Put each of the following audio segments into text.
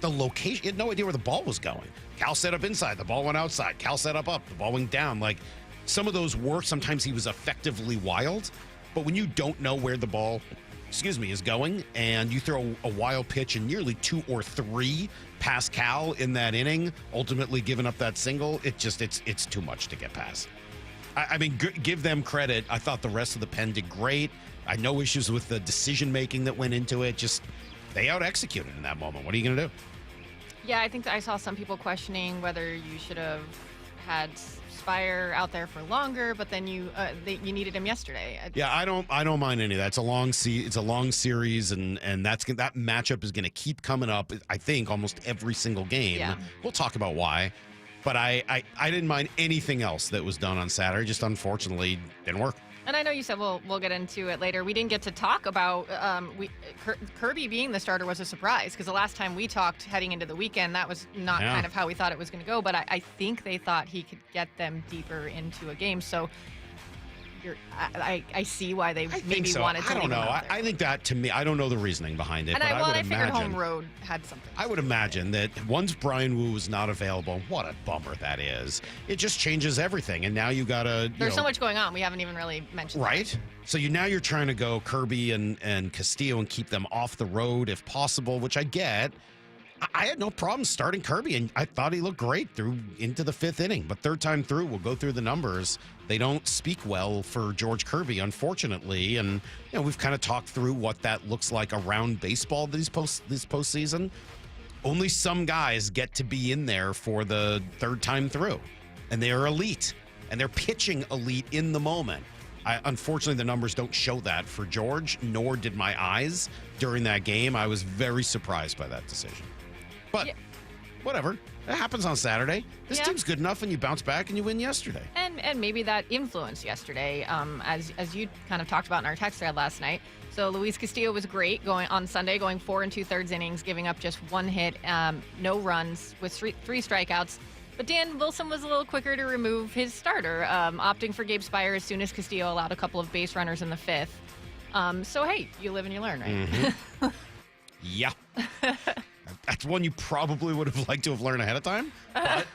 the location. He had no idea where the ball was going. Cal set up inside. The ball went outside. Cal set up. The ball went down. Like, some of those were, sometimes he was effectively wild. But when you don't know where the ball, is going, and you throw a wild pitch and nearly 2 or 3 past Cal in that inning, ultimately giving up that single, it's too much to get past. I mean, give them credit. I thought the rest of the pen did great. I had no issues with the decision-making that went into it. Just, they out-executed in that moment. What are you going to do? Yeah, I think that I saw some people questioning whether you should have had Spire out there for longer, but then you needed him yesterday. Yeah, I don't mind any of that. It's a long series, and that matchup is going to keep coming up. I think almost every single game. Yeah. We'll talk about why, but I didn't mind anything else that was done on Saturday. Just unfortunately didn't work. And I know you said we'll get into it later. We didn't get to talk about Kirby being the starter was a surprise, because the last time we talked heading into the weekend, that was not kind of how we thought it was going to go. But I think they thought he could get them deeper into a game. So I see why they maybe wanted to. I don't know. I think that, to me, I don't know the reasoning behind it. And I figured home road had something. I would imagine that once Bryan Woo was not available, what a bummer that is. It just changes everything, and now you got to. There's so much going on. We haven't even really mentioned. Right. That. So now you're trying to go Kirby and Castillo and keep them off the road if possible, which I get. I had no problem starting Kirby, and I thought he looked great through into the 5th inning. But third time through, we'll go through the numbers. They don't speak well for George Kirby, unfortunately. And we've kind of talked through what that looks like around baseball this postseason. Only some guys get to be in there for the third time through, and they are elite, and they're pitching elite in the moment. Unfortunately, the numbers don't show that for George, nor did my eyes during that game. I was very surprised by that decision. But whatever. It happens on Saturday. This team's good enough, and you bounce back and you win yesterday. And maybe that influenced yesterday, as you kind of talked about in our text thread last night. So Luis Castillo was great on Sunday, going 4 2/3 innings, giving up just 1 hit, no runs, with 3 strikeouts. But Dan Wilson was a little quicker to remove his starter, opting for Gabe Spire as soon as Castillo allowed a couple of base runners in the 5th. So, hey, you live and you learn, right? Mm-hmm. Yeah. That's one you probably would have liked to have learned ahead of time, but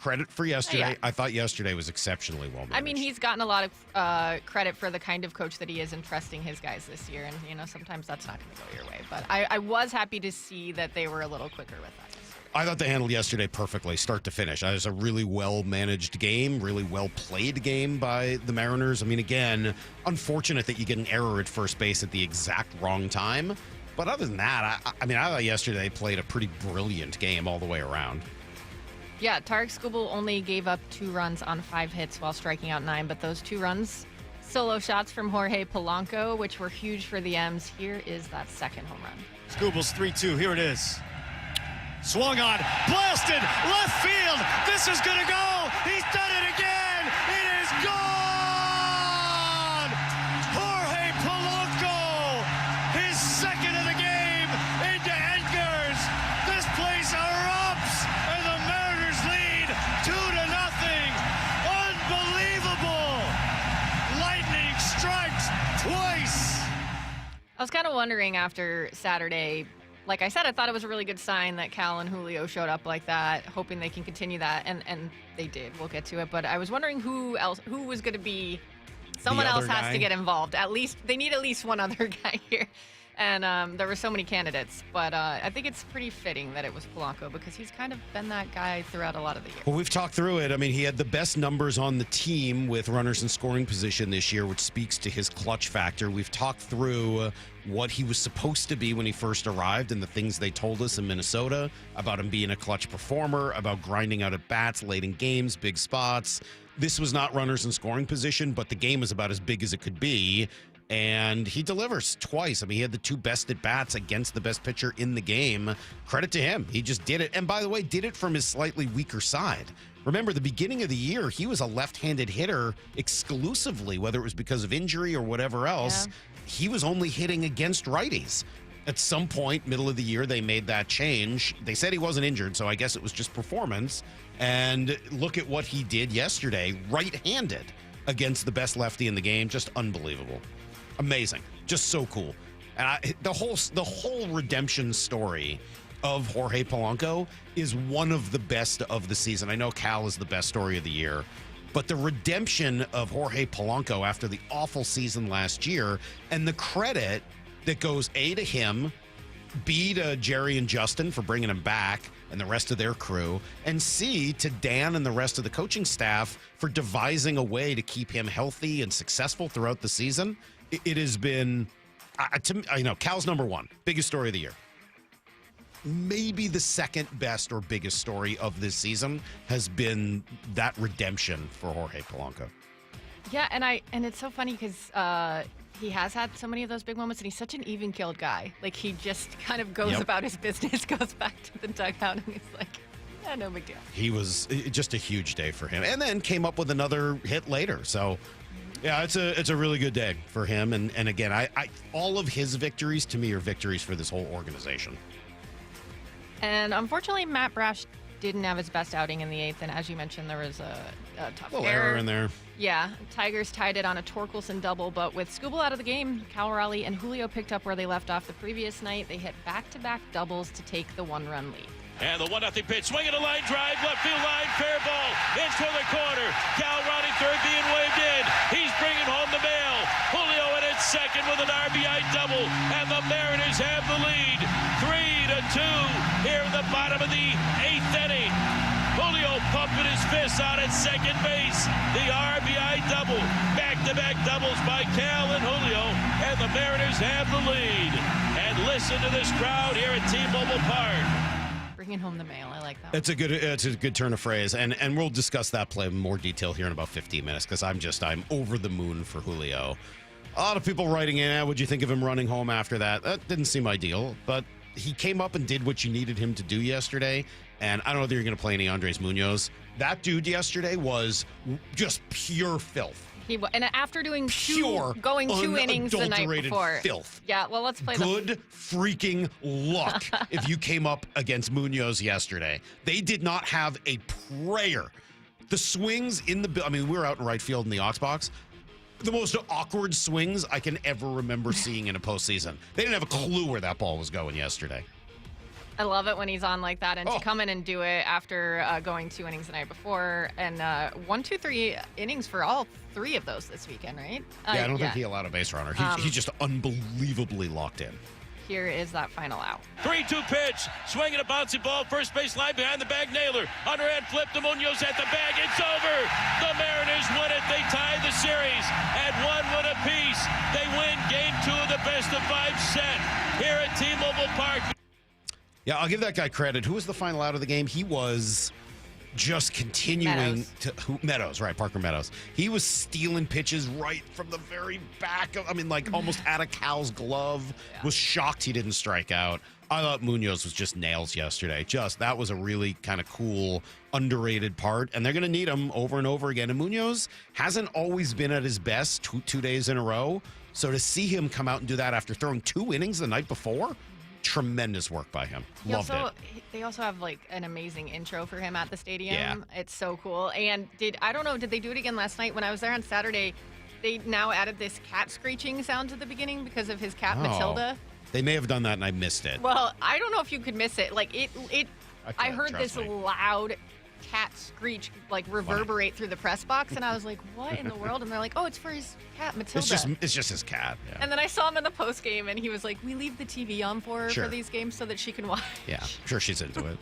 credit for yesterday. I thought yesterday was exceptionally well managed. I mean, he's gotten a lot of credit for the kind of coach that he is in trusting his guys this year, and, sometimes that's not going to go your way. But I was happy to see that they were a little quicker with that. I thought they handled yesterday perfectly, start to finish. It was a really well-managed game, really well-played game by the Mariners. I mean, again, unfortunate that you get an error at first base at the exact wrong time. But other than that, I thought yesterday they played a pretty brilliant game all the way around. Yeah, Tarek Skubal only gave up 2 runs on 5 hits while striking out 9, but those 2 runs, solo shots from Jorge Polanco, which were huge for the M's. Here is that second home run. Skubal's 3-2. Here it is. Swung on, blasted, left field. This is going to go. He's done it again. It is gone. Jorge Polanco, his second of the game into Edgar's. This place erupts, and the Mariners lead 2-0. Unbelievable. Lightning strikes twice. I was kind of wondering after Saturday. Like I said, I thought it was a really good sign that Cal and Julio showed up like that, hoping they can continue that, and they did. We'll get to it, but I was wondering who was going to be. Someone else has to get involved. They need at least one other guy here, and there were so many candidates. But I think it's pretty fitting that it was Polanco, because he's kind of been that guy throughout a lot of the year. Well, we've talked through it. I mean, he had the best numbers on the team with runners in scoring position this year, which speaks to his clutch factor. We've talked through what he was supposed to be when he first arrived and the things they told us in Minnesota about him being a clutch performer, about grinding out at bats late in games, big spots. This was not runners in scoring position, but the game was about as big as it could be. And he delivers twice. I mean, he had the 2 best at bats against the best pitcher in the game. Credit to him. He just did it. And by the way, did it from his slightly weaker side. Remember, the beginning of the year, he was a left-handed hitter exclusively, whether it was because of injury or whatever else. Yeah. He was only hitting against righties. At some point, middle of the year, they made that change. They said he wasn't injured, so I guess it was just performance. And look at what he did yesterday, right-handed against the best lefty in the game. Just unbelievable. Amazing. Just so cool. And the whole redemption story of Jorge Polanco is one of the best of the season. I know Cal is the best story of the year, but the redemption of Jorge Polanco after the awful season last year, and the credit that goes A, to him, B, to Jerry and Justin for bringing him back and the rest of their crew, and C, to Dan and the rest of the coaching staff for devising a way to keep him healthy and successful throughout the season. It has been, Cal's number one, biggest story of the year. Maybe the second best or biggest story of this season has been that redemption for Jorge Polanco. Yeah, and it's so funny because he has had so many of those big moments, and he's such an even-keeled guy. Like, he just kind of goes about his business, goes back to the dugout, and he's like, yeah, no big deal. He was just a huge day for him, and then came up with another hit later. So, yeah, it's a really good day for him. And again, I all of his victories to me are victories for this whole organization. And unfortunately, Matt Brash didn't have his best outing in the eighth, and as you mentioned, there was a tough error in there. Yeah, Tigers tied it on a Torkelson double, but with Skubal out of the game, Cal Raleigh and Julio picked up where they left off the previous night. They hit back-to-back doubles to take the one-run lead. And the 1-0 pitch, swinging a line drive, left field line, fair ball, in for the corner. Cal Raleigh third being waved in. He's bringing home the mail. Julio in at second with an RBI double, and the Mariners have the lead, 3-2 here in the bottom of the eighth inning. Julio pumping his fists out at second base. The RBI double, back-to-back doubles by Cal and Julio, and the Mariners have the lead. And listen to this crowd here at T-Mobile Park. Bringing home the mail. I like that. It's a good turn of phrase, and we'll discuss that play in more detail here in about 15 minutes because I'm over the moon for Julio. A lot of people writing in, what'd you think of him running home after that? That didn't seem ideal, but he came up and did what you needed him to do yesterday. And I don't know if you're going to play any Andres Munoz. That dude yesterday was just pure filth. And after doing going two innings the night before. Filth. Yeah, well, let's play Good freaking luck if you came up against Munoz yesterday. They did not have a prayer. The swings we were out in right field in the Ox box. The most awkward swings I can ever remember seeing in a postseason. They didn't have a clue where that ball was going yesterday. I love it when he's on like that, and to come in and do it after going 2 innings the night before, and 1, 2, 3 innings for all 3 of those this weekend, right? I don't think he allowed a base runner. He's just unbelievably locked in. Here is that final out. 3-2 pitch, swinging a bouncy ball, first base line behind the bag, Naylor. Underhand flip to Munoz at the bag. It's over. The Mariners win it. They tie the series at 1 win apiece. They win Game 2 of the best-of-5 set here at T-Mobile Park. Yeah, I'll give that guy credit. Who was the final out of the game? He was just continuing Meadows, right, Parker Meadows. He was stealing pitches right from the very back of, almost out of Cal's glove. Yeah. Was shocked he didn't strike out. I thought Munoz was just nails yesterday. That was a really kind of cool, underrated part, and they're going to need him over and over again. And Munoz hasn't always been at his best 2 days in a row, so to see him come out and do that after throwing 2 innings the night before, tremendous work by him. Loved it. They also have an amazing intro for him at the stadium. Yeah. It's so cool. And did they do it again last night? When I was there on Saturday, they now added this cat screeching sound to the beginning because of his cat Matilda. They may have done that and I missed it. Well, I don't know if you could miss it. I heard this loud cat screech reverberate through the press box, and I was like, what in the world? And they're like, oh, it's for his cat Matilda. It's just his cat. Yeah. And then I saw him in the post game, and he was like, we leave the TV on for her for these games so that she can watch. Yeah, I'm sure she's into it.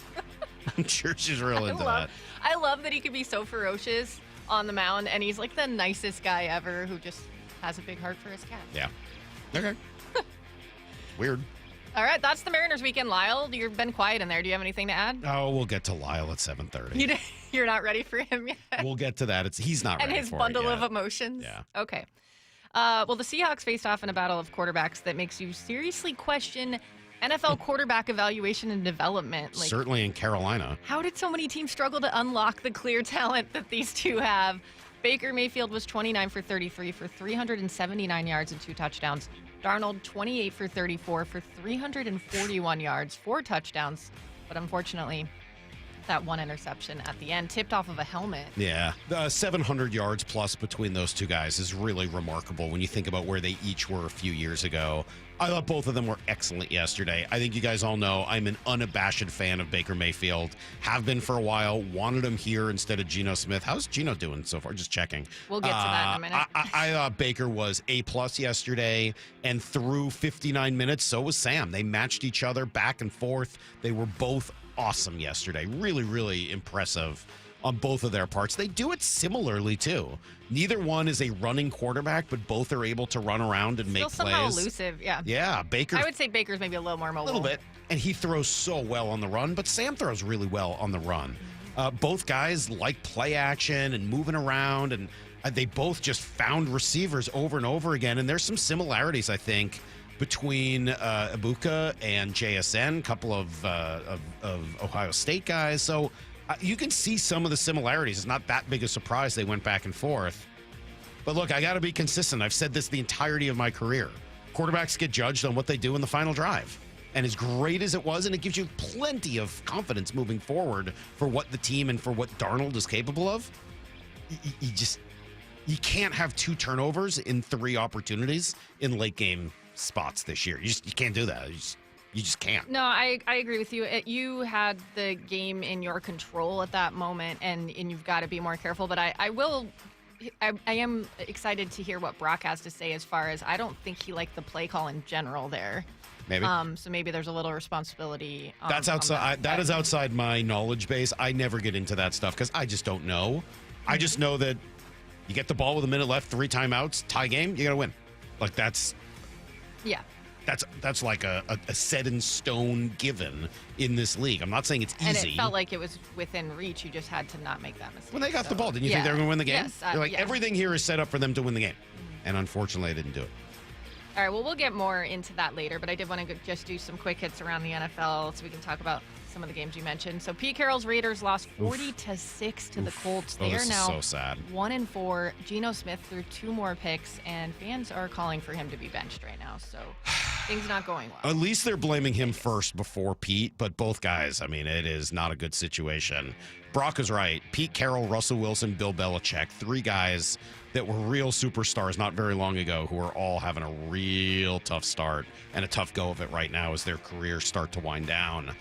I'm sure she's real into that. I love that he can be so ferocious on the mound, and he's like the nicest guy ever who just has a big heart for his cat. Yeah. Okay. Weird. All right, that's the Mariners weekend. Lyle, you've been quiet in there. Do you have anything to add? Oh, we'll get to Lyle at 7:30. You're not ready for him yet? We'll get to that. He's not ready for it. And his bundle of emotions? Yeah. Okay. Well, the Seahawks faced off in a battle of quarterbacks that makes you seriously question NFL quarterback evaluation and development. Certainly in Carolina. How did so many teams struggle to unlock the clear talent that these two have? Baker Mayfield was 29 for 33 for 379 yards and 2 touchdowns. Darnold, 28 for 34 for 341 yards, 4 touchdowns. But unfortunately, that one interception at the end, tipped off of a helmet. Yeah. 700 yards plus between those two guys is really remarkable when you think about where they each were a few years ago. I thought both of them were excellent yesterday. I think you guys all know I'm an unabashed fan of Baker Mayfield. Have been for a while. Wanted him here instead of Geno Smith. How's Geno doing so far? Just checking. We'll get to that in a minute. I thought Baker was A+ yesterday, and through 59 minutes, so was Sam. They matched each other back and forth. They were both awesome yesterday. Really, really impressive on both of their parts. They do it similarly, too. Neither one is a running quarterback, but both are able to run around and make plays. Still somehow elusive, yeah. Yeah, Baker. I would say Baker's maybe a little more mobile. A little bit. And he throws so well on the run, but Sam throws really well on the run. Both guys like play action and moving around, and they both just found receivers over and over again. And there's some similarities, I think, between Ibuka and JSN, a couple of Ohio State guys. So you can see some of the similarities. It's not that big a surprise they went back and forth. But look, I got to be consistent. I've said this the entirety of my career. Quarterbacks get judged on what they do in the final drive. And as great as it was, and it gives you plenty of confidence moving forward for what the team and for what Darnold is capable of, you can't have 2 turnovers in 3 opportunities in late game spots this year. You can't do that. You just can't. No, I agree with you. You had the game in your control at that moment, and you've got to be more careful. But I am excited to hear what Brock has to say as far as I don't think he liked the play call in general there. Maybe. So maybe there's a little responsibility. That's outside. That is outside my knowledge base. I never get into that stuff because I just don't know. I just know that you get the ball with a minute left, 3 timeouts, tie game, you got to win. Like that's. Yeah. That's like a set in stone given in this league. I'm not saying it's easy. And it felt like it was within reach. You just had to not make that mistake. When they got the ball, didn't you think they were going to win the game? Yes. You're like, everything here is set up for them to win the game. And unfortunately, they didn't do it. All right, well, we'll get more into that later, but I did want to just do some quick hits around the NFL so we can talk about some of the games you mentioned. So Pete Carroll's Raiders lost 40-6 to the Colts. They are now so sad. 1-4. Geno Smith threw 2 more picks, and fans are calling for him to be benched right now. So things not going well. At least they're blaming him first before Pete, but both guys, I mean, it is not a good situation. Brock is right. Pete Carroll, Russell Wilson, Bill Belichick, 3 guys that were real superstars not very long ago who are all having a real tough start and a tough go of it right now as their careers start to wind down.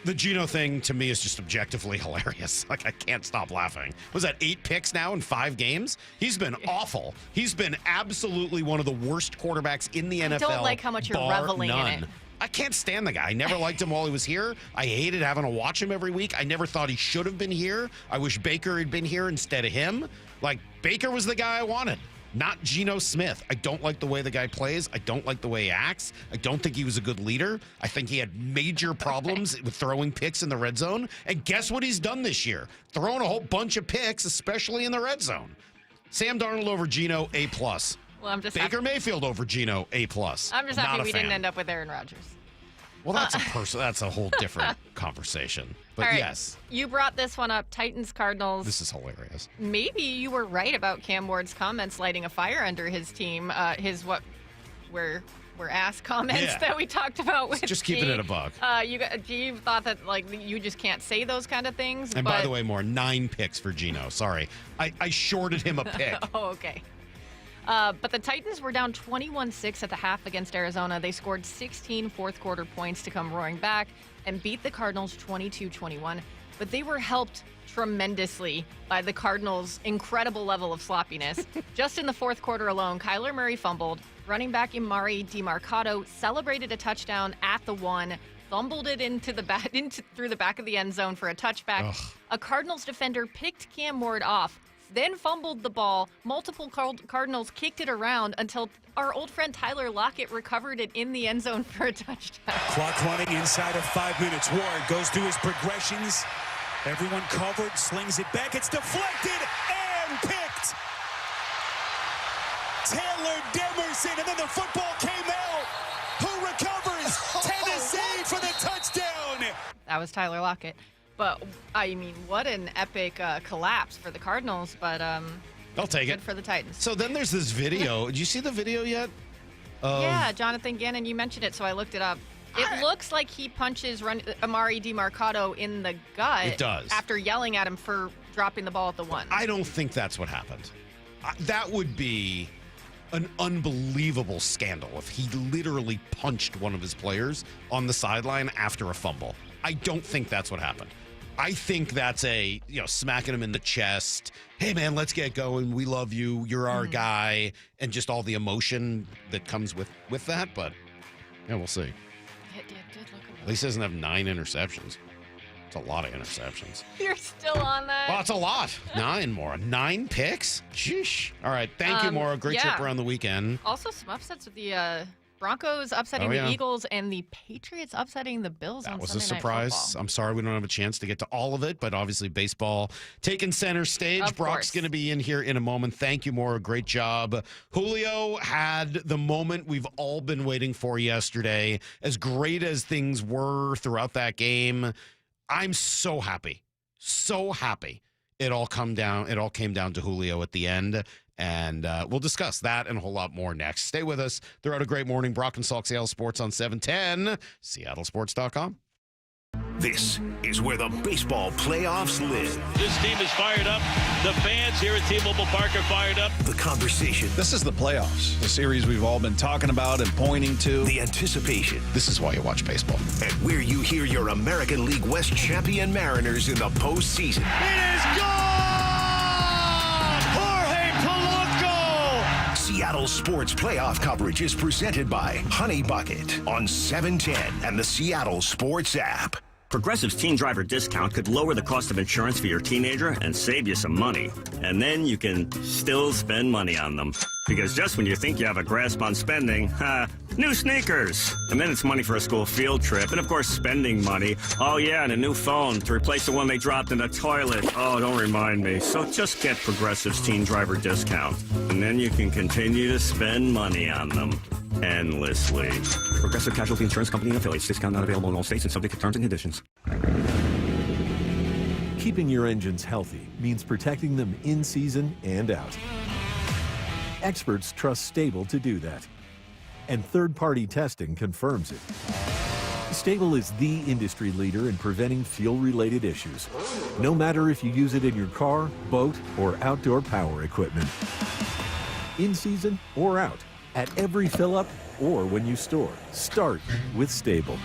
The Geno thing to me is just objectively hilarious. Like, I can't stop laughing. Was that 8 picks now in 5 games? He's been awful. He's been absolutely one of the worst quarterbacks in the NFL. I don't like how much you're reveling in it. I can't stand the guy. I never liked him while he was here. I hated having to watch him every week. I never thought he should have been here. I wish Baker had been here instead of him. Like, Baker was the guy I wanted, not Geno Smith. I don't like the way the guy plays. I don't like the way he acts. I don't think he was a good leader. I think he had major problems with throwing picks in the red zone. And guess what he's done this year? Throwing a whole bunch of picks, especially in the red zone. Sam Darnold over Geno, A+. Well, I'm just Baker Mayfield over Geno, A+. I'm just happy we didn't end up with Aaron Rodgers. Well, that's a whole different conversation. But right. Yes. You brought this one up, Titans Cardinals. This is hilarious. Maybe you were right about Cam Ward's comments lighting a fire under his team. His what were ass comments that we talked about with just keeping it a buck. You thought that like you just can't say those kind of things. And by the way, 9 picks for Geno. Sorry. I shorted him a pick. Oh, okay. But the Titans were down 21-6 at the half against Arizona. They scored 16 fourth-quarter points to come roaring back and beat the Cardinals 22-21. But they were helped tremendously by the Cardinals' incredible level of sloppiness. Just in the fourth quarter alone, Kyler Murray fumbled. Running back Imari DiMarcado celebrated a touchdown at the 1, fumbled it through the back of the end zone for a touchback. Ugh. A Cardinals defender picked Cam Ward off, then fumbled the ball. Multiple Cardinals kicked it around until our old friend Tyler Lockett recovered it in the end zone for a touchdown. Clock running inside of 5 minutes. Ward goes through his progressions. Everyone covered, slings it back. It's deflected and picked. Taylor Demerson, and then the football came out. Who recovers? Tennessee for the touchdown. That was Tyler Lockett. But, I mean, what an epic collapse for the Cardinals, but I'll take good it. for the Titans. So then there's this video. Did you see the video yet? Yeah, Jonathan Gannon, you mentioned it, so I looked it up. It looks like he punches Amari DiMarcado in the gut. It does. After yelling at him for dropping the ball at the one. I don't think that's what happened. That would be an unbelievable scandal if he literally punched one of his players on the sideline after a fumble. I don't think that's what happened. I think that's smacking him in the chest. Hey, man, let's get going. We love you. You're our guy. And just all the emotion that comes with that. But, yeah, we'll see. It did look a At least he doesn't have 9 interceptions. It's a lot of interceptions. You're still on that? Well, it's a lot. 9 more. 9 picks? Sheesh. All right. Thank you, Maura. Great trip around the weekend. Also, some upsets with the Broncos upsetting the Eagles and the Patriots upsetting the Bills on Sunday Night Football. That was a surprise. I'm sorry we don't have a chance to get to all of it, but obviously baseball taking center stage. Of Brock's course. going to be in here in a moment. Thank you, Maura. Great job. Julio had the moment we've all been waiting for yesterday. As great as things were throughout that game, I'm so happy. So happy. It all came down to Julio at the end. And we'll discuss that and a whole lot more next. Stay with us throughout a great morning. Brock and Salk, Seattle Sports on 710, seattlesports.com. This is where the baseball playoffs live. This team is fired up. The fans here at T-Mobile Park are fired up. The conversation, This is the playoffs, the series we've all been talking about and pointing to. the anticipation, This is why you watch baseball. and where you hear your American League West champion Mariners in the postseason. It is gone! Jorge Polanco! Seattle Sports Playoff coverage is presented by Honey Bucket on 710 and the Seattle Sports app. Progressive's teen driver discount could lower the cost of insurance for your teenager and save you some money. And then you can still spend money on them. Because just when you think you have a grasp on spending, new sneakers. And then it's money for a school field trip. And of course, spending money. Oh yeah, and a new phone to replace the one they dropped in the toilet. Oh, don't remind me. So just get Progressive's teen driver discount. And then you can continue to spend money on them. Endlessly. Progressive Casualty Insurance Company and affiliates. Discount not available in all states and subject to terms and conditions. Keeping your engines healthy means protecting them in season and out. Experts trust Stable to do that. And third-party testing confirms it. Stable is the industry leader in preventing fuel-related issues, no matter if you use it in your car, boat, or outdoor power equipment. In season or out. At every fill-up or when you store. Start with Stable.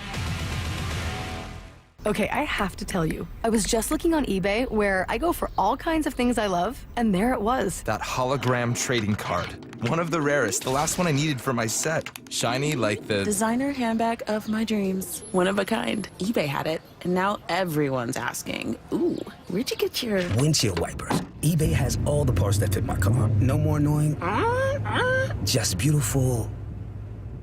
Okay, I have to tell you, I was just looking on eBay where I go for all kinds of things I love, and there it was. That hologram trading card. One of the rarest, the last one I needed for my set. Shiny like the designer handbag of my dreams. One of a kind. eBay had it, and now everyone's asking, ooh, where'd you get your windshield wipers? eBay has all the parts that fit my car. No more annoying, just beautiful.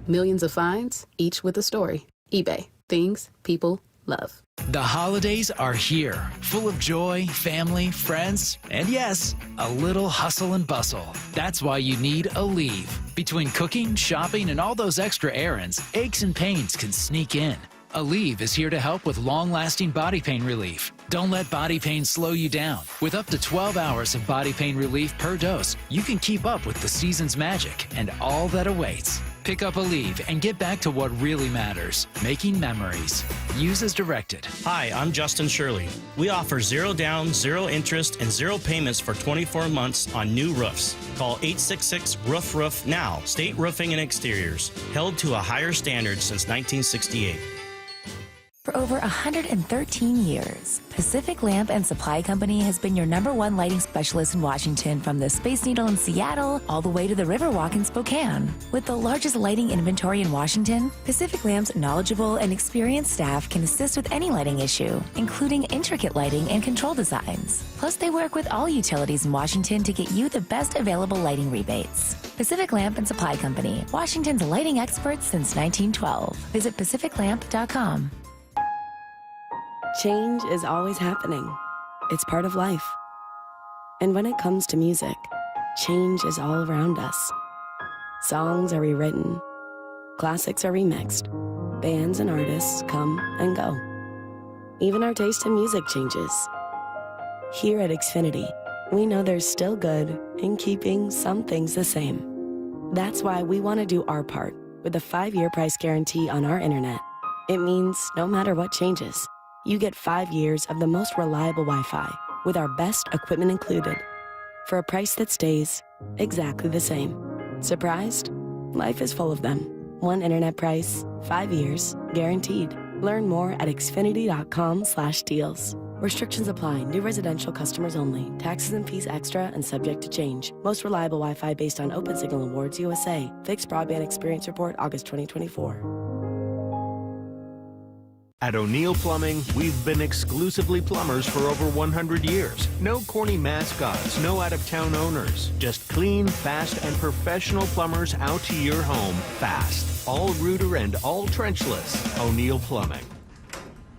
Millions of finds, each with a story. eBay. Things people love. The holidays are here, full of joy, family, friends, and yes, a little hustle and bustle. That's why you need Aleve. Between cooking, shopping, and all those extra errands, aches and pains can sneak in. Aleve is here to help with long-lasting body pain relief. Don't let body pain slow you down. With up to 12 hours of body pain relief per dose, you can keep up with the season's magic and all that awaits. Pick up Aleve and get back to what really matters, making memories. Use as directed. Hi, I'm Justin Shirley. We offer 0 down, 0 interest, and 0 payments for 24 months on new roofs. Call 866-ROOF-ROOF now. State Roofing and Exteriors, held to a higher standard since 1968. For over 113 years, Pacific Lamp and Supply Company has been your #1 lighting specialist in Washington, from the Space Needle in Seattle all the way to the Riverwalk in Spokane. With the largest lighting inventory in Washington, Pacific Lamp's knowledgeable and experienced staff can assist with any lighting issue, including intricate lighting and control designs. Plus, they work with all utilities in Washington to get you the best available lighting rebates. Pacific Lamp and Supply Company, Washington's lighting experts since 1912. Visit pacificlamp.com. Change is always happening. It's part of life. And when it comes to music, change is all around us. Songs are rewritten. Classics are remixed. Bands and artists come and go. Even our taste in music changes. Here at Xfinity, we know there's still good in keeping some things the same. That's why we want to do our part with a 5-year price guarantee on our internet. It means no matter what changes, you get 5 years of the most reliable Wi-Fi with our best equipment included for a price that stays exactly the same. Surprised? Life is full of them. One internet price, 5 years, guaranteed. Learn more at xfinity.com/deals. Restrictions apply. New residential customers only. Taxes and fees extra and subject to change. Most reliable Wi-Fi based on Open Signal Awards USA. Fixed Broadband Experience Report, August 2024. At O'Neill Plumbing, we've been exclusively plumbers for over 100 years. No corny mascots, no out-of-town owners. Just clean, fast, and professional plumbers out to your home fast. All rooter and all trenchless. O'Neill Plumbing.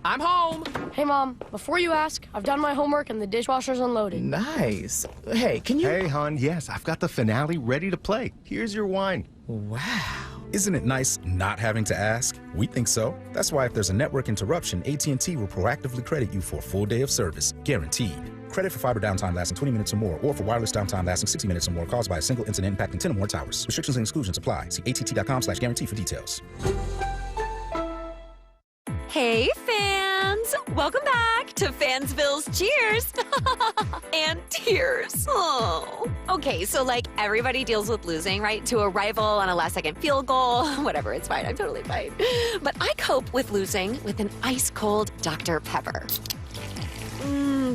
I'm home. Hey, Mom, before you ask, I've done my homework and the dishwasher's unloaded. Nice. Hey, can you... Hey, hon, yes, I've got the finale ready to play. Here's your wine. Wow. Isn't it nice not having to ask? We think so. That's why if there's a network interruption, AT&T will proactively credit you for a full day of service. Guaranteed. Credit for fiber downtime lasting 20 minutes or more, or for wireless downtime lasting 60 minutes or more caused by a single incident impacting 10 or more towers. Restrictions and exclusions apply. See att.com/guarantee for details. Hey, fans! Welcome back to Fansville's Cheers and Tears. Oh. Okay, so like everybody deals with losing, right? To a rival on a last-second field goal. Whatever, it's fine. I'm totally fine. But I cope with losing with an ice-cold Dr. Pepper.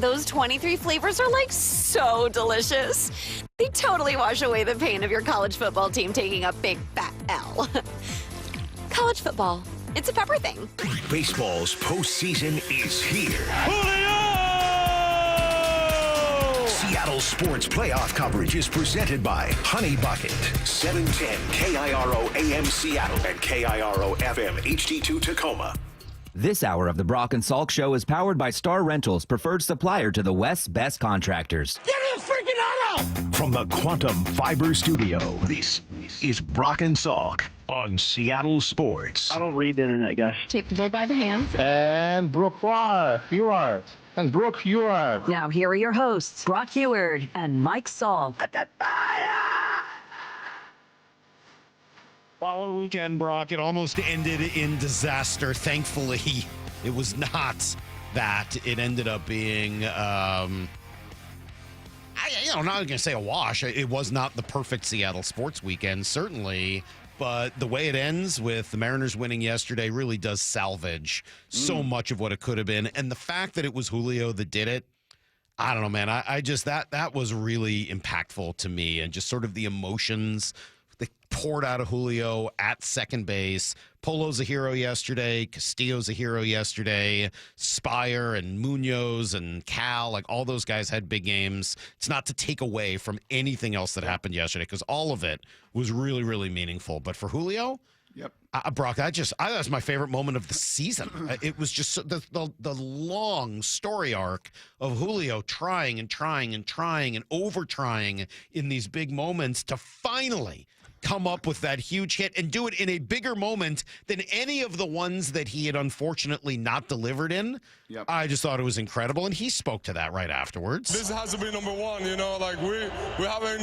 Those 23 flavors are like so delicious. They totally wash away the pain of your college football team taking a big fat L. College football. It's a pepper thing. Baseball's postseason is here. Julio! Seattle Sports Playoff coverage is presented by Honey Bucket, 710 KIRO AM Seattle and KIRO FM HD2 Tacoma. This hour of the Brock and Salk Show is powered by Star Rentals, preferred supplier to the West's best contractors. Get it freaking out! From the Quantum Fiber Studio, this is Brock and Salk on Seattle Sports. I don't read the internet, guys. Take the bull by the hands. And Brooke Heward. And Brooke Heward. Now here are your hosts, Brock Heward and Mike Salk. Following weekend, Brock, it almost ended in disaster. Thankfully, it was not that. It ended up being, I'm not going to say a wash. It was not the perfect Seattle sports weekend, certainly. But the way it ends with the Mariners winning yesterday really does salvage so much of what it could have been. And the fact that it was Julio that did it, I don't know, man. I just, that was really impactful to me. And just sort of the emotions that poured out of Julio at second base. Polo's a hero yesterday. Castillo's a hero yesterday. Spire and Munoz and Cal, like all those guys had big games. It's not to take away from anything else that happened yesterday because all of it was really, really meaningful. But for Julio, Brock, that was my favorite moment of the season. It was just the long story arc of Julio trying and trying and trying and over trying in these big moments to finally come up with that huge hit and do it in a bigger moment than any of the ones that he had unfortunately not delivered in. I just thought it was incredible, and he spoke to that right afterwards. This has to be number one, like we haven't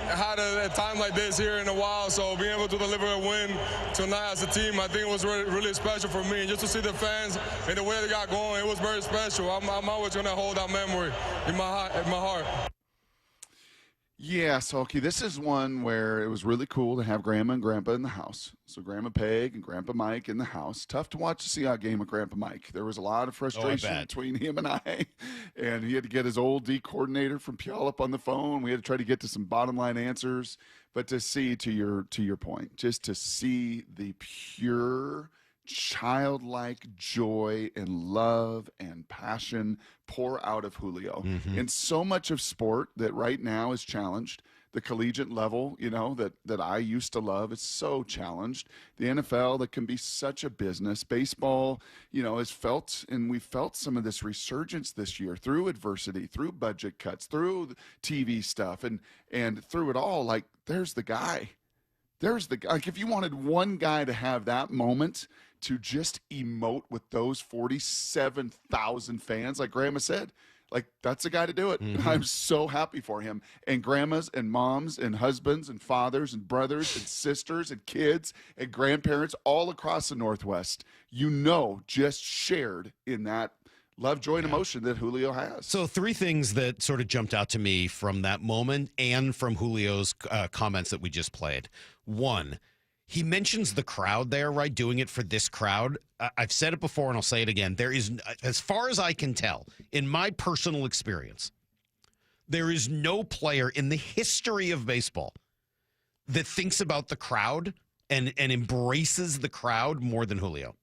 had a time like this here in a while, so being able to deliver a win tonight as a team, I think it was really, really special for me. Just to see the fans and the way they got going, it was very special. I'm always going to hold that memory in my heart. Yeah, Salky, this is one where it was really cool to have Grandma and Grandpa in the house. So Grandma Peg and Grandpa Mike in the house. Tough to watch the Seahawks game with Grandpa Mike. There was a lot of frustration between him and I. And he had to get his old D coordinator from Puyallup on the phone. We had to try to get to some bottom line answers. But to see, to your point, just to see the pure childlike joy and love and passion pour out of Julio. And so much of sport that right now is challenged. The collegiate level, that I used to love is so challenged. The NFL that can be such a business. Baseball, has felt, and we felt some of this resurgence this year through adversity, through budget cuts, through TV stuff, and through it all, like there's the guy. Like if you wanted one guy to have that moment to just emote with those 47,000 fans, like Grandma said, Like, that's the guy to do it. I'm so happy for him. And grandmas and moms and husbands and fathers and brothers and sisters and kids and grandparents all across the Northwest, just shared in that love, joy, and emotion that Julio has. So 3 things that sort of jumped out to me from that moment and from Julio's comments that we just played. 1, he mentions the crowd there, right? Doing it for this crowd. I've said it before and I'll say it again. There is, as far as I can tell, in my personal experience, there is no player in the history of baseball that thinks about the crowd and embraces the crowd more than Julio.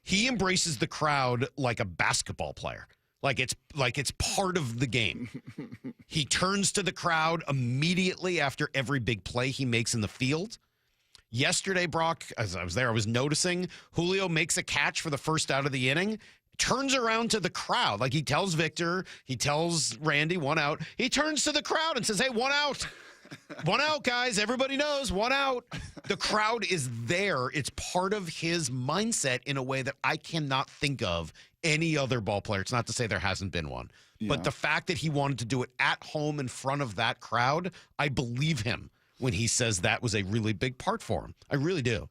He embraces the crowd like a basketball player. Like it's part of the game. He turns to the crowd immediately after every big play he makes in the field. Yesterday, Brock, as I was there, I was noticing Julio makes a catch for the first out of the inning, turns around to the crowd. Like he tells Victor, he tells Randy, 1 out. He turns to the crowd and says, hey, 1 out. 1 out, guys. Everybody knows, 1 out. The crowd is there. It's part of his mindset in a way that I cannot think of any other ball player. It's not to say there hasn't been one. Yeah. But the fact that he wanted to do it at home in front of that crowd, I believe him when he says that was a really big part for him. I really do.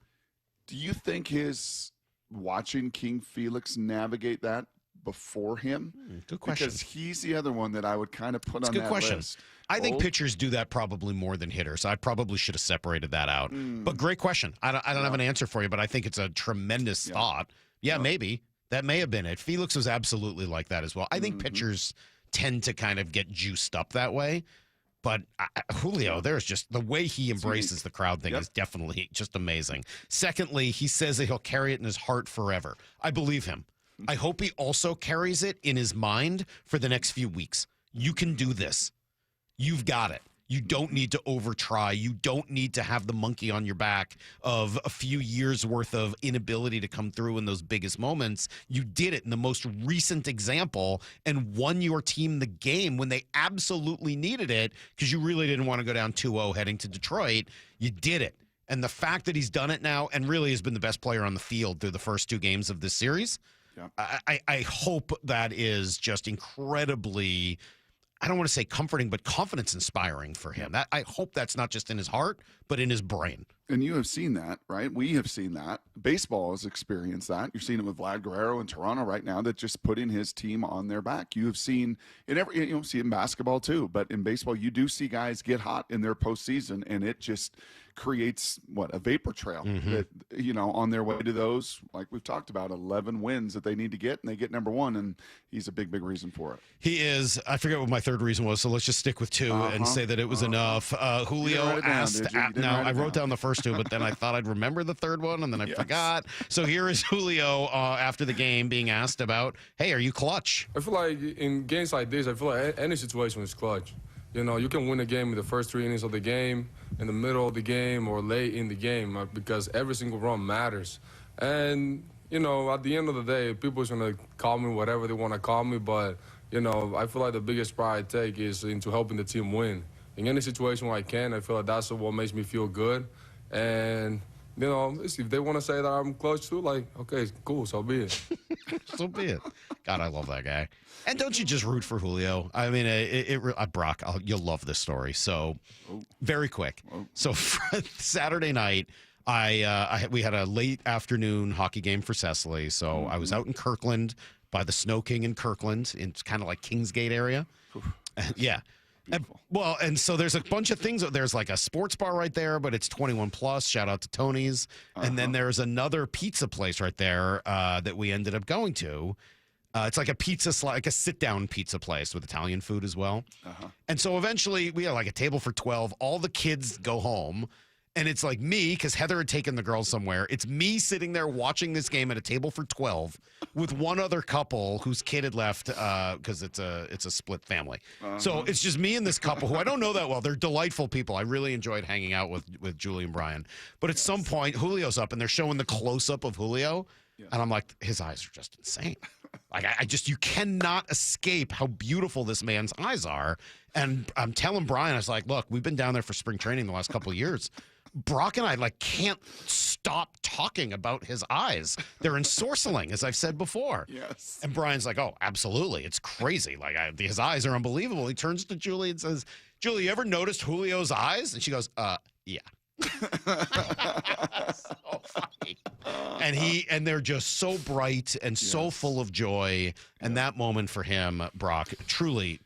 Do you think his watching King Felix navigate that before him? Good question. Because he's the other one that I would kind of put on that list. I think pitchers do that probably more than hitters. I probably should have separated that out. But great question. I don't have an answer for you, but I think it's a tremendous thought. Yeah, maybe. That may have been it. Felix was absolutely like that as well. I think pitchers tend to kind of get juiced up that way. But Julio, there's just the way he embraces the crowd thing is definitely just amazing. Secondly, he says that he'll carry it in his heart forever. I believe him. I hope he also carries it in his mind for the next few weeks. You can do this. You've got it. You don't need to over-try. You don't need to have the monkey on your back of a few years' worth of inability to come through in those biggest moments. You did it in the most recent example and won your team the game when they absolutely needed it because you really didn't want to go down 2-0 heading to Detroit. You did it. And the fact that he's done it now and really has been the best player on the field through the first 2 games of this series, I hope that is just incredibly, I don't want to say comforting, but confidence inspiring for him. That I hope that's not just in his heart, but in his brain. And you have seen that, right? We have seen that. Baseball has experienced that. You're seeing it with Vlad Guerrero in Toronto right now, that just putting his team on their back. You have seen see it in basketball too, but in baseball, you do see guys get hot in their postseason, and it just creates a vapor trail that, on their way to those, like we've talked about, 11 wins that they need to get, and they get number 1, and he's a big reason for it. He is. I forget what my third reason was, so let's just stick with 2 and say that it was enough. Julio asked, I wrote down the first 2, but then I thought I'd remember the third one, and then I forgot. So here is Julio after the game being asked about, hey, are you clutch? I feel like in games like this, I feel like any situation is clutch. You can win a game in the first 3 innings of the game, in the middle of the game, or late in the game, because every single run matters. And, at the end of the day, people's going to call me whatever they want to call me, but, I feel like the biggest pride I take is into helping the team win. In any situation where I can, I feel like that's what makes me feel good. And, if they want to say that I'm clutch too, okay, cool, so be it. So be it. God, I love that guy. And don't you just root for Julio? I mean, Brock, you'll love this story. So, very quick. So, Saturday night, we had a late afternoon hockey game for Cecily. So, I was out in Kirkland by the Snow King in Kirkland. It's kind of like Kingsgate area. Yeah. And so there's a bunch of things. There's like a sports bar right there, but it's 21 plus. Shout out to Tony's. And then there's another pizza place right there that we ended up going to. It's like a sit-down pizza place with Italian food as well. And so eventually we had like a table for 12. All the kids go home. And it's like me, because Heather had taken the girls somewhere. It's me sitting there watching this game at a table for 12 with one other couple whose kid had left because it's a split family. So it's just me and this couple who I don't know that well. They're delightful people. I really enjoyed hanging out with Julie and Bryan. But at some point, Julio's up and they're showing the close-up of Julio. And I'm like, his eyes are just insane. Like, you cannot escape how beautiful this man's eyes are. And I'm telling Bryan, I was like, look, we've been down there for spring training the last couple of years. Brock and I can't stop talking about his eyes. They're ensorceling, as I've said before. Yes. And Brian's like, oh, absolutely. It's crazy. His eyes are unbelievable. He turns to Julie and says, Julie, you ever noticed Julio's eyes? And she goes, yeah. So funny. And they're just so bright and so full of joy. And that moment for him, Brock, truly,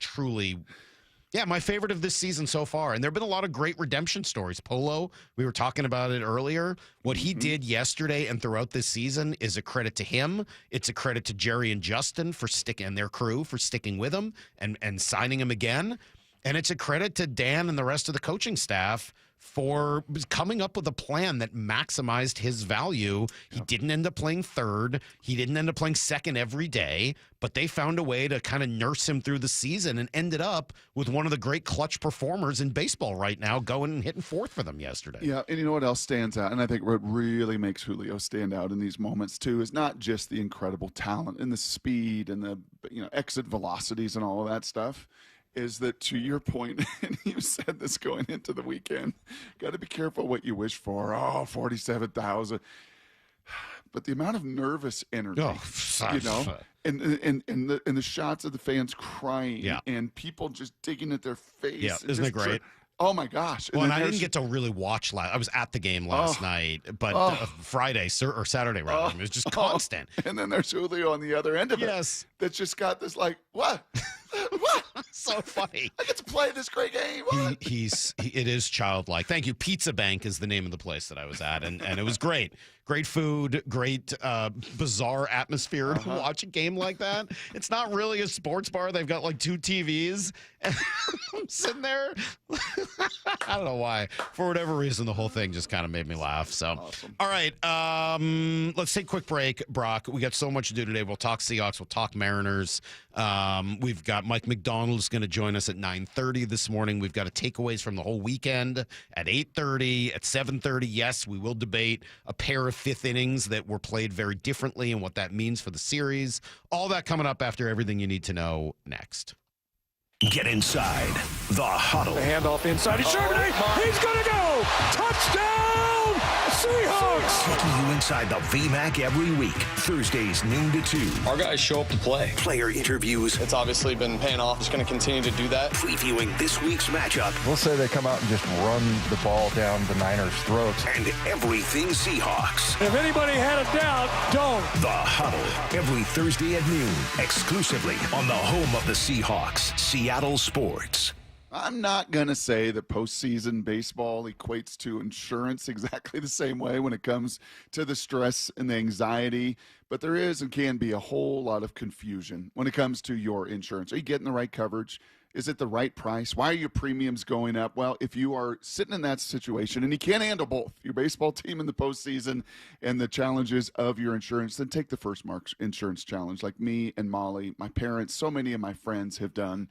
yeah, my favorite of this season so far. And there have been a lot of great redemption stories. Polo, we were talking about it earlier. What he did yesterday and throughout this season is a credit to him. It's a credit to Jerry and Justin and their crew for sticking with him and signing him again. And it's a credit to Dan and the rest of the coaching staff for coming up with a plan that maximized his value. He didn't end up playing third. He didn't end up playing second every day, but they found a way to kind of nurse him through the season and ended up with one of the great clutch performers in baseball right now, going and hitting fourth for them yesterday. Yeah, and you know what else stands out? And I think what really makes Julio stand out in these moments too is not just the incredible talent and the speed and the exit velocities and all of that stuff. Is that, to your point, and you said this going into the weekend, got to be careful what you wish for. Oh, 47,000. But the amount of nervous energy, and the shots of the fans crying and people just digging at their face. Yeah, isn't it great? Oh, my gosh. Well, and I didn't get to really watch I was at the game last night, but Friday or Saturday, rather. It was just constant. And then there's Julio on the other end of it. Yes. That's just got this what? What? So funny. I get to play this great game. What? It is childlike. Thank you. Pizza Bank is the name of the place that I was at, and it was great. Great food, great bizarre atmosphere to watch a game like that. It's not really a sports bar. They've got 2 TVs, and I'm sitting there. I don't know why. For whatever reason, the whole thing just kind of made me laugh. So, awesome. All right, let's take a quick break, Brock. We got so much to do today. We'll talk Seahawks. We'll talk Mariners. We've got Mike Macdonald is going to join us at 9:30 this morning. We've got takeaways from the whole weekend at 8:30, at 7:30. Yes, we will debate a pair of fifth innings that were played very differently and what that means for the series. All that coming up after everything you need to know next. Get inside the huddle. The handoff inside. He's He's going to go. Touchdown, Seahawks. Taking you inside the VMAC every week. Thursdays, noon to 2. Our guys show up to play. Player interviews. It's obviously been paying off. Just going to continue to do that. Previewing this week's matchup. We'll say they come out and just run the ball down the Niners' throats. And everything Seahawks. If anybody had a doubt, don't. The Huddle. Every Thursday at noon. Exclusively on the home of the Seahawks. Seattle Sports. I'm not going to say that postseason baseball equates to insurance exactly the same way when it comes to the stress and the anxiety, but there is and can be a whole lot of confusion when it comes to your insurance. Are you getting the right coverage? Is it the right price? Why are your premiums going up? Well, if you are sitting in that situation and you can't handle both, your baseball team in the postseason and the challenges of your insurance, then take the First Mark Insurance Challenge like me and Molly, my parents, so many of my friends have done.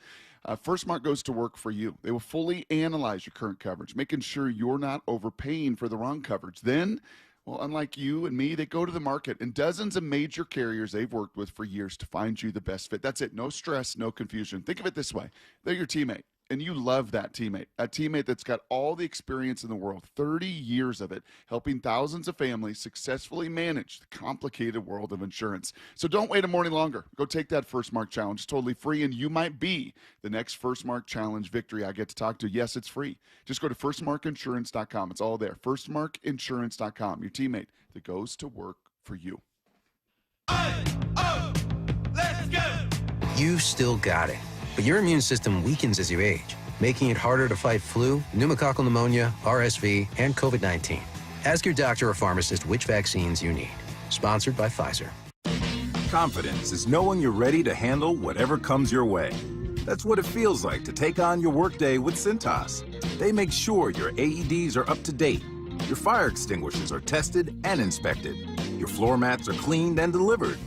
First Mark goes to work for you. They will fully analyze your current coverage, making sure you're not overpaying for the wrong coverage. Then, well, unlike you and me, they go to the market and dozens of major carriers they've worked with for years to find you the best fit. That's it. No stress, no confusion. Think of it this way. They're your teammate, and you love that teammate that's got all the experience in the world, 30 years of it, helping thousands of families successfully manage the complicated world of insurance. So don't wait a morning longer. Go take that First Mark Challenge. It's totally free, and you might be the next First Mark Challenge victory I get to talk to. Yes, it's free. Just go to firstmarkinsurance.com. It's all there. Firstmarkinsurance.com. Your teammate that goes to work for you. Let's go! You still got it. But your immune system weakens as you age, making it harder to fight flu, pneumococcal pneumonia, RSV, and COVID-19. Ask your doctor or pharmacist which vaccines you need. Sponsored by Pfizer. Confidence is knowing you're ready to handle whatever comes your way. That's what it feels like to take on your workday with Cintas. They make sure your AEDs are up to date, your fire extinguishers are tested and inspected, your floor mats are cleaned and delivered,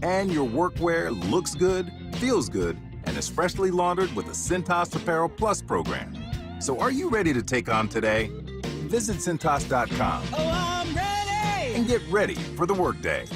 and your workwear looks good, feels good, and is freshly laundered with the Cintas Apparel Plus program. So are you ready to take on today? Visit Cintas.com. Oh, I'm ready! And get ready for the workday.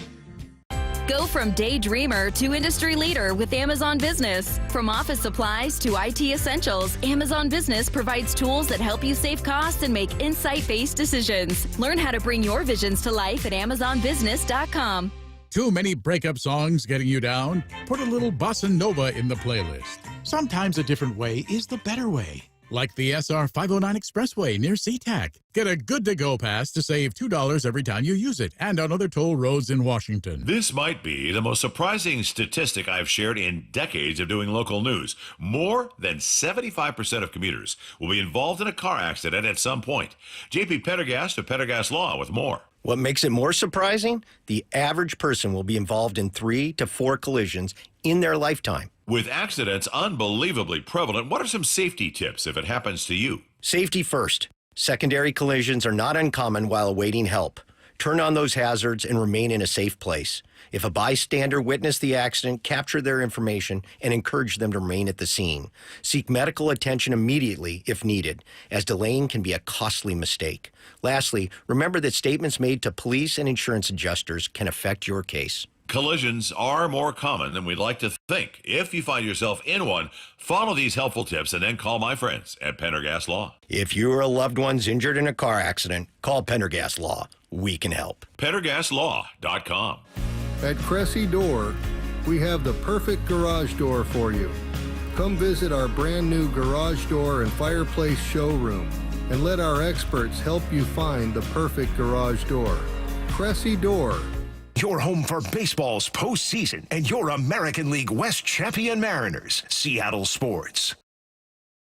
Go from daydreamer to industry leader with Amazon Business. From office supplies to IT essentials, Amazon Business provides tools that help you save costs and make insight-based decisions. Learn how to bring your visions to life at AmazonBusiness.com. Too many breakup songs getting you down? Put a little bossa nova in the playlist. Sometimes a different way is the better way. Like the SR 509 Expressway near SeaTac. Get a good-to-go pass to save $2 every time you use it, and on other toll roads in Washington. This might be the most surprising statistic I've shared in decades of doing local news. More than 75% of commuters will be involved in a car accident at some point. JP Pendergast of Pendergast Law with more. What makes it more surprising? The average person will be involved in 3 to 4 collisions in their lifetime. With accidents unbelievably prevalent, what are some safety tips if it happens to you? Safety first. Secondary collisions are not uncommon while awaiting help. Turn on those hazards and remain in a safe place. If a bystander witnessed the accident, capture their information and encourage them to remain at the scene. Seek medical attention immediately if needed, as delaying can be a costly mistake. Lastly, remember that statements made to police and insurance adjusters can affect your case. Collisions are more common than we'd like to think. If you find yourself in one, follow these helpful tips and then call my friends at Pendergast Law. If you or a loved one's injured in a car accident, call Pendergast Law. We can help. PendergastLaw.com. At Cressy Door, we have the perfect garage door for you. Come visit our brand new garage door and fireplace showroom and let our experts help you find the perfect garage door. Cressy Door. Your home for baseball's postseason and your American League West champion Mariners. Seattle Sports.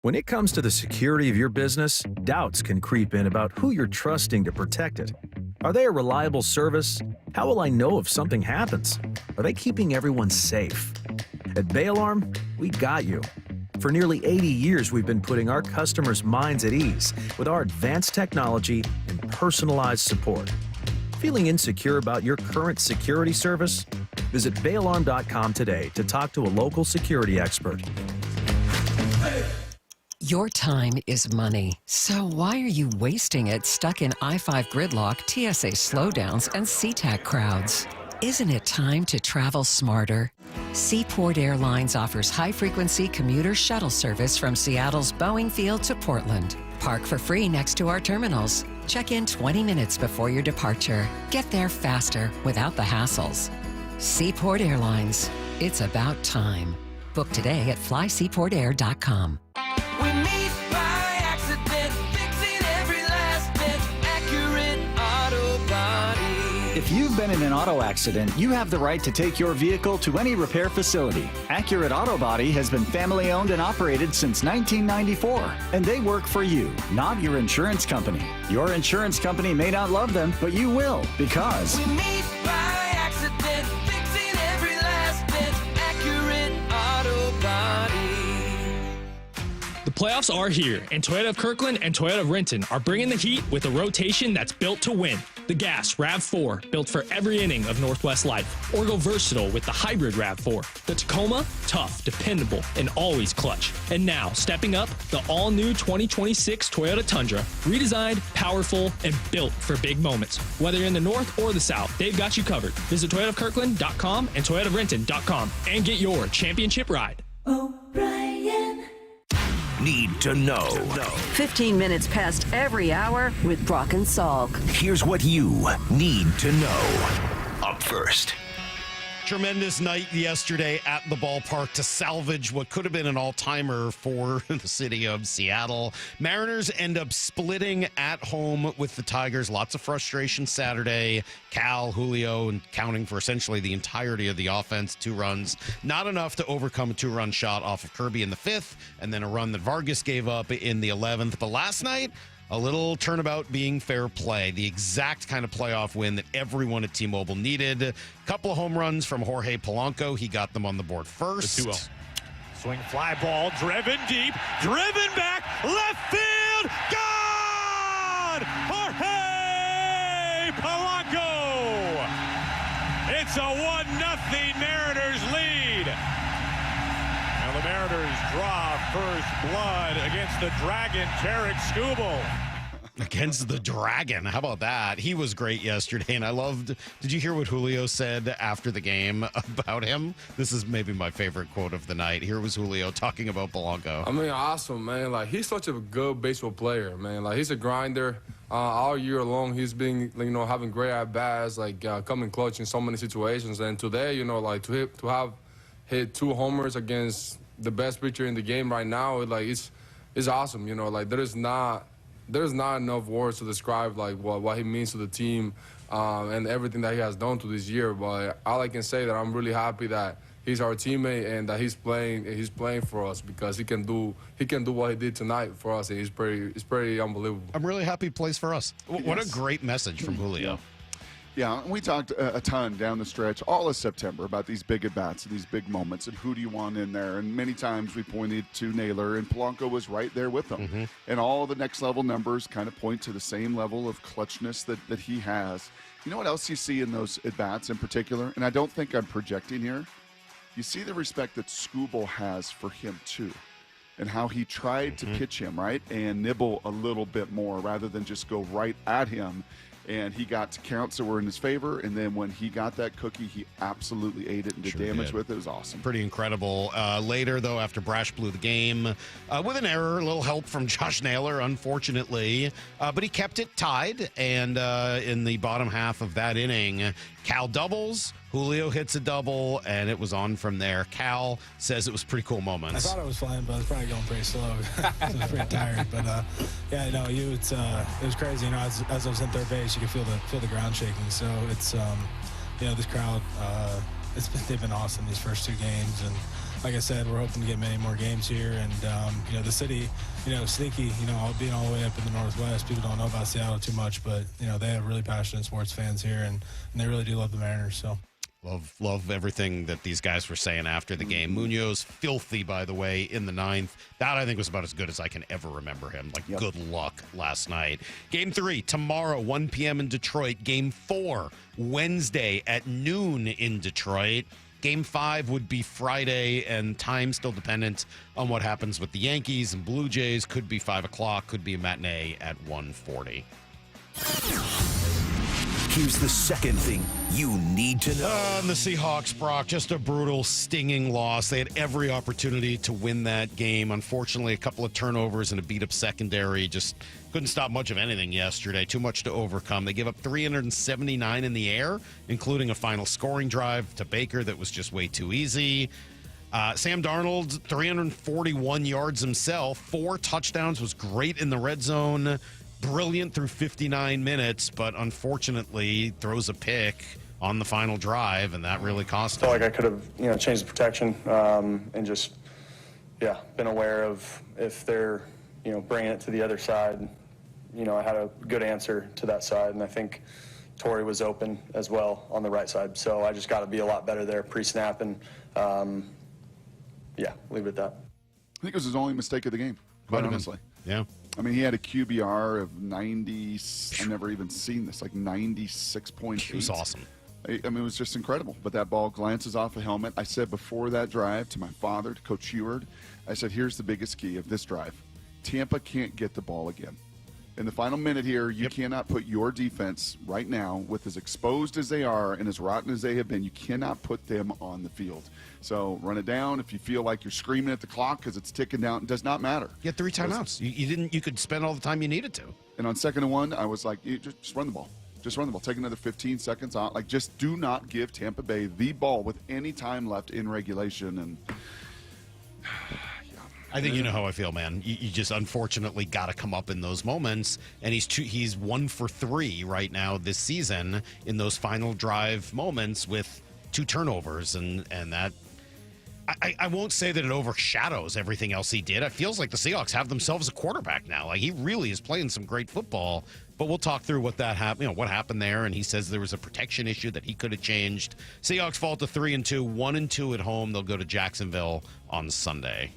When it comes to the security of your business, doubts can creep in about who you're trusting to protect it. Are they a reliable service? How will I know if something happens? Are they keeping everyone safe? At Bay Alarm, we got you. For nearly 80 years, we've been putting our customers' minds at ease with our advanced technology and personalized support. Feeling insecure about your current security service? Visit bayalarm.com today to talk to a local security expert. Your time is money, so why are you wasting it stuck in I-5 gridlock, TSA slowdowns, and SeaTac crowds? Isn't it time to travel smarter? Seaport Airlines offers high-frequency commuter shuttle service from Seattle's Boeing Field to Portland. Park for free next to our terminals. Check in 20 minutes before your departure. Get there faster without the hassles. Seaport Airlines. It's about time. Book today at flyseaportair.com. We meet by accident, fixing every last bit, Accurate Auto Body. If you've been in an auto accident, you have the right to take your vehicle to any repair facility. Accurate Auto Body has been family owned and operated since 1994, and they work for you, not your insurance company. Your insurance company may not love them, but you will, because we meet by accident, fixing every last bit, Accurate Auto Body. The playoffs are here, and Toyota of Kirkland and Toyota of Renton are bringing the heat with a rotation that's built to win. The Gas RAV4, built for every inning of Northwest life. Or go versatile with the hybrid RAV4. The Tacoma, tough, dependable, and always clutch. And now, stepping up, the all-new 2026 Toyota Tundra. Redesigned, powerful, and built for big moments. Whether you're in the north or the south, they've got you covered. Visit ToyotaofKirkland.com and ToyotaofRenton.com and get your championship ride. O'Brien. Need to know. 15 minutes past every hour with Brock and Salk. Here's what you need to know. Up first. Tremendous night yesterday at the ballpark to salvage what could have been an all-timer for the city of Seattle. Mariners end up splitting at home with the Tigers. Lots of frustration Saturday. Cal, Julio, and counting for essentially the entirety of the offense. 2 runs. Not enough to overcome a 2-run shot off of Kirby in the 5th, and then a run that Vargas gave up in the 11th. But last night, a little turnabout being fair play. The exact kind of playoff win that everyone at T-Mobile needed. A couple of home runs from Jorge Polanco. He got them on the board first. The 2-0. Swing, fly ball, driven deep, driven back, left field, gone! Jorge Polanco! It's a 1-0 Mariners lead. Now the Mariners draw first blood against the Dragon, Tarek Skubal. Against the Dragon. How about that? He was great yesterday, and I loved. Did you hear what Julio said after the game about him? This is maybe my favorite quote of the night. Here was Julio talking about Polanco. I mean, awesome, man. Like, he's such a good baseball player, man. Like, he's a grinder. All year long, he's been, having great at-bats, coming clutch in so many situations. And today, to have hit 2 homers against the best pitcher in the game right now, it's awesome. There's not enough words to describe what he means to the team and everything that he has done to this year. But all I can say that I'm really happy that he's our teammate and that he's playing for us because he can do what he did tonight for us. And it's pretty unbelievable. I'm really happy he plays for us. What a great message from Julio. Yeah, we talked a ton down the stretch all of September about these big at-bats and these big moments and who do you want in there. And many times we pointed to Naylor, and Polanco was right there with them. Mm-hmm. And all the next-level numbers kind of point to the same level of clutchness that he has. You know what else you see in those at-bats in particular? And I don't think I'm projecting here. You see the respect that Skubal has for him, too, and how he tried to pitch him, right, and nibble a little bit more rather than just go right at him. And he got to counts that were in his favor, and then when he got that cookie, he absolutely ate it and did damage with it. It was awesome. Pretty incredible. Later, though, after Brash blew the game, with an error, a little help from Josh Naylor, unfortunately, but he kept it tied, and in the bottom half of that inning, Cal doubles, Julio hits a double, and it was on from there. Cal says it was pretty cool moments. I thought I was flying, but I was probably going pretty slow. I was pretty tired, but it was crazy. As I was in third base, you could feel the ground shaking. So it's this crowd, they've been awesome these first 2 games, and like I said, we're hoping to get many more games here. And the city, sneaky, being all the way up in the Northwest, people don't know about Seattle too much, but they have really passionate sports fans here, and they really do love the Mariners. So. Love everything that these guys were saying after the game. Munoz, filthy, by the way, in the 9th. That, I think, was about as good as I can ever remember him. Good luck last night. Game 3, tomorrow, 1 p.m. in Detroit. Game 4, Wednesday at noon in Detroit. Game 5 would be Friday, and time still dependent on what happens with the Yankees and Blue Jays. Could be 5 o'clock, could be a matinee at 1:40. Here's the second thing you need to know. And the Seahawks, Brock, just a brutal, stinging loss. They had every opportunity to win that game. Unfortunately, a couple of turnovers and a beat-up secondary just couldn't stop much of anything yesterday. Too much to overcome. They gave up 379 in the air, including a final scoring drive to Baker that was just way too easy. Sam Darnold, 341 yards himself, 4 touchdowns, was great in the red zone. Brilliant through 59 minutes, but unfortunately throws a pick on the final drive, and that really cost him. I felt like I could have, changed the protection and just, been aware of if they're, bringing it to the other side. I had a good answer to that side, and I think Torrey was open as well on the right side. So I just got to be a lot better there pre-snap, and leave it at that. I think it was his only mistake of the game, quite honestly. Yeah. I mean, he had a QBR of 90. I've never even seen this, 96.8. It was awesome. I mean, it was just incredible. But that ball glances off a helmet. I said before that drive to my father, to Coach Heward, I said, here's the biggest key of this drive. Tampa can't get the ball again. In the final minute here, you cannot put your defense right now, with as exposed as they are and as rotten as they have been, you cannot put them on the field. So run it down. If you feel like you're screaming at the clock because it's ticking down, it does not matter. You had 3 timeouts. You could spend all the time you needed to. And on 2nd and 1, I was like, just run the ball. Just run the ball. Take another 15 seconds out. Just do not give Tampa Bay the ball with any time left in regulation. And I think you know how I feel, man. You just unfortunately got to come up in those moments, and he's 1 for 3 right now this season in those final drive moments with 2 turnovers, and that. I won't say that it overshadows everything else he did. It feels like the Seahawks have themselves a quarterback now. He really is playing some great football. But we'll talk through what what happened there. And he says there was a protection issue that he could have changed. Seahawks fall to 3-2, 1-2 at home. They'll go to Jacksonville on Sunday.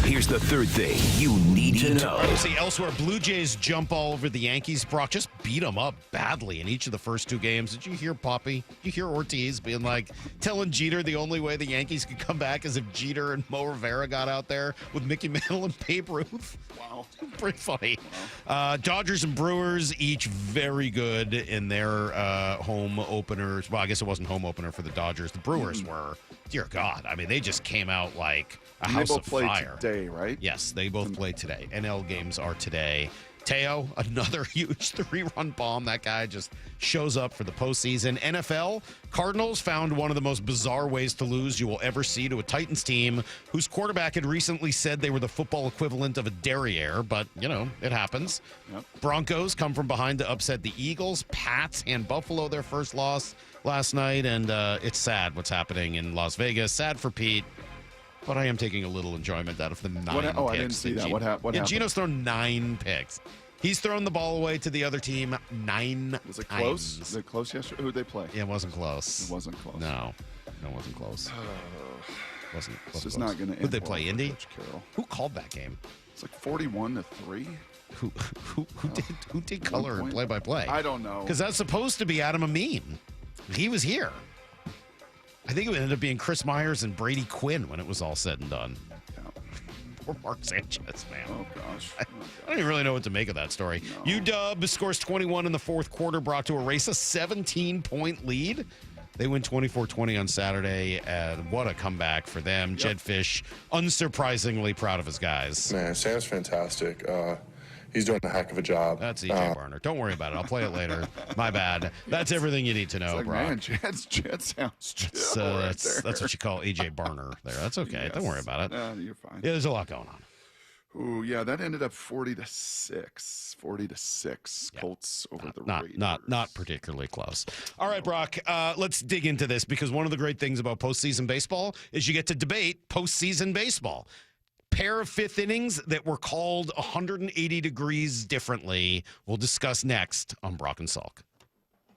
Here's the third thing you need to know. All right, let's see, elsewhere, Blue Jays jump all over the Yankees. Brock just beat them up badly in each of the first two games. Did you hear Poppy? Did you hear Ortiz being like, telling Jeter the only way the Yankees could come back is if Jeter and Mo Rivera got out there with Mickey Mantle and Babe Ruth? Wow. Pretty funny. Dodgers and Brewers, each very good in their home openers. Well, I guess it wasn't home opener for the Dodgers. The Brewers were, dear God. I mean, they just came out like a house of fire. They both played today, right? Yes, they both played today. NL games are today. Teo, another huge 3-run bomb. That guy just shows up for the postseason. NFL, Cardinals found one of the most bizarre ways to lose you will ever see to a Titans team whose quarterback had recently said they were the football equivalent of a derriere, but, you know, it happens. Yep. Broncos come from behind to upset the Eagles. Pats hand Buffalo their first loss last night, and it's sad what's happening in Las Vegas. Sad for Pete. But I am taking a little enjoyment out of the 9 picks. I didn't see that. What happened? Gino's thrown 9 picks. He's thrown the ball away to the other team 9 Was it times. close? Was it close yesterday? Who did they play? Yeah, it wasn't close. It wasn't close. No, it wasn't close. wasn't This is close. not going to end. Who'd they play, well for Indy? Coach Carroll. Who called that game? It's like 41-3. Who did color and play-by-play? I don't know. Because that's supposed to be Adam Amin. He was here. I think it ended up being Chris Myers and Brady Quinn when it was all said and done. Poor Mark Sanchez, man. Oh, gosh. I don't even really know what to make of that story. UW scores 21 in the fourth quarter, brought to erase a 17-point lead. They win 24-20 on Saturday, and what a comeback for them. Yep. Jed Fish, unsurprisingly proud of his guys. Man, Sam's fantastic. He's doing a heck of a job. That's EJ Barner. Don't worry about it. I'll play it later. My bad. That's everything you need to know, It's like, Brock. man, Jed sounds chill That's what you call EJ Barner there. That's okay. Yes. Don't worry about it. No, you're fine. Yeah, there's a lot going on. Ooh, yeah, that ended up 40-6. 40-6. Colts over the Raiders. Not particularly close. All right, Brock, let's dig into this because one of the great things about postseason baseball is you get to debate postseason baseball. Pair of fifth innings that were called 180 degrees differently. We'll discuss next on Brock and Salk.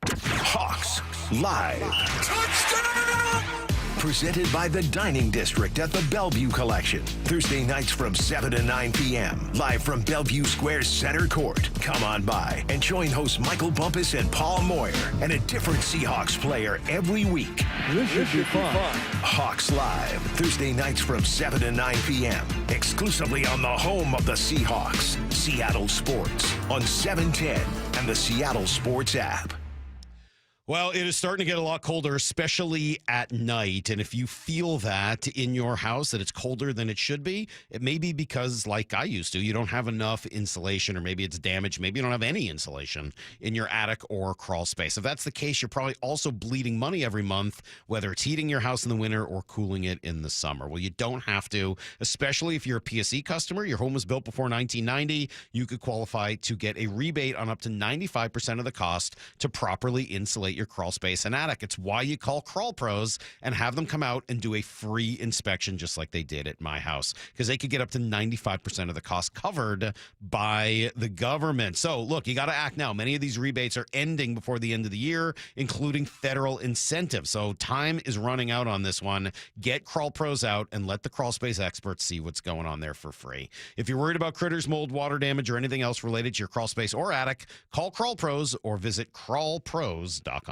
Hawks Live. Touchdown! Presented by the Dining District at the Bellevue Collection. Thursday nights from 7 to 9 p.m. Live from Bellevue Square Center Court. Come on by and join hosts Michael Bumpus and Paul Moyer and a different Seahawks player every week. This should be fun. Hawks Live. Thursday nights from 7 to 9 p.m. Exclusively on the home of the Seahawks. Seattle Sports on 710 and the Seattle Sports app. Well, it is starting to get a lot colder, especially at night. And if you feel that in your house, that it's colder than it should be, it may be because, like I used to, you don't have enough insulation, or maybe it's damaged. Maybe you don't have any insulation in your attic or crawl space. If that's the case, you're probably also bleeding money every month, whether it's heating your house in the winter or cooling it in the summer. Well, you don't have to, especially if you're a PSE customer. Your home was built before 1990. You could qualify to get a rebate on up to 95% of the cost to properly insulate your crawl space and attic. It's why you call Crawl Pros and have them come out and do a free inspection just like they did at my house, because they could get up to 95% of the cost covered by the government. So look, you got to act now. Many of these rebates are ending before the end of the year, including federal incentives. So time is running out on this one. Get Crawl Pros out and let the crawl space experts see what's going on there for free. If you're worried about critters, mold, water damage, or anything else related to your crawl space or attic, call Crawl Pros or visit crawlpros.com.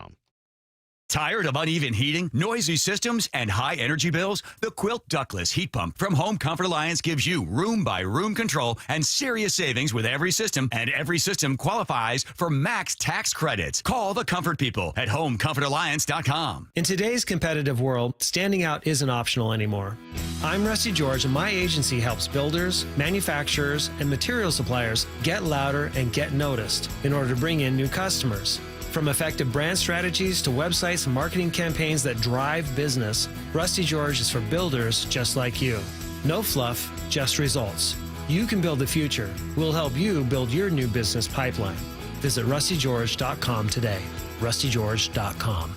Tired of uneven heating, noisy systems, and high energy bills? The Quilt Ductless Heat Pump from Home Comfort Alliance gives you room-by-room control and serious savings with every system, and every system qualifies for max tax credits. Call the Comfort People at HomeComfortAlliance.com. In today's competitive world, standing out isn't optional anymore. I'm Rusty George, and my agency helps builders, manufacturers, and material suppliers get louder and get noticed in order to bring in new customers. From effective brand strategies to websites and marketing campaigns that drive business, Rusty George is for builders just like you. No fluff, just results. You can build the future. We'll help you build your new business pipeline. Visit rustygeorge.com today. rustygeorge.com.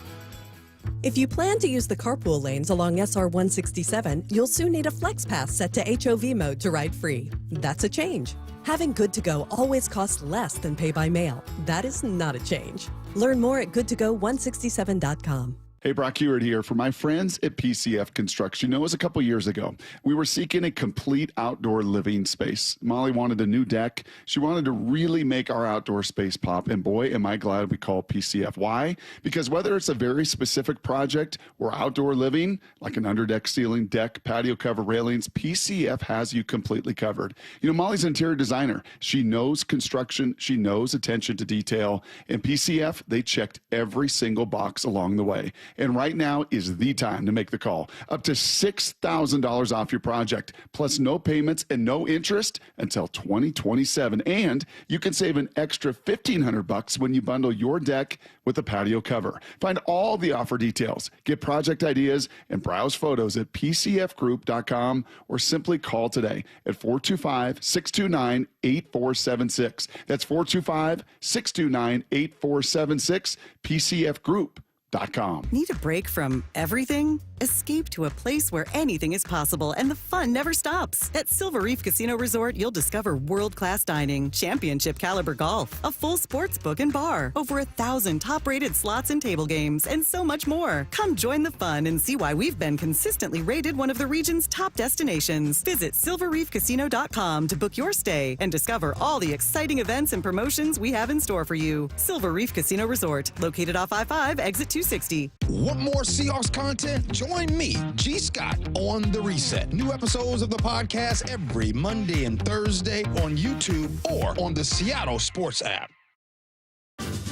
If you plan to use the carpool lanes along SR 167, you'll soon need a flex pass set to HOV mode to ride free. That's a change. Having Good to Go always costs less than pay by mail. That is not a change. Learn more at goodtogo167.com. Hey, Brock Heward here for my friends at PCF Construction. It was a couple years ago. We were seeking a complete outdoor living space. Molly wanted a new deck. She wanted to really make our outdoor space pop. And boy, am I glad we called PCF. Why? Because whether it's a very specific project or outdoor living, like an underdeck ceiling, deck, patio cover, railings, PCF has you completely covered. You know, Molly's an interior designer. She knows construction. She knows attention to detail. And PCF, they checked every single box along the way. And right now is the time to make the call. Up to $6,000 off your project, plus no payments and no interest until 2027. And you can save an extra $1,500 when you bundle your deck with a patio cover. Find all the offer details, get project ideas, and browse photos at pcfgroup.com or simply call today at 425-629-8476. That's 425-629-8476, PCFgroup.com. Need a break from everything? Escape to a place where anything is possible and the fun never stops. At Silver Reef Casino Resort, you'll discover world-class dining, championship caliber golf, a full sports book and bar, over 1,000 top-rated slots and table games, and so much more. Come join the fun and see why we've been consistently rated one of the region's top destinations. Visit silverreefcasino.com to book your stay and discover all the exciting events and promotions we have in store for you. Silver Reef Casino Resort, located off I-5, exit 260. Want more Seahawks content? Join me, G. Scott, on The Reset. New episodes of the podcast every Monday and Thursday on YouTube or on the Seattle Sports app.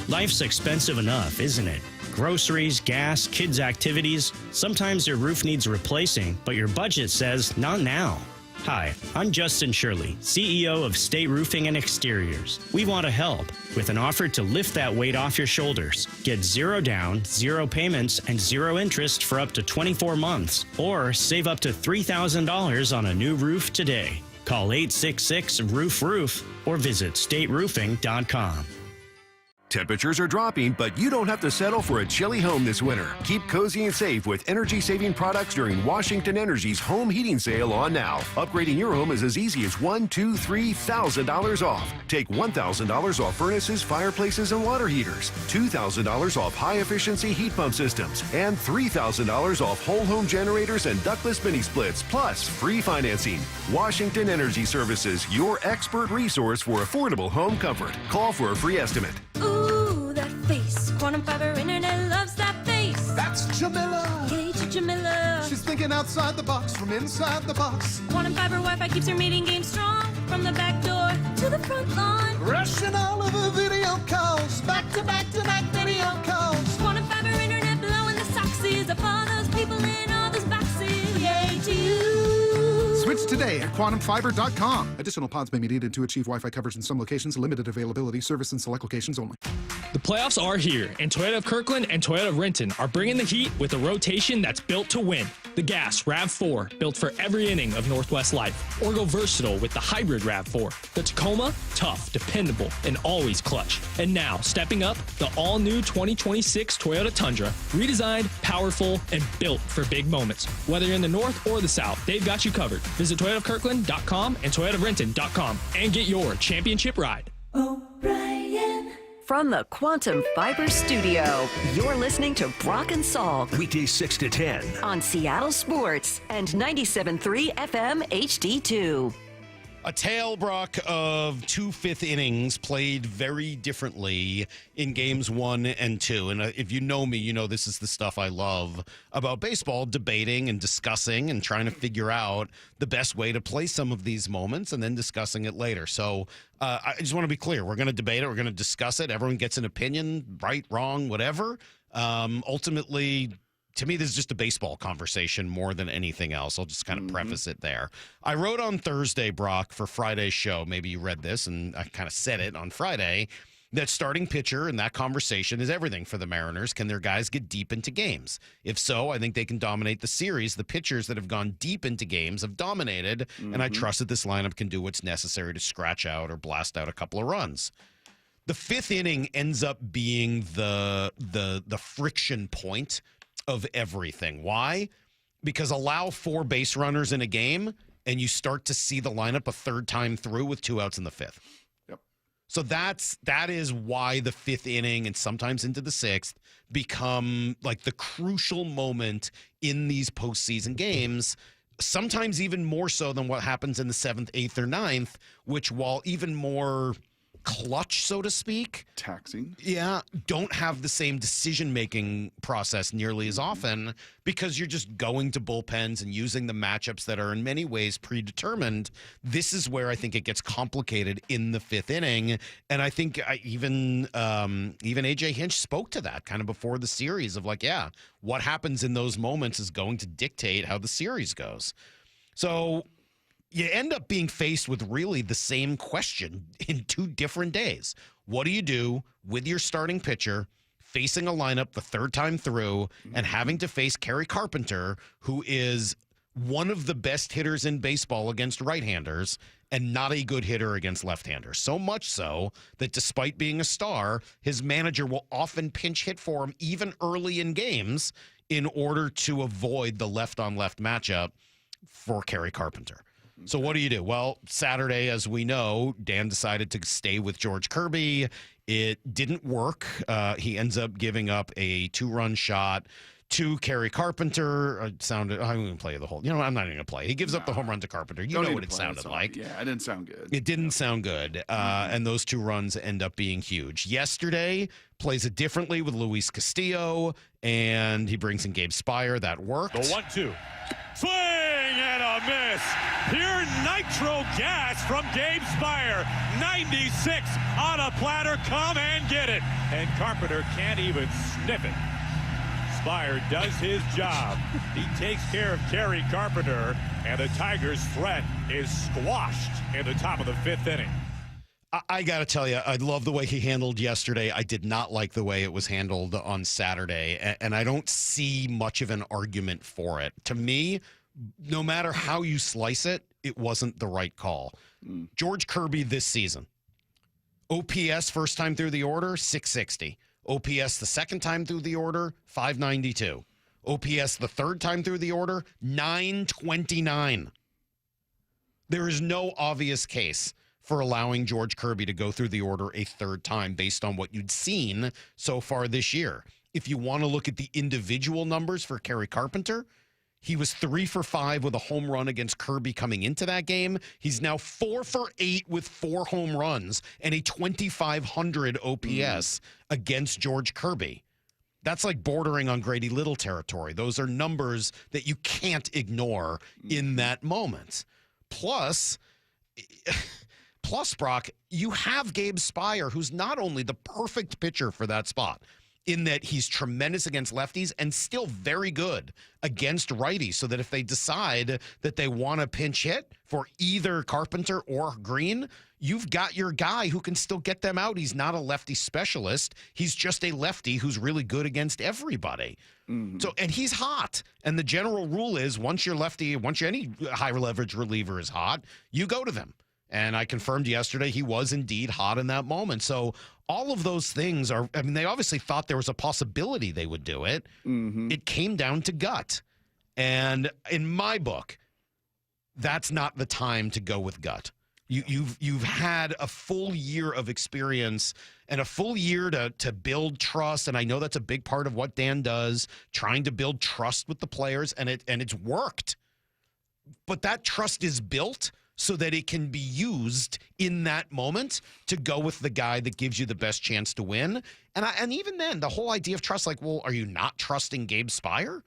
Life's expensive enough, isn't it? Groceries, gas, kids' activities. Sometimes your roof needs replacing, but your budget says not now. Hi, I'm Justin Shirley, CEO of State Roofing and Exteriors. We want to help with an offer to lift that weight off your shoulders. Get 0 down, 0 payments, and 0 interest for up to 24 months. Or save up to $3,000 on a new roof today. Call 866-ROOF-ROOF or visit stateroofing.com. Temperatures are dropping, but you don't have to settle for a chilly home this winter. Keep cozy and safe with energy-saving products during Washington Energy's home heating sale on now. Upgrading your home is as easy as $1,000, $2,000, $3,000 off. Take $1,000 off furnaces, fireplaces, and water heaters, $2,000 off high-efficiency heat pump systems, and $3,000 off whole home generators and ductless mini splits, plus free financing. Washington Energy Services, your expert resource for affordable home comfort. Call for a free estimate. Ooh, that face. Quantum Fiber Internet loves that face. That's Jamila. Hey, Jamila. She's thinking outside the box from inside the box. Quantum Fiber Wi-Fi keeps her meeting game strong. From the back door to the front lawn. Rushing all of her video calls. Back to back to back video calls. Quantum Fiber Internet blowing the soxies up all those people in all those boxes. Yay to you. Switch today at quantumfiber.com. Additional pods may be needed to achieve Wi-Fi coverage in some locations. Limited availability. Service in select locations only. The playoffs are here, and Toyota of Kirkland and Toyota of Renton are bringing the heat with a rotation that's built to win. The Gas RAV4, built for every inning of Northwest life. Or go versatile with the hybrid RAV4. The Tacoma, tough, dependable, and always clutch. And now, stepping up, the all-new 2026 Toyota Tundra. Redesigned, powerful, and built for big moments. Whether you're in the north or the south, they've got you covered. Visit ToyotaofKirkland.com and ToyotaofRenton.com and get your championship ride. From the Quantum Fiber Studio, you're listening to Brock and Salk. Weekdays 6 to 10. On Seattle Sports and 97.3 FM HD2. A tale, Brock, of 2 fifth innings played very differently in games 1 and 2. And if you know me, you know this is the stuff I love about baseball, debating and discussing and trying to figure out the best way to play some of these moments and then discussing it later. So I just want to be clear. We're going to debate it. We're going to discuss it. Everyone gets an opinion, right, wrong, whatever. Ultimately, to me, this is just a baseball conversation more than anything else. I'll just kind of preface it there. I wrote on Thursday, Brock, for Friday's show, maybe you read this, and I kind of said it on Friday, that starting pitcher in that conversation is everything for the Mariners. Can their guys get deep into games? If so, I think they can dominate the series. The pitchers that have gone deep into games have dominated, and I trust that this lineup can do what's necessary to scratch out or blast out a couple of runs. The 5th inning ends up being the friction point of everything. Why? Because allow 4 base runners in a game, and you start to see the lineup a third time through with 2 outs in the 5th. Yep. So that is why the 5th inning and sometimes into the 6th become like the crucial moment in these postseason games, sometimes even more so than what happens in the 7th, 8th, or 9th, which, while even more clutch, so to speak, taxing, don't have the same decision-making process nearly as often because you're just going to bullpens and using the matchups that are in many ways predetermined. This is where I think it gets complicated in the 5th inning, and I think even AJ Hinch spoke to that kind of before the series of like, what happens in those moments is going to dictate how the series goes. So you end up being faced with really the same question in 2 different days. What do you do with your starting pitcher facing a lineup the 3rd time through and having to face Kerry Carpenter, who is one of the best hitters in baseball against right-handers and not a good hitter against left-handers? So much so that despite being a star, his manager will often pinch hit for him even early in games in order to avoid the left-on-left matchup for Kerry Carpenter. So what do you do? Well, Saturday, as we know, Dan decided to stay with George Kirby. It didn't work. He ends up giving up a 2-run shot to Kerry Carpenter. I'm going to play the whole. I'm not even going to play. He gives up the home run to Carpenter. You know what it sounded like. Yeah, it didn't sound good. It didn't sound good. And those 2 runs end up being huge. Yesterday, plays it differently with Luis Castillo, and he brings in Gabe Spire. That worked. The 1-2. Swing and a miss. Pure nitro gas from Gabe Spire. 96 on a platter. Come and get it. And Carpenter can't even sniff it. Spire does his job. He takes care of Kerry Carpenter, and the Tigers' threat is squashed in the top of the 5th inning. I got to tell you, I love the way he handled yesterday. I did not like the way it was handled on Saturday, and I don't see much of an argument for it. To me, no matter how you slice it, it wasn't the right call. George Kirby this season, OPS first time through the order, 660. OPS the second time through the order, 592. OPS the third time through the order, 929. There is no obvious case for allowing George Kirby to go through the order a 3rd time based on what you'd seen so far this year. If you want to look at the individual numbers for Kerry Carpenter, he was 3 for 5 with a home run against Kirby coming into that game. He's now 4 for 8 with 4 home runs and a 2,500 OPS against George Kirby. That's like bordering on Grady Little territory. Those are numbers that you can't ignore in that moment. Plus, Brock, you have Gabe Spire, who's not only the perfect pitcher for that spot, in that he's tremendous against lefties and still very good against righties, so that if they decide that they want to pinch hit for either Carpenter or Green, you've got your guy who can still get them out. He's not a lefty specialist. He's just a lefty who's really good against everybody. So, and he's hot. And the general rule is once any high leverage reliever is hot, you go to them. And I confirmed yesterday he was indeed hot in that moment. So all of those things are, I mean, they obviously thought there was a possibility they would do it. It came down to gut. And in my book, that's not the time to go with gut. You've had a full year of experience and a full year to build trust. And I know that's a big part of what Dan does, trying to build trust with the players, and it's worked. But that trust is built so that it can be used in that moment to go with the guy that gives you the best chance to win. And even then, the whole idea of trust, like, well, are you not trusting Gabe Spire?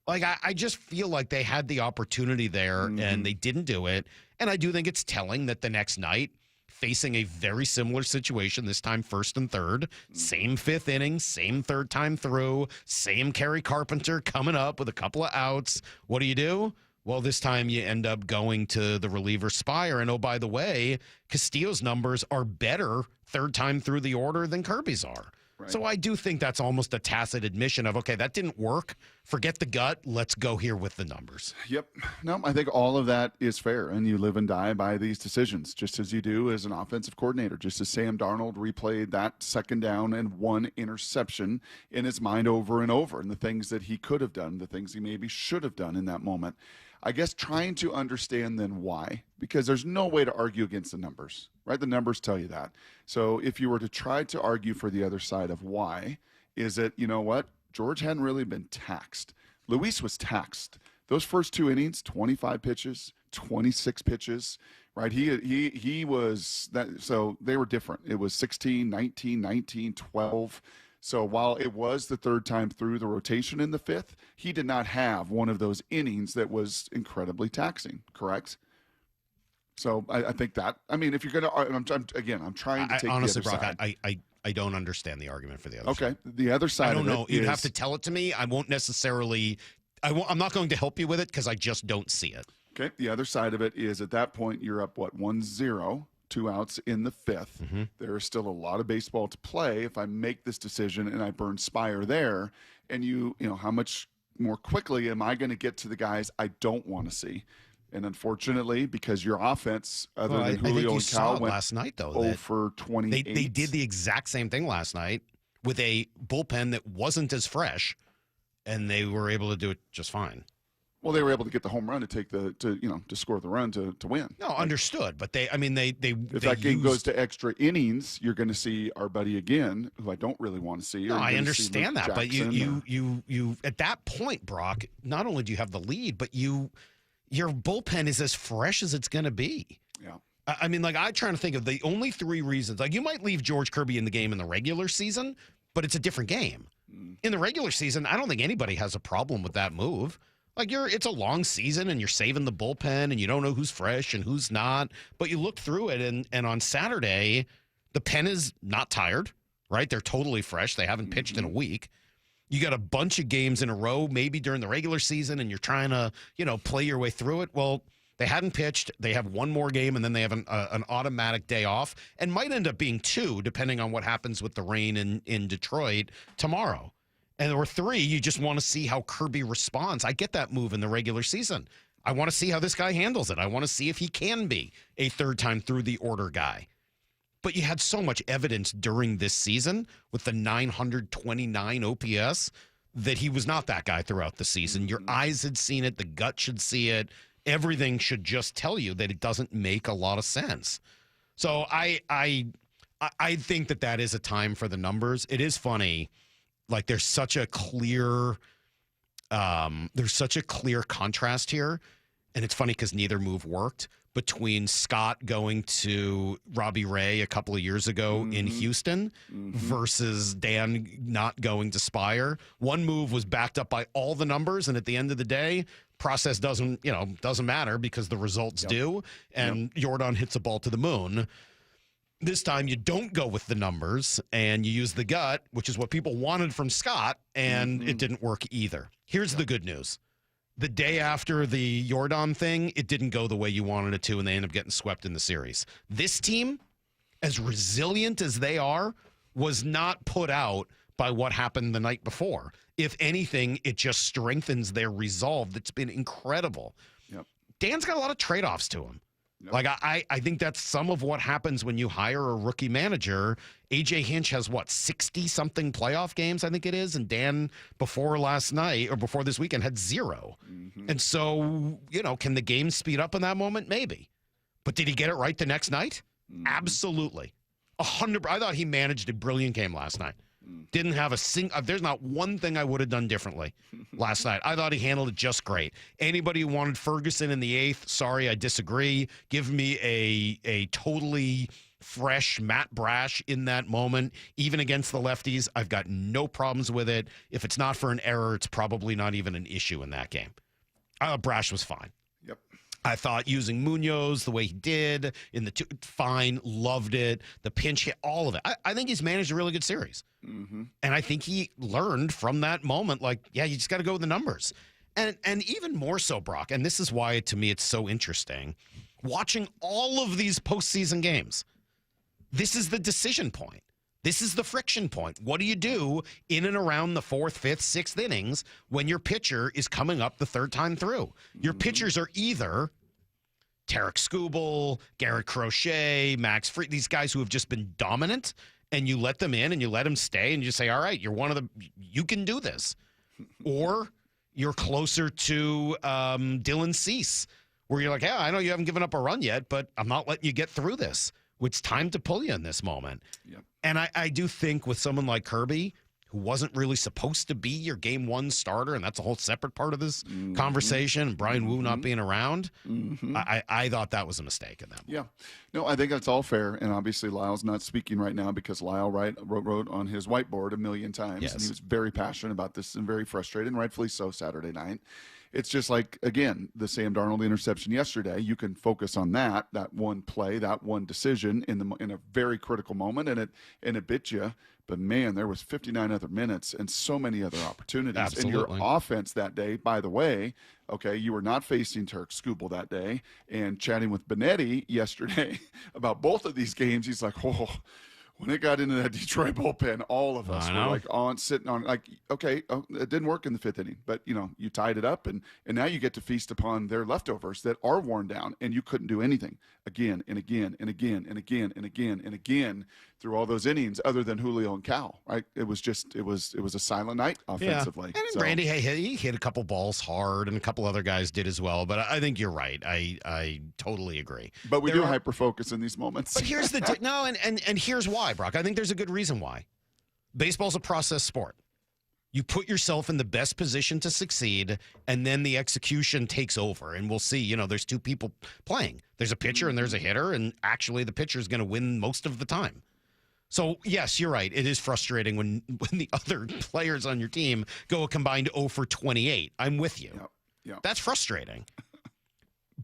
Like, I just feel like they had the opportunity there and they didn't do it. And I do think it's telling that the next night, facing a very similar situation, this time 1st and 3rd, same 5th inning, same 3rd time through, same Kerry Carpenter coming up with a couple of outs. What do? Well, this time you end up going to the reliever Spire. And, oh, by the way, Castillo's numbers are better 3rd time through the order than Kirby's are. Right. So I do think that's almost a tacit admission of, okay, that didn't work. Forget the gut. Let's go here with the numbers. Yep. No, I think all of that is fair, and you live and die by these decisions, just as you do as an offensive coordinator, just as Sam Darnold replayed that 2nd down and 1 interception in his mind over and over, and the things that he could have done, the things he maybe should have done in that moment. I guess trying to understand then why, because there's no way to argue against the numbers, right? The numbers tell you that. So if you were to try to argue for the other side of why, is it, you know what? George hadn't really been taxed. Luis was taxed. Those first 2 innings, 25 pitches, 26 pitches, right? He was that. So they were different. It was 16, 19, 19, 12. So while it was the third time through the rotation in the 5th, he did not have one of those innings that was incredibly taxing, correct? So I think that, I mean, if you're going to, I'm trying to take honestly, the other Brock, side. I don't understand the argument for the other side. Okay, the other side I don't of know. it You'd is, have to tell it to me. I won't necessarily, I'm not going to help you with it because I just don't see it. Okay, the other side of it is at that point, you're up, 1-0. 2 outs in the 5th. Mm-hmm. There is still a lot of baseball to play. If I make this decision and I burn Spire there, and you know, how much more quickly am I going to get to the guys I don't want to see? And unfortunately, because your offense, other than Julio and Cal, went last night though. 0 for 28. They did the exact same thing last night with a bullpen that wasn't as fresh, and they were able to do it just fine. Well, they were able to get the home run to score the run to win. No, understood. But they if that game goes to extra innings, you're going to see our buddy again, who I don't really want to see. No, I understand that, but you at that point, Brock, not only do you have the lead, but your bullpen is as fresh as it's going to be. Yeah. I mean, like, I'm trying to think of the only 3 reasons. Like, you might leave George Kirby in the game in the regular season, but it's a different game. In the regular season, I don't think anybody has a problem with that move. Like, it's a long season, and you're saving the bullpen, and you don't know who's fresh and who's not. But you look through it, and on Saturday, the pen is not tired, right? They're totally fresh. They haven't pitched in a week. You got a bunch of games in a row, maybe during the regular season, and you're trying to, play your way through it. Well, they hadn't pitched. They have one more game, and then they have an automatic day off, and might end up being 2, depending on what happens with the rain in Detroit tomorrow. And there were 3, you just want to see how Kirby responds. I get that move in the regular season. I want to see how this guy handles it. I want to see if he can be a third time through the order guy. But you had so much evidence during this season with the 929 OPS that he was not that guy throughout the season. Your eyes had seen it. The gut should see it. Everything should just tell you that it doesn't make a lot of sense. So I think that is a time for the numbers. It is funny. Like, there's such a clear contrast here, and it's funny because neither move worked, between Scott going to Robbie Ray a couple of years ago in Houston versus Dan not going to Spire. One move was backed up by all the numbers, and at the end of the day, process doesn't matter because the results do, and Jordan hits a ball to the moon. This time you don't go with the numbers and you use the gut, which is what people wanted from Scott, and it didn't work either. Here's the good news. The day after the Jordan thing, it didn't go the way you wanted it to, and they ended up getting swept in the series. This team, as resilient as they are, was not put out by what happened the night before. If anything, it just strengthens their resolve that's been incredible. Yep. Dan's got a lot of trade-offs to him. Like, I think that's some of what happens when you hire a rookie manager. A.J. Hinch has, 60-something playoff games, I think it is, and Dan, before this weekend, had 0. And so, can the game speed up in that moment? Maybe. But did he get it right the next night? Absolutely. 100%. I thought he managed a brilliant game last night. Didn't have there's not one thing I would have done differently last night. I thought he handled it just great. Anybody who wanted Ferguson in the 8th, sorry, I disagree. Give me a totally fresh Matt Brash in that moment, even against the lefties. I've got no problems with it. If it's not for an error, it's probably not even an issue in that game. Brash was fine. Yep. I thought using Munoz the way he did in the 2, fine, loved it. The pinch hit, all of it. I think he's managed a really good series. And I think he learned from that moment, you just got to go with the numbers. And even more so, Brock, and this is why, to me, it's so interesting, watching all of these postseason games, this is the decision point. This is the friction point. What do you do in and around the 4th, 5th, 6th innings when your pitcher is coming up the third time through? Your pitchers are either Tarek Skubal, Garrett Crochet, Max Fried, these guys who have just been dominant, and you let them in and you let them stay and you say, all right, you can do this. Or You're closer to Dylan Cease, where you're like, yeah, I know you haven't given up a run yet, but I'm not letting you get through this. It's time to pull you in this moment. Yep. And I do think with someone like Kirby, who wasn't really supposed to be your game one starter, and that's a whole separate part of this conversation, and Bryan Woo not being around, I thought that was a mistake in that. Yeah. No, I think that's all fair. And obviously Lyle's not speaking right now because Lyle wrote on his whiteboard a million times. Yes. And he was very passionate about this and very frustrated, and rightfully so, Saturday night. It's just like, again, the Sam Darnold interception yesterday. You can focus on that one play, that one decision in a very critical moment, and it bit you. But man, there was 59 other minutes and so many other opportunities. Absolutely. And your offense that day, by the way, okay, you were not facing Turk Skubal that day. And chatting with Benetti yesterday about both of these games, he's like, oh. When it got into that Detroit bullpen, all of us were like sitting on, like, okay, it didn't work in the fifth inning, but you tied it up, and now you get to feast upon their leftovers that are worn down, and you couldn't do anything again and again and again and again and again and again through all those innings, other than Julio and Cal. Right? It was a silent night offensively. Yeah. And Randy, he hit a couple balls hard, and a couple other guys did as well. But I think you're right. I totally agree. But we do hyper focus in these moments. But here's the and here's why, Brock. I think there's a good reason why. Baseball's a process sport. You put yourself in the best position to succeed, and then the execution takes over. And we'll see, there's two people playing. There's a pitcher and there's a hitter, and actually the pitcher is going to win most of the time. So, yes, you're right. It is frustrating when the other players on your team go a combined 0 for 28. I'm with you. Yep. That's frustrating.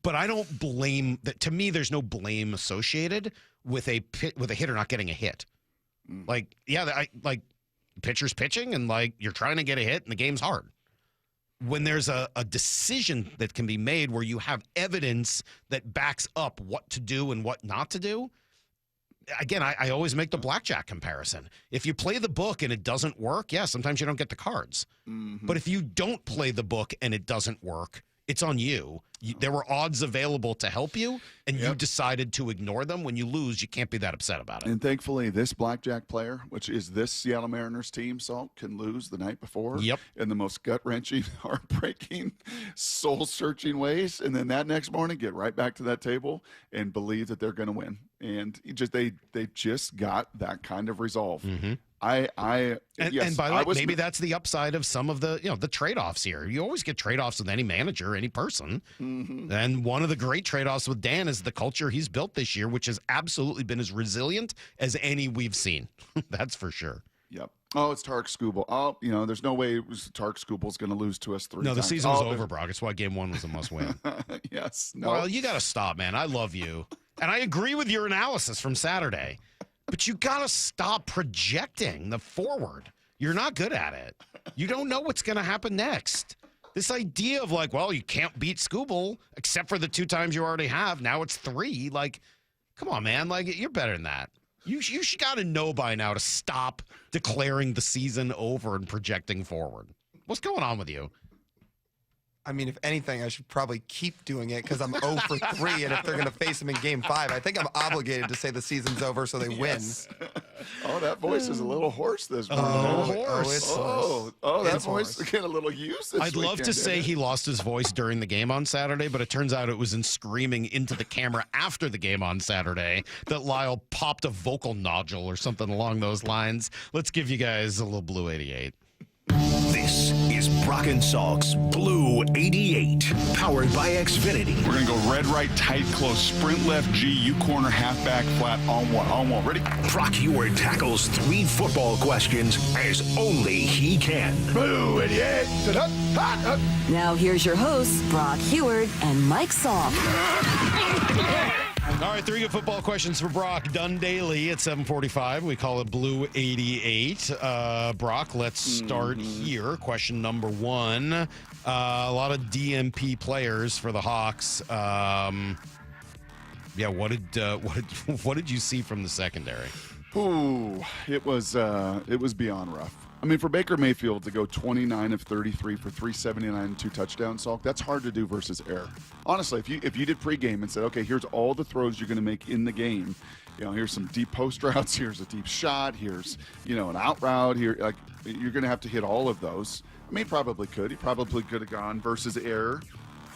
But I don't blame that. To me, there's no blame associated with a hitter not getting a hit. Like, yeah, pitcher's pitching, and you're trying to get a hit, and the game's hard. When there's a decision that can be made where you have evidence that backs up what to do and what not to do, again, I always make the blackjack comparison. If you play the book and it doesn't work, yeah, sometimes you don't get the cards. But if you don't play the book and it doesn't work, it's on you. There were odds available to help you, and you decided to ignore them. When you lose, you can't be that upset about it. And thankfully, this blackjack player, which is this Seattle Mariners team, Salk, can lose the night before in the most gut-wrenching, heartbreaking, soul-searching ways, and then that next morning get right back to that table and believe that they're going to win. And they just got that kind of resolve. And by the way, maybe that's the upside of some of the the trade-offs here. You always get trade-offs with any manager, any person. And one of the great trade-offs with Dan is the culture he's built this year, which has absolutely been as resilient as any we've seen. That's for sure. Yep. Oh, it's Tarek Skubal. Oh, there's no way Tarek Skubal's going to lose to us 3 times. No, the season was over, Brock. That's why game 1 was a must-win. Yes. No. Well, you got to stop, man. I love you. And I agree with your analysis from Saturday. But you got to stop projecting the forward. You're not good at it. You don't know what's going to happen next. This idea of you can't beat Skubal except for the 2 times you already have. Now it's 3. Come on, man. You're better than that. You got to know by now to stop declaring the season over and projecting forward. What's going on with you? I mean, if anything, I should probably keep doing it because I'm 0 for 3, and if they're going to face him in Game 5, I think I'm obligated to say the season's over so they win. Oh, that voice is a little hoarse this morning. That voice is getting a little used this I'd love to say he lost his voice during the game on Saturday, but it turns out it was in screaming into the camera after the game on Saturday that Lyle popped a vocal nodule or something along those lines. Let's give you guys a little Blue 88. This is Brock and Salk's Blue 88, powered by Xfinity. We're going to go red, right, tight, close, sprint left, G, U corner, halfback, flat, on one. Ready? Brock Heward tackles 3 football questions as only he can. Blue 88. Now here's your hosts, Brock Heward and Mike Salk. All right, 3 good football questions for Brock, done daily at 7:45. We call it Blue 88. Brock, let's start here. Question number 1. A lot of DMP players for the Hawks. What did you see from the secondary? Ooh, it was beyond rough. I mean, for Baker Mayfield to go 29 of 33 for 379 and 2 touchdowns, Salk, that's hard to do versus air. Honestly, if you did pregame and said, okay, here's all the throws you're going to make in the game. Here's some deep post routes. Here's a deep shot. Here's, an out route. Here, like, you're going to have to hit all of those. I mean, he probably could. He probably could have gone versus air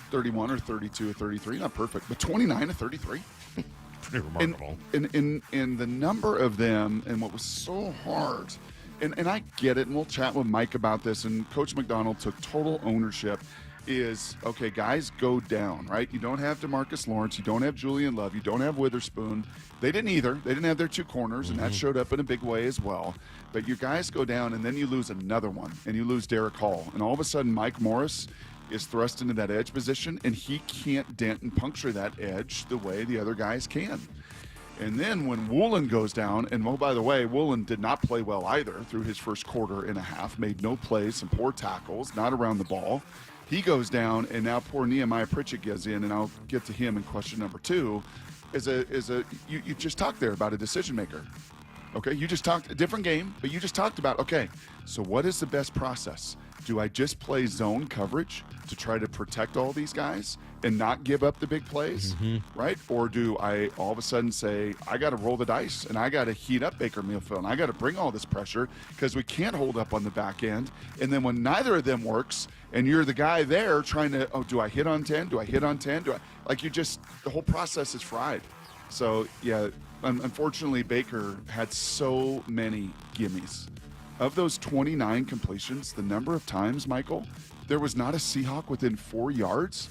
31 or 32 or 33. Not perfect, but 29 to 33. Pretty remarkable. And the number of them and what was so hard, and I get it, and we'll chat with Mike about this, and Coach Macdonald took total ownership, is, okay, guys, go down, right? You don't have DeMarcus Lawrence. You don't have Julian Love. You don't have Witherspoon. They didn't either. They didn't have their 2 corners, and that showed up in a big way as well. But your guys go down, and then you lose another one, and you lose Derek Hall. And all of a sudden, Mike Morris is thrust into that edge position, and he can't dent and puncture that edge the way the other guys can. And then when Woolen goes down, and oh, by the way, Woolen did not play well either through his first quarter and a half, made no plays, some poor tackles, not around the ball. He goes down, and now poor Nehemiah Pritchett gets in, and I'll get to him in question number 2. You just talked there about a decision maker. Okay, you just talked a different game, but you just talked about, okay, so what is the best process? Do I just play zone coverage to try to protect all these guys and not give up the big plays, right? Or do I all of a sudden say, I got to roll the dice and I got to heat up Baker Mayfield and I got to bring all this pressure because we can't hold up on the back end. And then when neither of them works and you're the guy there trying to, do I hit on 10? Do I hit on 10? The whole process is fried. So, yeah, unfortunately, Baker had so many gimmies. Of those 29 completions, the number of times, Michael, there was not a Seahawk within 4 yards.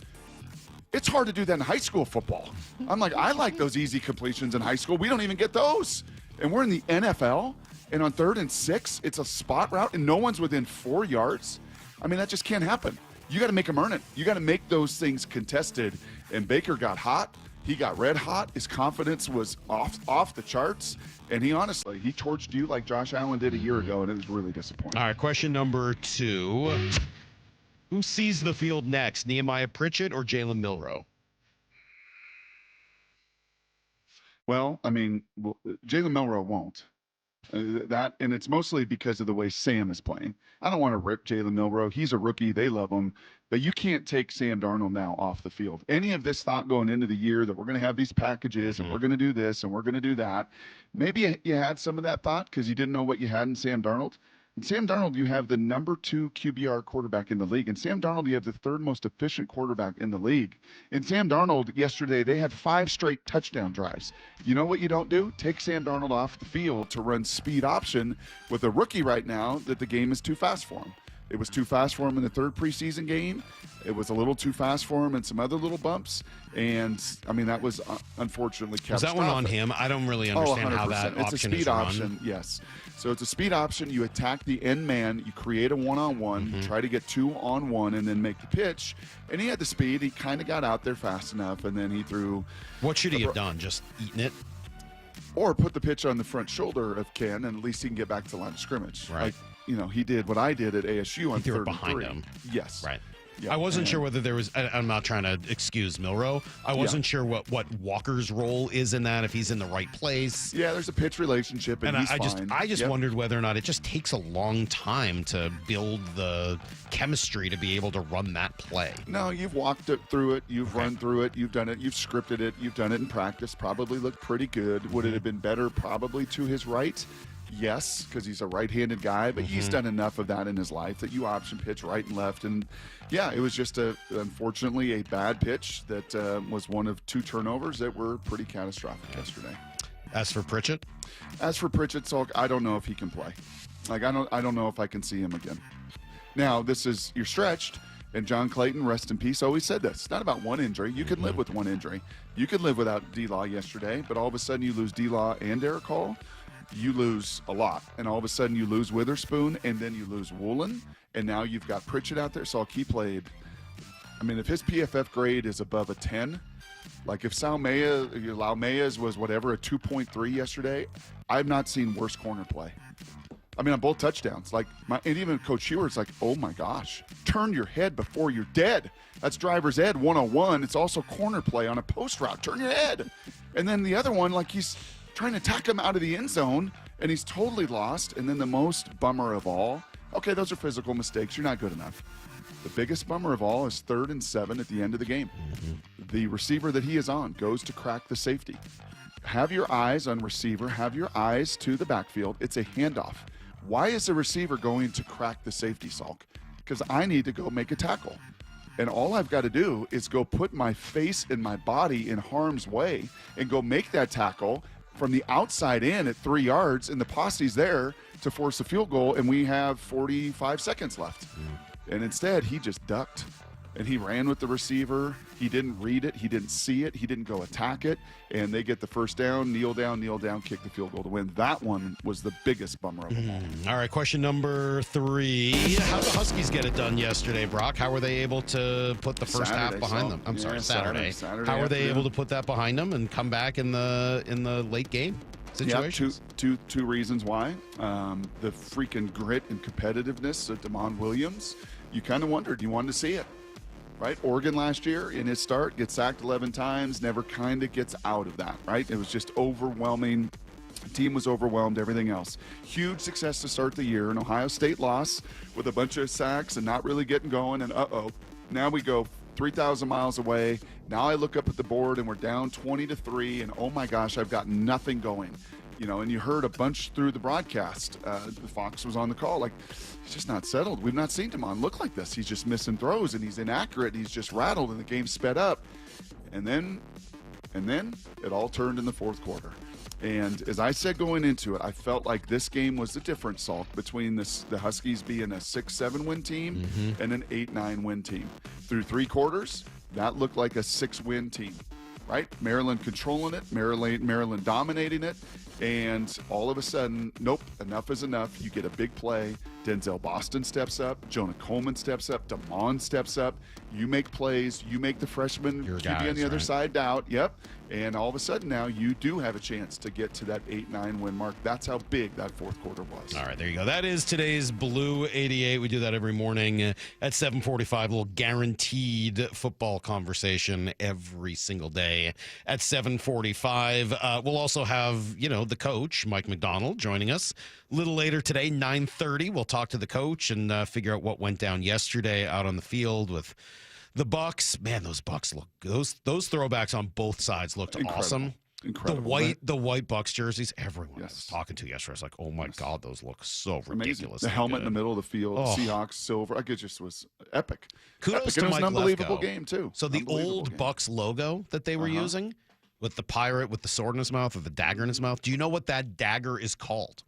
It's hard to do that in high school football. I like those easy completions in high school. We don't even get those. And we're in the NFL, and on 3rd and 6, it's a spot route, and no one's within 4 yards. I mean, that just can't happen. You got to make them earn it. You got to make those things contested. And Baker got hot. He got red hot. His confidence was off the charts. And he torched you like Josh Allen did a year ago, and it was really disappointing. All right, question number 2. Who sees the field next, Nehemiah Pritchett or Jalen Milroe? Well, I mean, Jalen Milroe won't. And it's mostly because of the way Sam is playing. I don't want to rip Jalen Milroe. He's a rookie. They love him. But you can't take Sam Darnold now off the field. Any of this thought going into the year that we're going to have these packages and we're going to do this and we're going to do that, maybe you had some of that thought because you didn't know what you had in Sam Darnold. And Sam Darnold, you have the number 2 QBR quarterback in the league. And Sam Darnold, you have the 3rd most efficient quarterback in the league. And Sam Darnold, yesterday, they had 5 straight touchdown drives. You know what you don't do? Take Sam Darnold off the field to run speed option with a rookie right now that the game is too fast for him. It was too fast for him in the 3rd preseason game. It was a little too fast for him in some other little bumps. And, I mean, that was unfortunately catastrophic. Was that one on him? I don't really understand how that it's option a speed is run. option, yes. So it's a speed option. You attack the end man. You create a one-on-one. You try to get 2-on-1 and then make the pitch. And he had the speed. He kind of got out there fast enough, and then he threw. What should he have done? Just eaten it? Or put the pitch on the front shoulder of Ken, and at least he can get back to the line of scrimmage. Right. He did what I did at ASU on 3rd and 3. Behind him. Yes. Right. Yeah, I wasn't sure whether there was. I'm not trying to excuse Milroe. I wasn't sure what Walker's role is in that. If he's in the right place. Yeah, there's a pitch relationship, and he's fine. I just wondered whether or not it just takes a long time to build the chemistry to be able to run that play. No, you've walked through it. You've run through it. You've done it. You've scripted it. You've done it in practice. Probably looked pretty good. Would it have been better? Probably to his right. Yes, because he's a right-handed guy, but he's done enough of that in his life that you option pitch right and left. And, yeah, it was just, unfortunately, a bad pitch that was one of 2 turnovers that were pretty catastrophic yesterday. As for Pritchett? Salk, I don't know if he can play. I don't know if I can see him again. Now, you're stretched, and John Clayton, rest in peace, always said this. It's not about one injury. You can live with one injury. You could live without D-Law yesterday, but all of a sudden you lose D-Law and Derek Hall. You lose a lot, and all of a sudden you lose Witherspoon, and then you lose Woolen, and now you've got Pritchett out there. Salk, he played. I mean, if his PFF grade is above a 10, like if Laumea's was whatever, a 2.3 yesterday, I've not seen worse corner play. I mean, on both touchdowns. And even Coach Hewer's like, oh my gosh, turn your head before you're dead. That's driver's ed 101. It's also corner play on a post route. Turn your head. And then the other one, he's trying to tack him out of the end zone, and he's totally lost. And then the most bummer of all, okay, those are physical mistakes. You're not good enough. The biggest bummer of all is 3rd and 7 at the end of the game. The receiver that he is on goes to crack the safety. Have your eyes on receiver. Have your eyes to the backfield. It's a handoff. Why is the receiver going to crack the safety, Salk? Because I need to go make a tackle. And all I've got to do is go put my face and my body in harm's way and go make that tackle from the outside in at 3 yards, and the posse's there to force a field goal, and we have 45 seconds left. And instead, he just ducked, and he ran with the receiver. He didn't read it. He didn't see it. He didn't go attack it, and they get the first down, kneel down, kick the field goal to win. That one was the biggest bummer of them all. All right, question number 3. How did the Huskies get it done yesterday, Brock? How were they able to put the first half behind them? I'm sorry, Saturday. How were they able to put that behind them and come back in the late game situations? Yeah, two reasons why. The freaking grit and competitiveness of Damon Williams. You kind of wondered. You wanted to see it. Right? Oregon last year in his start gets sacked 11 times, never kind of gets out of that, right? It was just overwhelming. The team was overwhelmed, everything else. Huge success to start the year. An Ohio State loss with a bunch of sacks and not really getting going. And now we go 3,000 miles away. Now I look up at the board and we're down 20-3, and oh my gosh, I've got nothing going. And you heard a bunch through the broadcast. Fox was on the call, like, he's just not settled. We've not seen Damon look like this. He's just missing throws, and he's inaccurate, and he's just rattled, and the game sped up. And then it all turned in the fourth quarter. And as I said going into it, I felt like this game was the difference, Salk, between the Huskies being a 6-7 win team and an 8-9 win team. Through 3 quarters, that looked like a 6-win team. Right? Maryland controlling it, Maryland dominating it, and all of a sudden, nope, enough is enough. You get a big play. Denzel Boston steps up. Jonah Coleman steps up. Damon steps up. You make plays. You make the freshman QB on the other side doubt. Yep. And all of a sudden now you do have a chance to get to that 8-9 win mark. That's how big that fourth quarter was. All right, there you go. That is today's Blue 88. We do that every morning at 7:45. A little guaranteed football conversation every single day at 7:45. We'll also have, the coach, Mike Macdonald, joining us a little later today, 9:30. We'll talk to the coach and figure out what went down yesterday out on the field with the Bucks. Man, those Bucks look, those throwbacks on both sides looked awesome. Incredible. The white Bucks jerseys, everyone I was talking to yesterday was like, oh my God, those look so ridiculous. The helmet in the middle of the field, Seahawks, silver. It just was epic. Kudos to It was Mike an unbelievable Lefko. game, too. So the old Bucks logo that they were using with the pirate with the sword in his mouth or the dagger in his mouth, do you know what that dagger is called?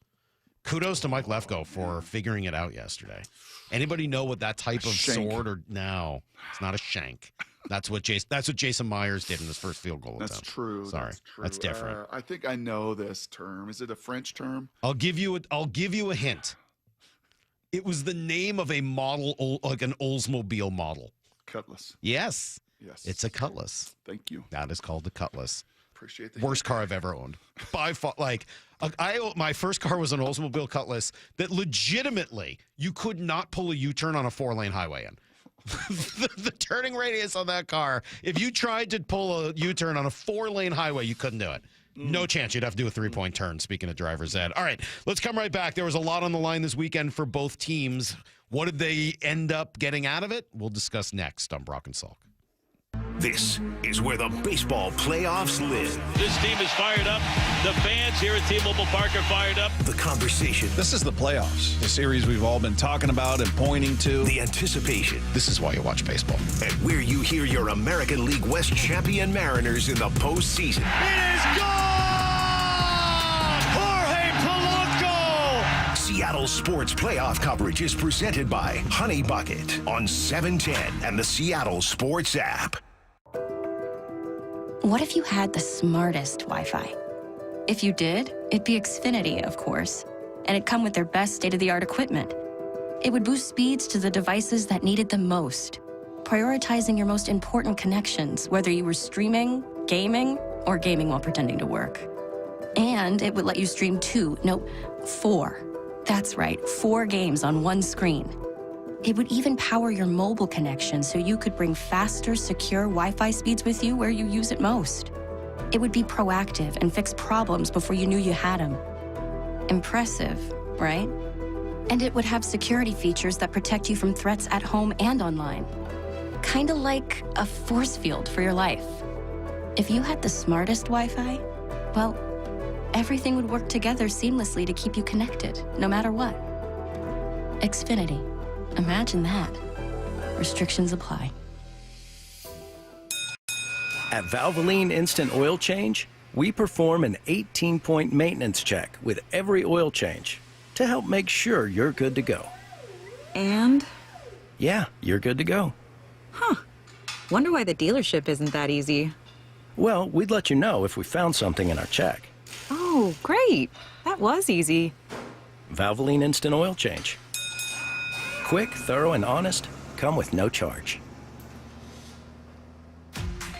Kudos to Mike Lefko for figuring it out yesterday. Anybody know what that type of sword or no? It's not a shank. That's what Jason Myers did in his first field goal attempt. That's true. Sorry, that's different. I think I know this term. Is it a French term? I'll give you a hint. It was the name of a model, like an Oldsmobile model. Cutlass. Yes. Yes. It's a Cutlass. Thank you. That is called the Cutlass. Appreciate that. Worst car I've ever owned. By far, my first car was an Oldsmobile Cutlass that legitimately you could not pull a U-turn on a 4-lane highway in. the turning radius on that car, if you tried to pull a U-turn on a 4-lane highway, you couldn't do it. No chance. You'd have to do a 3-point turn, speaking of driver's ed. All right, let's come right back. There was a lot on the line this weekend for both teams. What did they end up getting out of it? We'll discuss next on Brock and Salk. This is where the baseball playoffs live. This team is fired up. The fans here at T-Mobile Park are fired up. The conversation. This is the playoffs, the series we've all been talking about and pointing to. The anticipation. This is why you watch baseball. And where you hear your American League West champion Mariners in the postseason. It is gone! Jorge Polanco! Seattle Sports Playoff coverage is presented by Honey Bucket on 710 and the Seattle Sports app. What if you had the smartest Wi-Fi? If you did, it'd be Xfinity, of course, and it'd come with their best state-of-the-art equipment. It would boost speeds to the devices that needed them most, prioritizing your most important connections, whether you were streaming, gaming, or gaming while pretending to work. And it would let you stream 4. That's right, 4 games on one screen. It would even power your mobile connection so you could bring faster, secure Wi-Fi speeds with you where you use it most. It would be proactive and fix problems before you knew you had them. Impressive, right? And it would have security features that protect you from threats at home and online. Kinda like a force field for your life. If you had the smartest Wi-Fi, well, everything would work together seamlessly to keep you connected, no matter what. Xfinity. Imagine that. Restrictions apply. At Valvoline Instant Oil Change, we perform an 18-point maintenance check with every oil change to help make sure you're good to go. And? Yeah, you're good to go. Huh. Wonder why the dealership isn't that easy. Well, we'd let you know if we found something in our check. Oh, great. That was easy. Valvoline Instant Oil Change. Quick, thorough, and honest, come with no charge.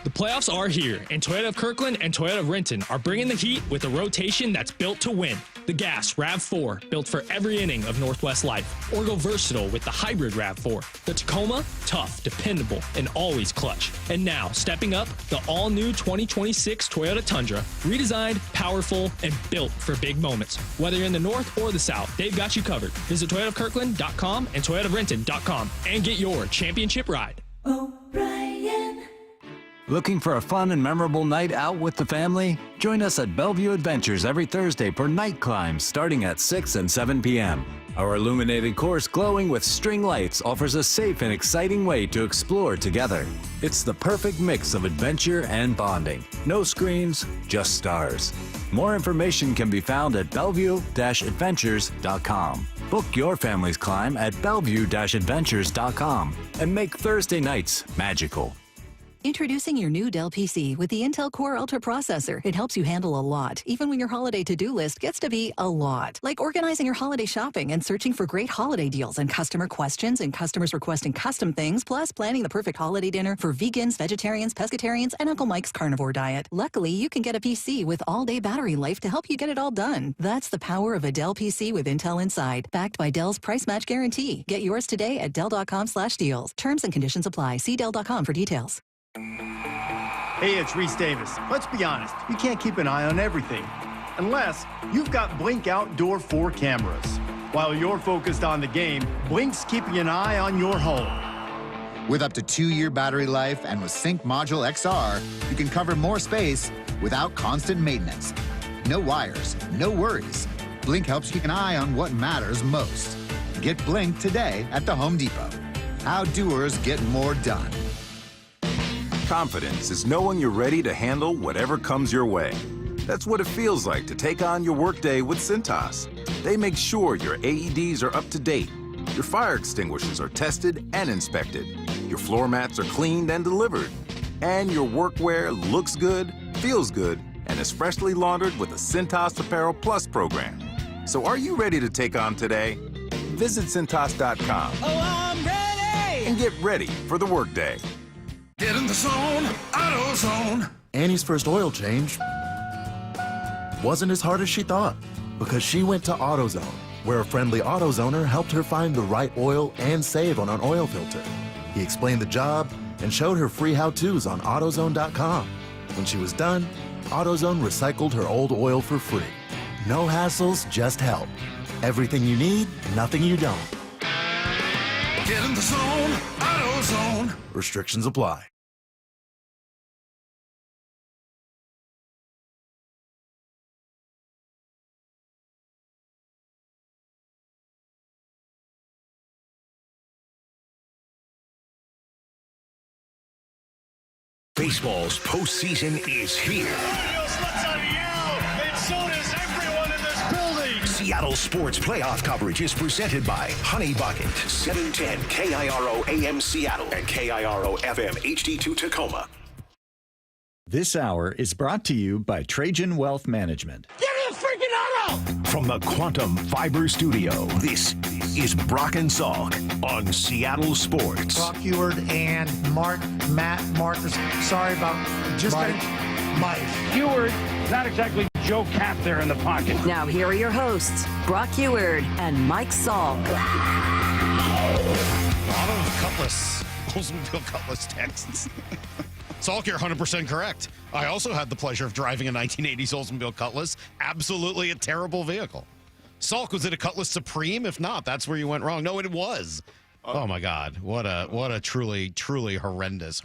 The playoffs are here, and Toyota of Kirkland and Toyota of Renton are bringing the heat with a rotation that's built to win. The Gas RAV4, built for every inning of Northwest life. Or go versatile with the hybrid RAV4. The Tacoma, tough, dependable, and always clutch. And now, stepping up, the all-new 2026 Toyota Tundra. Redesigned, powerful, and built for big moments. Whether you're in the north or the south, they've got you covered. Visit ToyotaofKirkland.com and ToyotaofRenton.com and get your championship ride. Looking for a fun and memorable night out with the family? Join us at Bellevue Adventures every Thursday for night climbs starting at 6 and 7 p.m. Our illuminated course glowing with string lights offers a safe and exciting way to explore together. It's the perfect mix of adventure and bonding. No screens, just stars. More information can be found at bellevue-adventures.com. Book your family's climb at bellevue-adventures.com and make Thursday nights magical. Introducing your new Dell PC with the Intel Core Ultra processor. It helps you handle a lot, even when your holiday to-do list gets to be a lot. Like organizing your holiday shopping and searching for great holiday deals and customer questions and customers requesting custom things, plus planning the perfect holiday dinner for vegans, vegetarians, pescatarians, and Uncle Mike's carnivore diet. Luckily, you can get a PC with all-day battery life to help you get it all done. That's the power of a Dell PC with Intel inside, backed by Dell's price match guarantee. Get yours today at Dell.com/deals. Terms and conditions apply. See Dell.com for details. Hey, it's Reese Davis. Let's be honest, you can't keep an eye on everything unless you've got Blink Outdoor 4 cameras. While you're focused on the game, Blink's keeping an eye on your home. With up to 2-year battery life and with Sync Module XR, you can cover more space without constant maintenance. No wires, no worries. Blink helps keep an eye on what matters most. Get Blink today at the Home Depot. How doers get more done. Confidence is knowing you're ready to handle whatever comes your way. That's what it feels like to take on your workday with Cintas. They make sure your AEDs are up to date, your fire extinguishers are tested and inspected, your floor mats are cleaned and delivered, and your workwear looks good, feels good, and is freshly laundered with the Cintas Apparel Plus program. So are you ready to take on today? Visit Cintas.com. Oh, I'm ready! And get ready for the workday. Get in the zone, AutoZone. Annie's first oil change wasn't as hard as she thought because she went to AutoZone, where a friendly AutoZoner helped her find the right oil and save on an oil filter. He explained the job and showed her free how-tos on AutoZone.com. When she was done, AutoZone recycled her old oil for free. No hassles, just help. Everything you need, nothing you don't. Get in the zone, AutoZone. Restrictions apply. Baseball's postseason is here. Seattle Sports Playoff coverage is presented by Honey Bucket, 710 KIRO AM Seattle and KIRO FM HD2 Tacoma. This hour is brought to you by Trajan Wealth Management. Give me a freaking auto! From the Quantum Fiber Studio, this is Brock and Salk on Seattle Sports. Brock Heward and Matt Marcus. Sorry about just Mike. Heward, not exactly Joe Cap there in the pocket. Now here are your hosts, Brock Heward and Mike Salk. Auto Cutlass, Oldsmobile Cutlass texts. Salk, you're 100% correct. I also had the pleasure of driving a 1980s Oldsmobile Cutlass. Absolutely a terrible vehicle. Salk, was it a Cutlass Supreme? If not, that's where you went wrong. No, it was. Oh my God! What a truly horrendous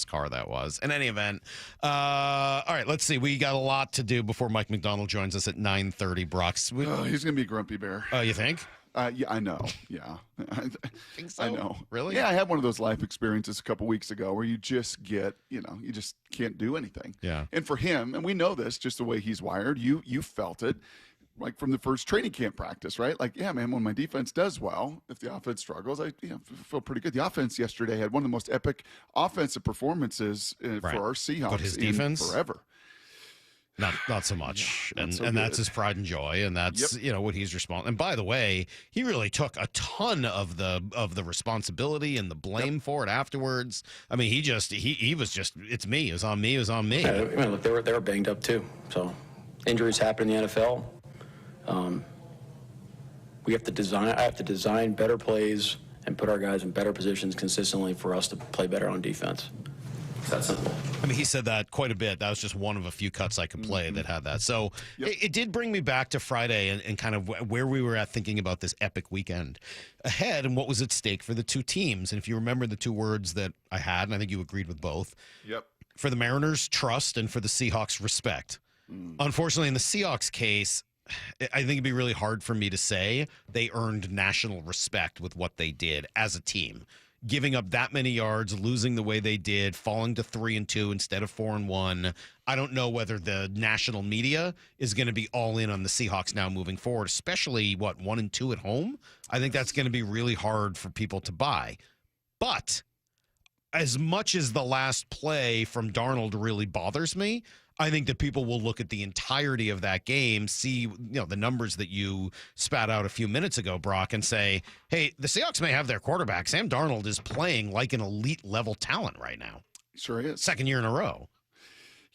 car that was. In any event, all right. Let's see. We got a lot to do before Mike Macdonald joins us at 9:30. Brock's. He's gonna be a grumpy bear. Oh, you think? Yeah, I know. Yeah, Think so? I know. Really? Yeah, I had one of those life experiences a couple weeks ago where you just get, you just can't do anything. Yeah. And for him, and we know this, just the way he's wired. You felt it. Like from the first training camp practice, right? Like, yeah, man, when my defense does well, if the offense struggles, I feel pretty good. The offense yesterday had one of the most epic offensive performances for our Seahawks but his defense? in forever. Not so much. Yeah, and that's his pride and joy, and that's what he's responsible. And by the way, he really took a ton of the responsibility and the blame for it afterwards. I mean, he was just, it's me. It was on me. It was on me. Yeah, look, they were banged up too. So injuries happen in the NFL. I have to design better plays and put our guys in better positions consistently for us to play better on defense. It's that simple. I mean, he said that quite a bit. That was just one of a few cuts I could play that had that. So it did bring me back to Friday and kind of where we were at thinking about this epic weekend ahead and what was at stake for the two teams. And if you remember the two words that I had, and I think you agreed with both. Yep. For the Mariners, trust, and for the Seahawks, respect. Unfortunately, in the Seahawks case, I think it'd be really hard for me to say they earned national respect with what they did as a team. Giving up that many yards, losing the way they did, falling to 3-2 instead of 4-1. I don't know whether the national media is going to be all in on the Seahawks now moving forward, especially 1-2 at home. I think that's going to be really hard for people to buy. But as much as the last play from Darnold really bothers me, I think that people will look at the entirety of that game, see the numbers that you spat out a few minutes ago, Brock, and say, hey, the Seahawks may have their quarterback. Sam Darnold is playing like an elite level talent right now. Sure is. Second year in a row.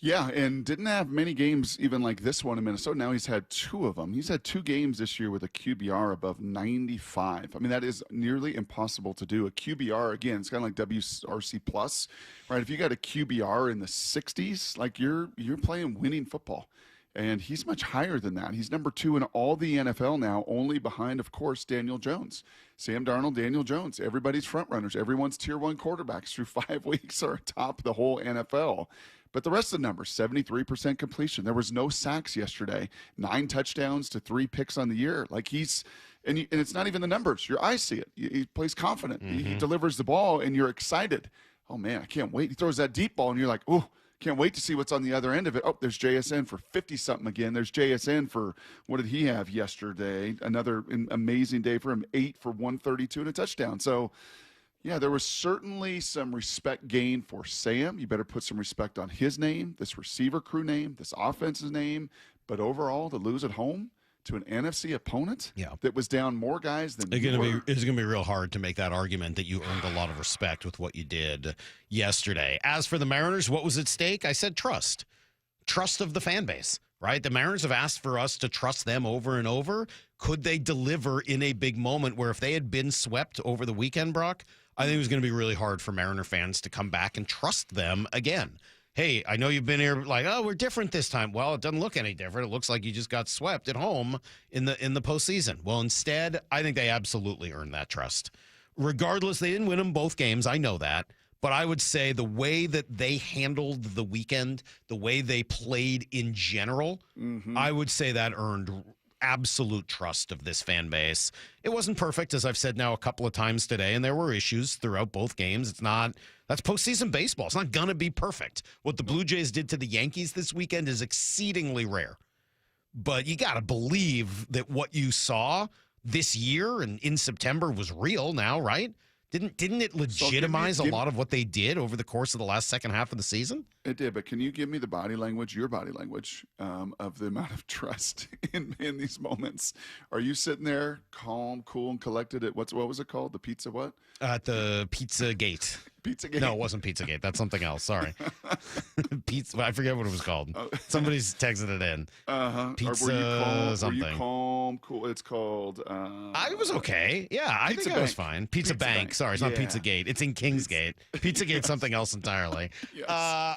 Yeah, and didn't have many games even like this one in Minnesota. Now he's had two of them. He's had 2 games this year with a QBR above 95. I mean, that is nearly impossible to do. A QBR, again, it's kind of like WRC plus, right? If you got a QBR in the 60s, like you're playing winning football. And he's much higher than that. He's number 2 in all the NFL now, only behind, of course, Daniel Jones. Sam Darnold, Daniel Jones, everybody's front runners. Everyone's tier 1 quarterbacks through 5 weeks are atop the whole NFL. But the rest of the numbers, 73% completion. There was no sacks yesterday. 9 touchdowns to 3 picks on the year. Like and it's not even the numbers. Your eyes see it. He plays confident. He delivers the ball, and you're excited. Oh, man, I can't wait. He throws that deep ball, and you're like, oh, can't wait to see what's on the other end of it. Oh, there's JSN for 50-something again. There's JSN for, what did he have yesterday? Another amazing day for him, 8 for 132 and a touchdown. So, yeah, there was certainly some respect gained for Sam. You better put some respect on his name, this receiver crew name, this offense's name. But overall, to lose at home to an NFC opponent that was down more guys than it's going to be real hard to make that argument that you earned a lot of respect with what you did yesterday. As for the Mariners, what was at stake? I said trust. Trust of the fan base, right? The Mariners have asked for us to trust them over and over. Could they deliver in a big moment where if they had been swept over the weekend, Brock, I think it was going to be really hard for Mariner fans to come back and trust them again. Hey, I know you've been here like, oh, we're different this time. Well, it doesn't look any different. It looks like you just got swept at home in the postseason. Well, instead, I think they absolutely earned that trust. Regardless, they didn't win them both games. I know that. But I would say the way that they handled the weekend, the way they played in general, I would say that earned absolute trust of this fan base. It wasn't perfect, as I've said now a couple of times today, and there were issues throughout both games. That's postseason baseball. It's not going to be perfect. What the Blue Jays did to the Yankees this weekend is exceedingly rare. But you got to believe that what you saw this year and in September was real now, right? Didn't it legitimize a lot of what they did over the course of the last second half of the season? It did, but can you give me the body language, your body language, of the amount of trust in these moments? Are you sitting there calm, cool, and collected at what was it called? The pizza what? At the Pizza Gate. Pizza Gate? No, it wasn't Pizza Gate. That's something else. Sorry. Pizza. I forget what it was called. Somebody's texted it in. Pizza something. Were you calm, cool? It's called. I was okay. Yeah, I think I was fine. Pizza Bank. Sorry, it's not Pizza Gate. It's in Kingsgate. Pizza Gate's something else entirely. Yes. I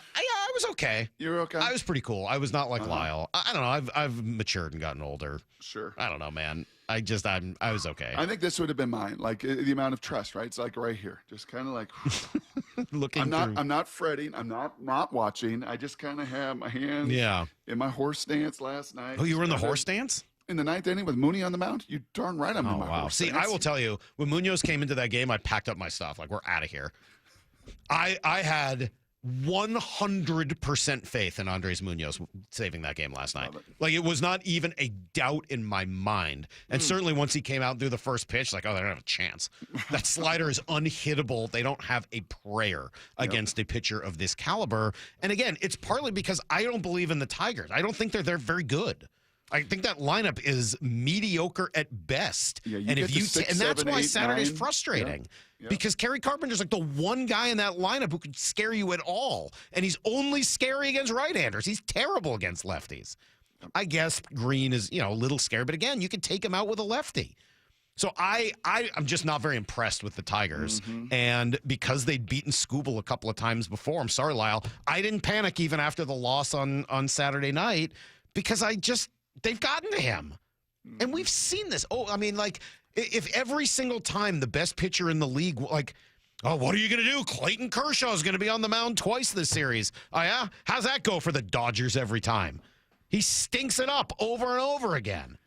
was okay. You were okay? I was pretty cool. I was not like Lyle. I don't know. I've matured and gotten older. Sure. I don't know, man. I was okay. I think this would have been mine. Like the amount of trust, right? It's like right here. Just kind of like looking. I'm not fretting. I'm not watching. I just kind of have my hands in my horse stance last night. Oh, you were in the horse stance? In the ninth inning with Mooney on the mound? You darn right I'm in my horse stance. See, I will tell you, when Munoz came into that game, I packed up my stuff. Like, we're out of here. I had 100% faith in Andres Munoz saving that game last night. Like, it was not even a doubt in my mind. And certainly once he came out and threw the first pitch, like, oh, they don't have a chance. That slider is unhittable. They don't have a prayer against a pitcher of this caliber. And again, it's partly because I don't believe in the Tigers. I don't think they're very good. I think that lineup is mediocre at best. Yeah, and if and that's why Saturday's frustrating. Yeah. Because Kerry Carpenter's like the one guy in that lineup who could scare you at all. And he's only scary against right-handers. He's terrible against lefties. I guess Green is, a little scary, but again, you can take him out with a lefty. So I'm just not very impressed with the Tigers. And because they'd beaten Scooble a couple of times before, I'm sorry, Lyle, I didn't panic even after the loss on Saturday night because they've gotten to him. And we've seen this. Oh, I mean, like, if every single time the best pitcher in the league, like, oh, what are you going to do? Clayton Kershaw is going to be on the mound twice this series. Oh, yeah? How's that go for the Dodgers every time? He stinks it up over and over again.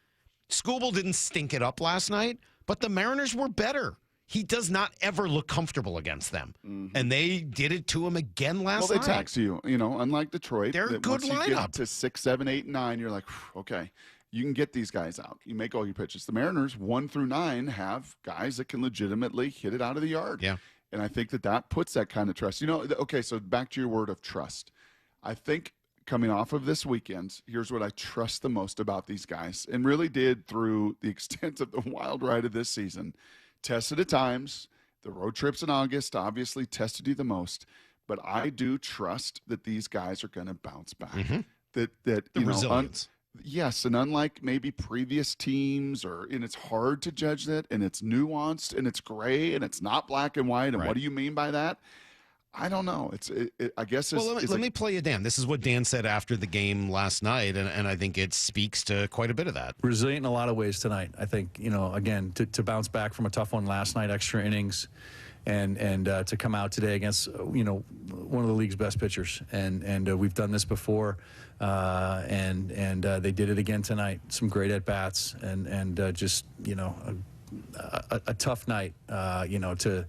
Scooble didn't stink it up last night, but the Mariners were better. He does not ever look comfortable against them. And they did it to him again last night. Well, they tax you, unlike Detroit. They're a good lineup. You get to 6, 7, 8, and 9, you're like, okay, you can get these guys out. You make all your pitches. The Mariners, 1 through 9, have guys that can legitimately hit it out of the yard. Yeah. And I think that puts that kind of trust. Okay, so back to your word of trust. I think coming off of this weekend, here's what I trust the most about these guys, and really did through the extent of the wild ride of this season. Tested at times. The road trips in August obviously tested you the most. But I do trust that these guys are going to bounce back. That the resilience. Yes, and unlike maybe previous teams, and it's hard to judge that, and it's nuanced, and it's gray, and it's not black and white. And what do you mean by that? I don't know. I guess it's... Well, let me play you Dan. This is what Dan said after the game last night, and I think it speaks to quite a bit of that. Resilient in a lot of ways tonight. I think, again, to bounce back from a tough one last night, extra innings, and to come out today against, one of the league's best pitchers. And we've done this before, and they did it again tonight. Some great at-bats, and just, a tough night, to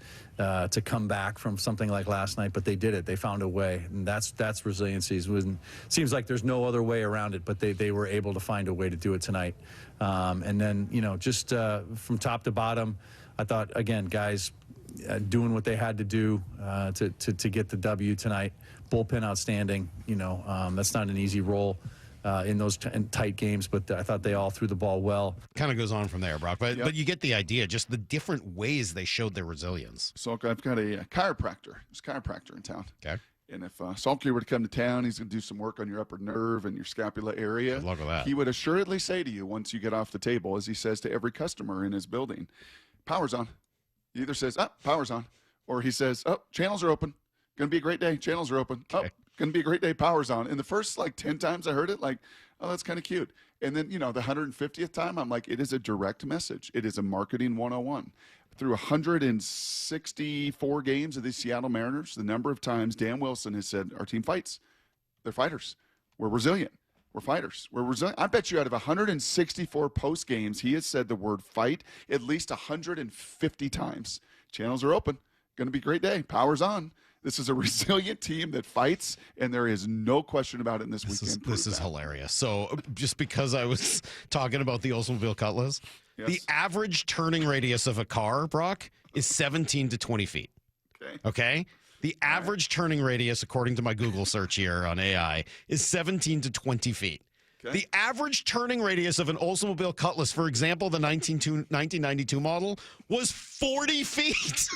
come back from something like last night, but they did it. They found a way, and that's resiliency. Seems like there's no other way around it, but they were able to find a way to do it tonight. And then, just from top to bottom, I thought, again, guys doing what they had to do to get the W tonight. Bullpen outstanding. That's not an easy role. In those tight games, but I thought they all threw the ball well. Kind of goes on from there, Brock, but you get the idea, just the different ways they showed their resilience. Salk, I've got a chiropractor. There's a chiropractor in town. Okay. And if Salk were to come to town, he's going to do some work on your upper nerve and your scapula area. Good luck with that. He would assuredly say to you once you get off the table, as he says to every customer in his building, power's on. He either says, power's on, or he says, channels are open. Going to be a great day. Channels are open. Okay. Going to be a great day. Power's on. And the first 10 times I heard it, that's kind of cute. And then, the 150th time, I'm like, it is a direct message. It is a marketing 101. Through 164 games of the Seattle Mariners, the number of times Dan Wilson has said, our team fights. They're fighters. We're resilient. We're fighters. We're resilient. I bet you out of 164 post games, he has said the word fight at least 150 times. Channels are open. Going to be a great day. Power's on. This is a resilient team that fights, and there is no question about it in this weekend. This is hilarious. So just because I was talking about the Oldsmobile Cutlass, the average turning radius of a car, Brock, is 17 to 20 feet. Okay? The average turning radius, according to my Google search here on AI, is 17 to 20 feet. Okay. The average turning radius of an Oldsmobile Cutlass, for example, the 1992 model, was 40 feet.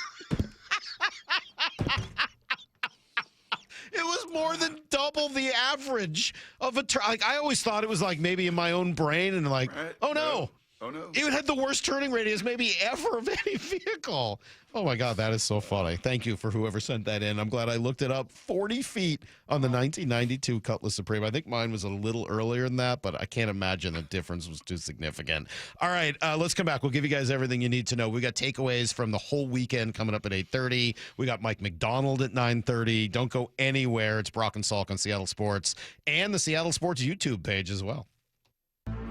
It was more than double the average of a turn. I always thought it was maybe in my own brain and oh no. Oh, no. It had the worst turning radius maybe ever of any vehicle. Oh, my God, that is so funny. Thank you for whoever sent that in. I'm glad I looked it up. 40 feet on the 1992 Cutlass Supreme. I think mine was a little earlier than that, but I can't imagine the difference was too significant. All right, let's come back. We'll give you guys everything you need to know. We got takeaways from the whole weekend coming up at 8:30. We got Mike Macdonald at 9:30. Don't go anywhere. It's Brock and Salk on Seattle Sports and the Seattle Sports YouTube page as well.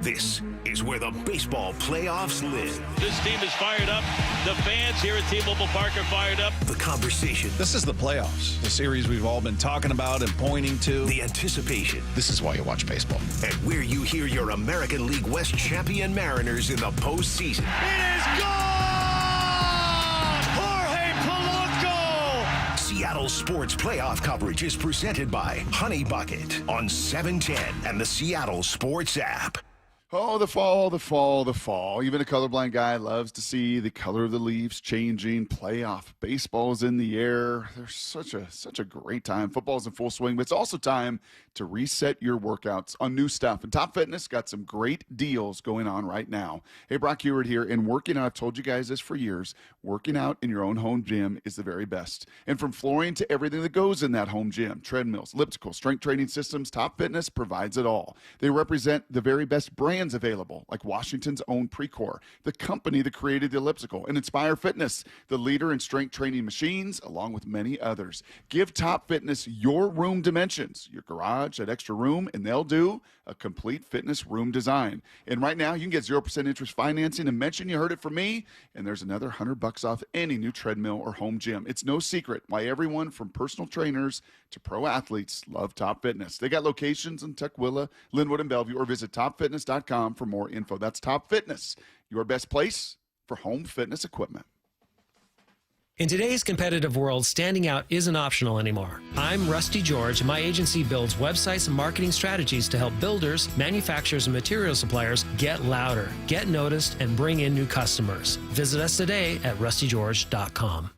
This is where the baseball playoffs live. This team is fired up. The fans here at T-Mobile Park are fired up. The conversation. This is the playoffs, the series we've all been talking about and pointing to. The anticipation. This is why you watch baseball. And where you hear your American League West champion Mariners in the postseason. It is gone! Jorge Polanco! Seattle Sports playoff coverage is presented by Honey Bucket on 710 and the Seattle Sports app. Oh, the fall, the fall, the fall. Even a colorblind guy loves to see the color of the leaves changing. Playoff baseball's in the air. There's such a great time. Football's in full swing, but it's also time to reset your workouts on new stuff. And Top Fitness got some great deals going on right now. Hey, Brock Heward here. And working out, I've told you guys this for years, working out in your own home gym is the very best. And from flooring to everything that goes in that home gym, treadmills, elliptical, strength training systems, Top Fitness provides it all. They represent the very best brands available, like Washington's own Precor, the company that created the elliptical, and Inspire Fitness, the leader in strength training machines, along with many others. Give Top Fitness your room dimensions, your garage, that extra room, and they'll do a complete fitness room design. And right now, you can get 0% interest financing, and mention you heard it from me, and there's another $100 off any new treadmill or home gym. It's no secret why everyone from personal trainers to pro athletes love Top Fitness. They got locations in Tukwila, Linwood, and Bellevue, or visit topfitness.com for more info. That's Top Fitness, your best place for home fitness equipment. In today's competitive world, standing out isn't optional anymore. I'm Rusty George, and my agency builds websites and marketing strategies to help builders, manufacturers, and material suppliers get louder, get noticed, and bring in new customers. Visit us today at rustygeorge.com.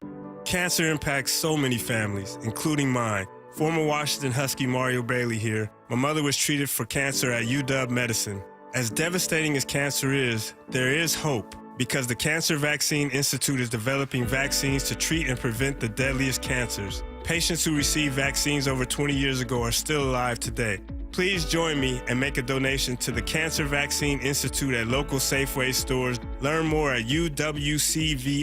Cancer impacts so many families, including mine. Former Washington Husky Mario Bailey here. My mother was treated for cancer at UW Medicine. As devastating as cancer is, there is hope, because the Cancer Vaccine Institute is developing vaccines to treat and prevent the deadliest cancers. Patients who received vaccines over 20 years ago are still alive today. Please join me and make a donation to the Cancer Vaccine Institute at local Safeway stores. Learn more at uwcvi.org.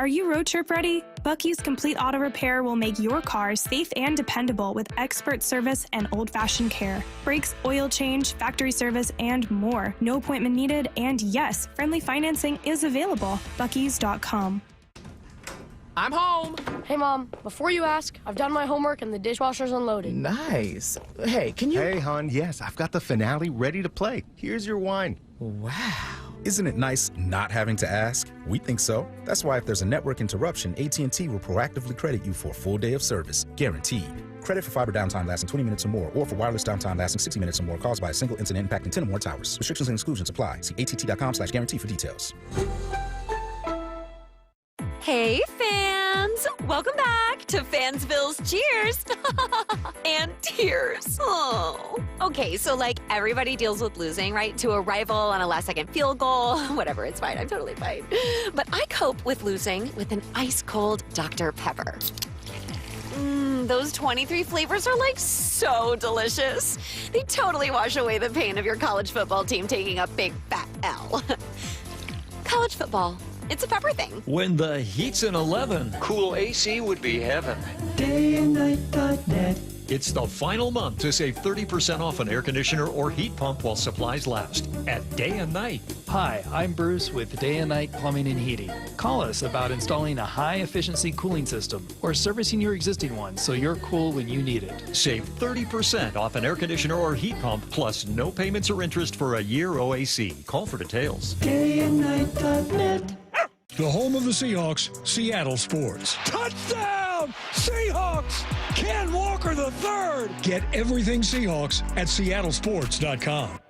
Are you road trip ready? Bucky's Complete Auto Repair will make your car safe and dependable with expert service and old-fashioned care. Brakes, oil change, factory service, and more. No appointment needed, and yes, friendly financing is available. Bucky's.com. I'm home. Hey, Mom, before you ask, I've done my homework and the dishwasher's unloaded. Nice. Hey, can you... Hey, hon, yes, I've got the finale ready to play. Here's your wine. Wow. Isn't it nice not having to ask? We think so. That's why if there's a network interruption, AT&T will proactively credit you for a full day of service. Guaranteed. Credit for fiber downtime lasting 20 minutes or more, or for wireless downtime lasting 60 minutes or more caused by a single incident impacting 10 or more towers. Restrictions and exclusions apply. See att.com/guarantee for details. Hey, fans! Welcome back to Fansville's Cheers and Tears. Oh. Okay, so like everybody deals with losing, right? To a rival on a last-second field goal. Whatever, it's fine. I'm totally fine. But I cope with losing with an ice-cold Dr. Pepper. Those 23 flavors are like so delicious. They totally wash away the pain of your college football team taking a big fat L. College football. It's a pepper thing. When the heat's in 11, cool AC would be heaven. Dayandnight.net. It's the final month to save 30% off an air conditioner or heat pump while supplies last at Day and Night. Hi, I'm Bruce with Day and Night Plumbing and Heating. Call us about installing a high-efficiency cooling system or servicing your existing one so you're cool when you need it. Save 30% off an air conditioner or heat pump, plus no payments or interest for a year OAC. Call for details. Dayandnight.net. The home of the Seahawks, Seattle Sports. Touchdown! Seahawks! Ken Walker III! Get everything Seahawks at seattlesports.com.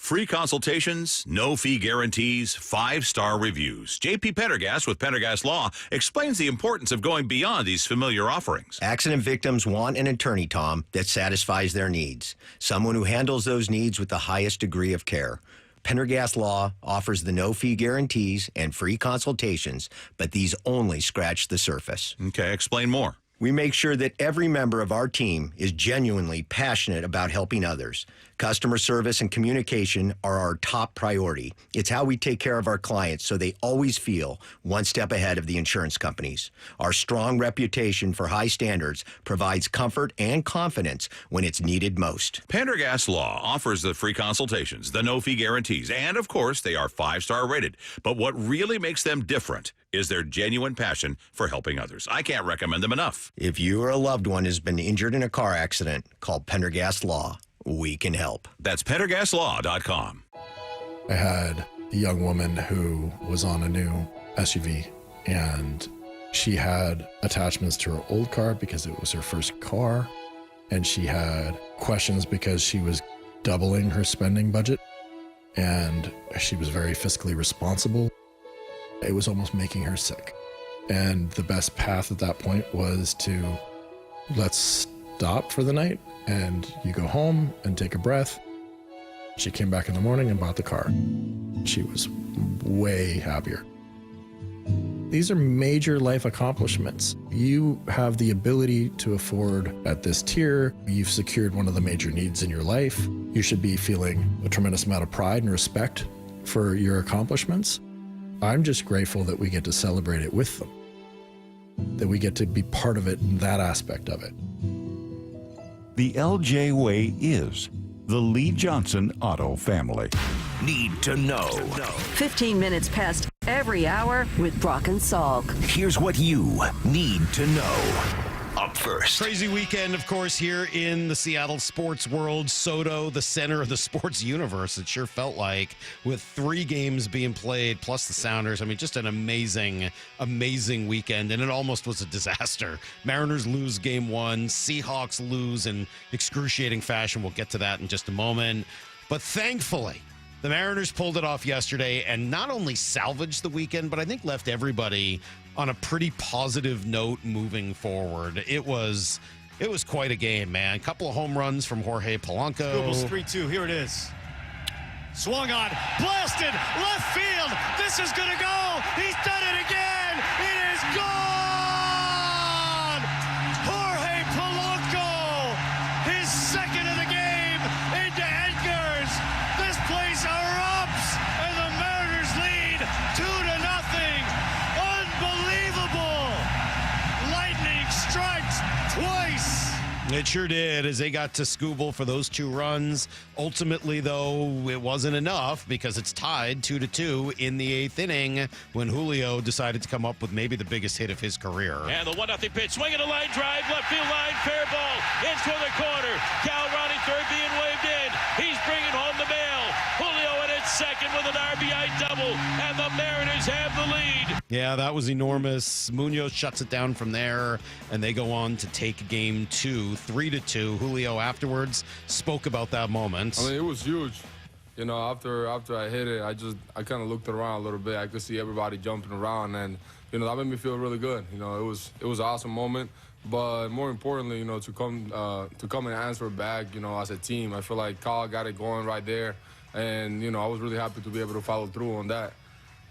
Free consultations, no fee guarantees, 5-star reviews. J.P. Pendergast with Pendergast Law explains the importance of going beyond these familiar offerings. Accident victims want an attorney, Tom, that satisfies their needs. Someone who handles those needs with the highest degree of care. Pendergast Law offers the no-fee guarantees and free consultations, but these only scratch the surface. Okay, explain more. We make sure that every member of our team is genuinely passionate about helping others. Customer service and communication are our top priority. It's how we take care of our clients so they always feel one step ahead of the insurance companies. Our strong reputation for high standards provides comfort and confidence when it's needed most. Pendergast Law offers the free consultations, the no-fee guarantees, and, of course, they are 5-star rated. But what really makes them different is their genuine passion for helping others. I can't recommend them enough. If you or a loved one has been injured in a car accident, call Pendergast Law. We can help. That's PendergastLaw.com. I had a young woman who was on a new SUV, and she had attachments to her old car because it was her first car, and she had questions because she was doubling her spending budget, and she was very fiscally responsible. It was almost making her sick. And the best path at that point was to let's stop for the night and you go home and take a breath. She came back in the morning and bought the car. She was way happier. These are major life accomplishments. You have the ability to afford at this tier. You've secured one of the major needs in your life. You should be feeling a tremendous amount of pride and respect for your accomplishments. I'm just grateful that we get to celebrate it with them, that we get to be part of it in that aspect of it. The LJ Way is the Lee Johnson Auto family. Need to know. 15 minutes past every hour with Brock and Salk. Here's what you need to know. Up first. Crazy weekend, of course, here in the Seattle sports world. Soto, the center of the sports universe, it sure felt like, with 3 games being played, plus the Sounders. I mean, just an amazing, amazing weekend, and it almost was a disaster. Mariners lose game 1. Seahawks lose in excruciating fashion. We'll get to that in just a moment. But thankfully, the Mariners pulled it off yesterday and not only salvaged the weekend, but I think left everybody on a pretty positive note moving forward. It was quite a game, man. A couple of home runs from Jorge Polanco. Google's 3-2. Here it is. Swung on, blasted, left field. This is going to go. He's done it again. It is gone. Jorge Polanco, his second of the game into Edgar's. This place erupts, and the Mariners lead 2-0. Unbelievable. Lightning strikes twice. It sure did, as they got to Scooble for those 2 runs. Ultimately, though, it wasn't enough because it's tied 2-2 in the 8th inning when Julio decided to come up with maybe the biggest hit of his career. And the 1-0 pitch, swinging a line drive, left field line, fair ball, into the corner. Cal Ronnie third being waved in. He's bringing home the mail. Julio in at second with an RBI double, and the Mariners have the lead. Yeah, that was enormous. Munoz shuts it down from there, and they go on to take game 2, 3-2. Julio afterwards spoke about that moment. I mean, it was huge. You know, after I hit it, I kind of looked around a little bit. I could see everybody jumping around, and you know, that made me feel really good. You know, it was an awesome moment. But more importantly, you know, to come and answer back, you know, as a team, I feel like Kyle got it going right there, and you know, I was really happy to be able to follow through on that.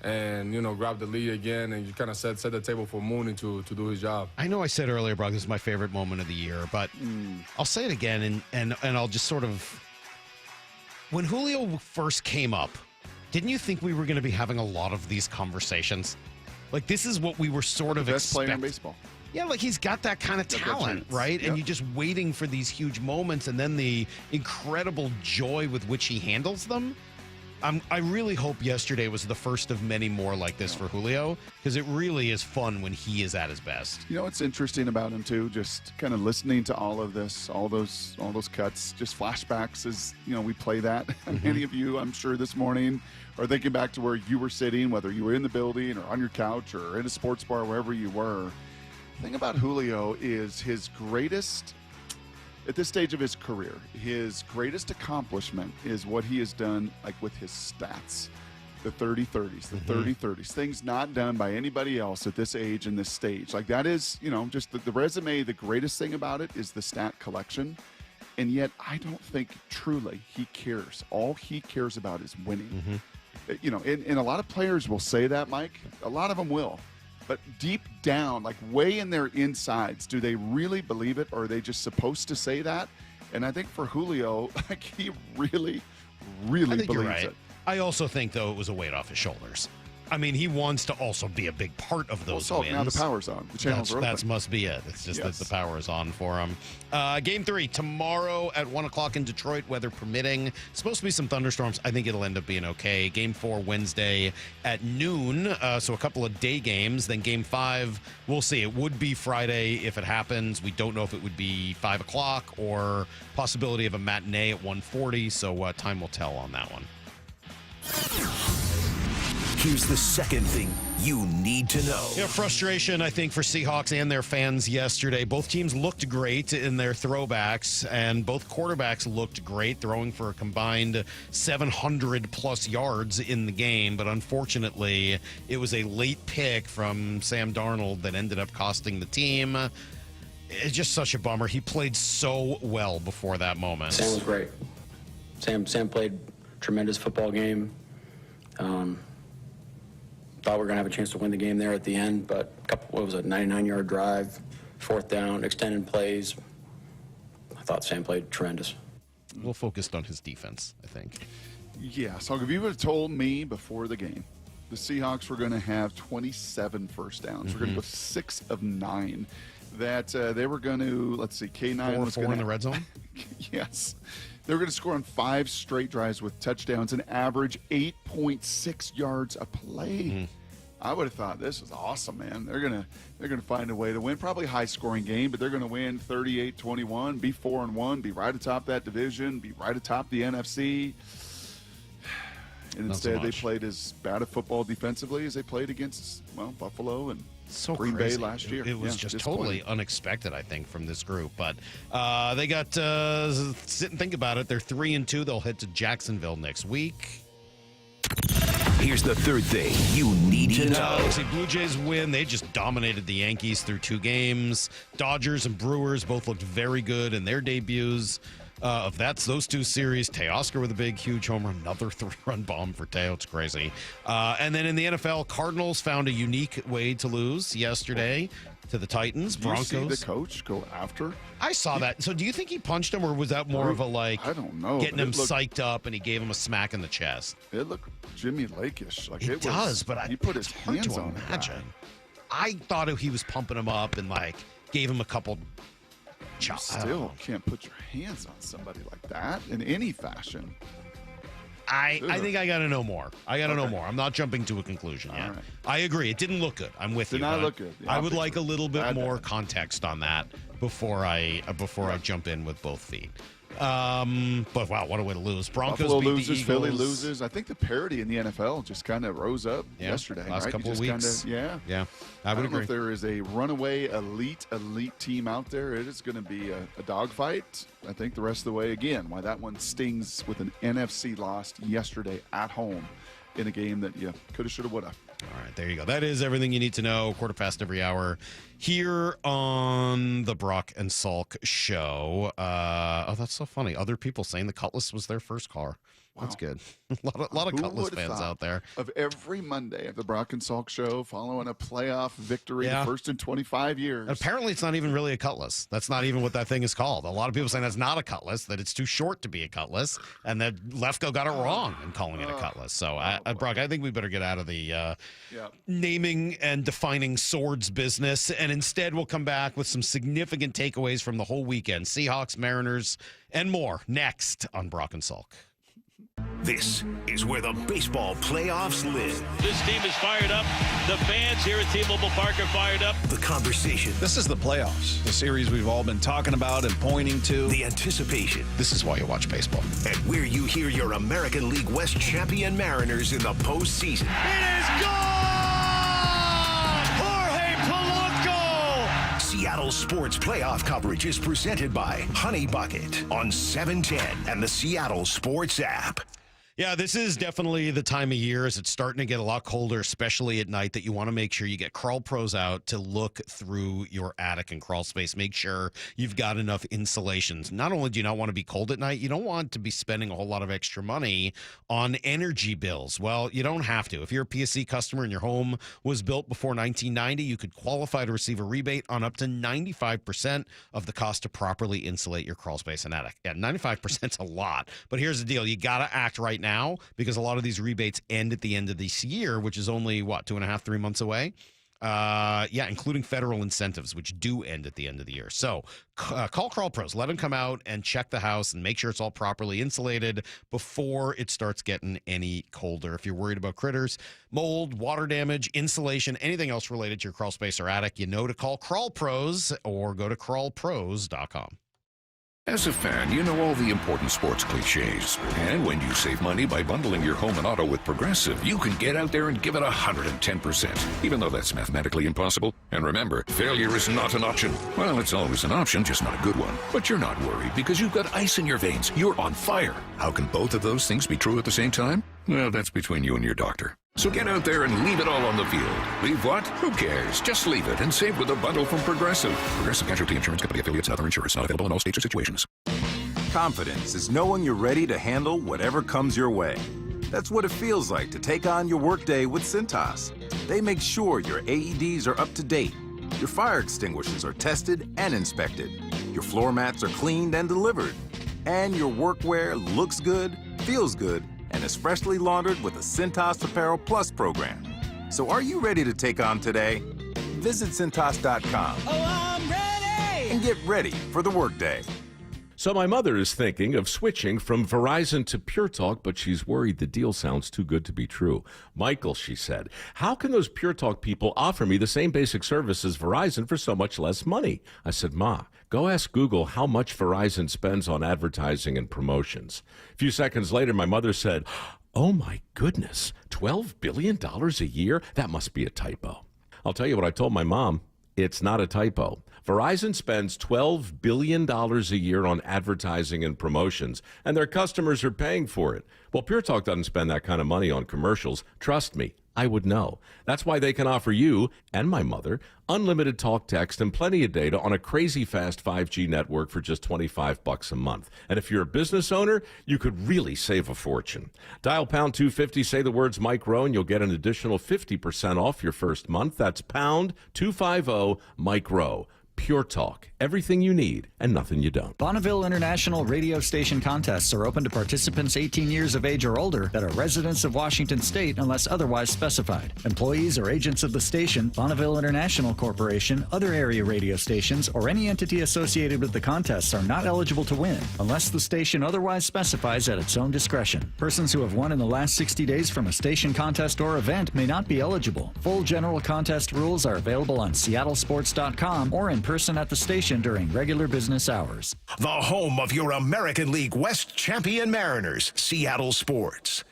And, you know, grab the lead again, and you kind of set the table for Mooney to do his job. I know I said earlier, Brock, this is my favorite moment of the year, but I'll say it again, and I'll just sort of... When Julio first came up, didn't you think we were going to be having a lot of these conversations? Like, this is what we were sort of best player in baseball. Yeah, like he's got that kind of talent, right? Yep. And you're just waiting for these huge moments and then the incredible joy with which he handles them. I really hope yesterday was the first of many more like this for Julio, because it really is fun when he is at his best. You know what's interesting about him too? Just kind of listening to all of this, all those cuts, just flashbacks as you know we play that. Many of you, I'm sure, this morning are thinking back to where you were sitting, whether you were in the building or on your couch or in a sports bar, wherever you were. The thing about Julio is his greatest. At this stage of his career, his greatest accomplishment is what he has done, like with his stats, the 30-30s, the 30-30s, things not done by anybody else at this age and this stage. Like that is, you know, just the resume. The greatest thing about it is the stat collection. and yet I don't think truly he cares. All he cares about is winning. You know, and a lot of players will say that, Mike. A lot of them will. But deep down, like way in their insides, do they really believe it, or are they just supposed to say that? And I think for Julio, like he really believes it. I also think, though, it was a weight off his shoulders. I mean, he wants to also be a big part of those wins. Now the power's on. The channels are open. That must be it. It's just that the power is on for him. Game 3 tomorrow at 1 o'clock in Detroit, weather permitting. It's supposed to be some thunderstorms. I think it'll end up being okay. Game 4 Wednesday at noon, so a couple of day games. Then Game 5, we'll see. It would be Friday if it happens. We don't know if it would be 5 o'clock or possibility of a matinee at 1:40, so time will tell on that one. Here's the second thing you need to know. Yeah, frustration, I think, for Seahawks and their fans yesterday. Both teams looked great in their throwbacks, and both quarterbacks looked great, throwing for a combined 700-plus yards in the game. But unfortunately, it was a late pick from Sam Darnold that ended up costing the team. It's just such a bummer. He played so well before that moment. Sam was great. Sam played a tremendous football game. Thought we were going to have a chance to win the game there at the end, but 99-yard drive, 4th down, extended plays. I thought Sam played tremendous. Well focused on his defense, I think. Yeah, so if you would have told me before the game the Seahawks were going to have 27 first downs, we're going to go 6 of 9, that they were going to, let's see, K9 was 4 in the red zone? Yes. They were going to score on 5 straight drives with touchdowns and average 8.6 yards a play. I would have thought this was awesome, man. They're gonna find a way to win. Probably a high-scoring game, but they're going to win 38-21, be 4-1, be right atop that division, be right atop the NFC. And instead, they played as bad a football defensively as they played against, Buffalo and Green Bay last year. It was just totally unexpected, I think, from this group. But they got sit and think about it. They're 3-2. They'll head to Jacksonville next week. Here's the third thing you need to know. See, Blue Jays win. They just dominated the Yankees through 2 games. Dodgers and Brewers both looked very good in their debuts. Those 2 series, Teoscar with a big, huge homer, another 3-run bomb for Teo. It's crazy. And then in the NFL, Cardinals found a unique way to lose yesterday to the Titans. Broncos. Did you see the coach go after? I saw that. So do you think he punched him, or was that more of a I don't know, getting him psyched up and he gave him a smack in the chest? It looked Jimmy Lake-ish. Like it does, but he put his hands on imagine. I thought he was pumping him up and gave him a couple. You still can't put your hands on somebody like that in any fashion. I think I got to know more. I'm not jumping to a conclusion yet. Right. I agree. It didn't look good. I'm with you. Did not look good. I would like a little bit more context on that before I jump in with both feet. But wow, what a way to lose. Broncos Buffalo beat loses, the Eagles. Philly loses. I think the parity in the NFL just kind of rose up yesterday. Last couple of weeks. Yeah, I would agree. Know if there is a runaway elite team out there. It is going to be a dogfight. I think the rest of the way again. Why that one stings with an NFC loss yesterday at home in a game that you coulda, shoulda, woulda. All right, there you go. That is everything you need to know. 1:15 every hour here on the Brock and Salk show. That's so funny. Other people saying the Cutlass was their first car. Wow. That's good. a lot of Cutlass fans out there. Of every Monday of the Brock and Salk show, following a playoff victory, the first in 25 years. Apparently, it's not even really a Cutlass. That's not even what that thing is called. A lot of people saying that's not a Cutlass, that it's too short to be a Cutlass, and that Lefko got it wrong in calling it a Cutlass. So, Brock, I think we better get out of the naming and defining swords business, and instead we'll come back with some significant takeaways from the whole weekend. Seahawks, Mariners, and more next on Brock and Salk. This is where the baseball playoffs live. This team is fired up. The fans here at T-Mobile Park are fired up. The conversation. This is the playoffs, the series we've all been talking about and pointing to. The anticipation. This is why you watch baseball. And where you hear your American League West champion Mariners in the postseason. It is gone! Jorge Polanco! Seattle Sports Playoff coverage is presented by Honey Bucket on 710 and the Seattle Sports app. Yeah, this is definitely the time of year as it's starting to get a lot colder, especially at night, that you want to make sure you get Crawl Pros out to look through your attic and crawl space. Make sure you've got enough insulations. Not only do you not want to be cold at night, you don't want to be spending a whole lot of extra money on energy bills. Well, you don't have to. If you're a PSC customer and your home was built before 1990, you could qualify to receive a rebate on up to 95% of the cost to properly insulate your crawl space and attic. Yeah, 95% is a lot. But here's the deal. You got to act right now, because a lot of these rebates end at the end of this year, which is only, 2.5, 3 months away? Including federal incentives, which do end at the end of the year. So call Crawl Pros. Let them come out and check the house and make sure it's all properly insulated before it starts getting any colder. If you're worried about critters, mold, water damage, insulation, anything else related to your crawl space or attic, you know to call Crawl Pros or go to crawlpros.com. As a fan, you know all the important sports cliches. And when you save money by bundling your home and auto with Progressive, you can get out there and give it 110%, even though that's mathematically impossible. And remember, failure is not an option. Well, it's always an option, just not a good one. But you're not worried because you've got ice in your veins. You're on fire. How can both of those things be true at the same time? Well, that's between you and your doctor. So get out there and leave it all on the field. Leave what? Who cares? Just leave it and save with a bundle from Progressive. Progressive Casualty Insurance Company affiliates and other insurers. Not available in all states or situations. Confidence is knowing you're ready to handle whatever comes your way. That's what it feels like to take on your workday with Cintas. They make sure your AEDs are up to date, your fire extinguishers are tested and inspected, your floor mats are cleaned and delivered, and your workwear looks good, feels good, and is freshly laundered with the Cintas Apparel Plus program. So are you ready to take on today? Visit Cintas.com. Oh, I'm ready! And get ready for the workday. So my mother is thinking of switching from Verizon to Pure Talk, but she's worried the deal sounds too good to be true. Michael, she said, how can those Pure Talk people offer me the same basic service as Verizon for so much less money? I said, Ma, go ask Google how much Verizon spends on advertising and promotions. A few seconds later, my mother said, oh my goodness, $12 billion a year? That must be a typo. I'll tell you what I told my mom. It's not a typo. Verizon spends $12 billion a year on advertising and promotions, and their customers are paying for it. Well, Pure Talk doesn't spend that kind of money on commercials. Trust me, I would know. That's why they can offer you and my mother unlimited talk, text, and plenty of data on a crazy fast 5G network for just $25 a month. And if you're a business owner, you could really save a fortune. Dial pound 250, say the words Mike Rowe, and you'll get an additional 50% off your first month. That's pound 250 Mike Rowe. Pure Talk. Everything you need and nothing you don't. Bonneville International radio station contests are open to participants 18 years of age or older that are residents of Washington State unless otherwise specified. Employees or agents of the station, Bonneville International Corporation, other area radio stations, or any entity associated with the contests are not eligible to win unless the station otherwise specifies at its own discretion. Persons who have won in the last 60 days from a station contest or event may not be eligible. Full general contest rules are available on seattlesports.com or in person at the station during regular business hours. The home of your American League West champion Mariners, Seattle Sports.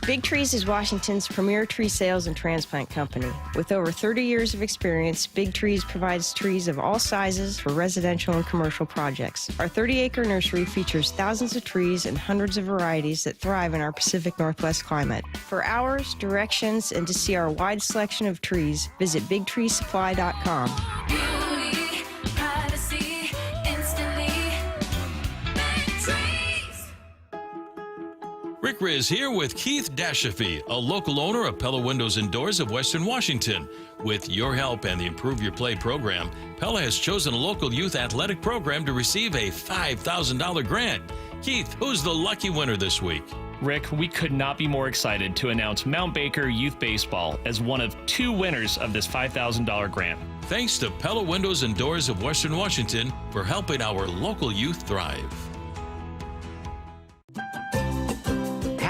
Big Trees is Washington's premier tree sales and transplant company. With over 30 years of experience, Big Trees provides trees of all sizes for residential and commercial projects. Our 30-acre nursery features thousands of trees and hundreds of varieties that thrive in our Pacific Northwest climate. For hours, directions, and to see our wide selection of trees, visit BigTreeSupply.com. Rick Riz here with Keith Dashafee, a local owner of Pella Windows and Doors of Western Washington. With your help and the Improve Your Play program, Pella has chosen a local youth athletic program to receive a $5,000 grant. Keith, who's the lucky winner this week? Rick, we could not be more excited to announce Mount Baker Youth Baseball as one of 2 winners of this $5,000 grant. Thanks to Pella Windows and Doors of Western Washington for helping our local youth thrive.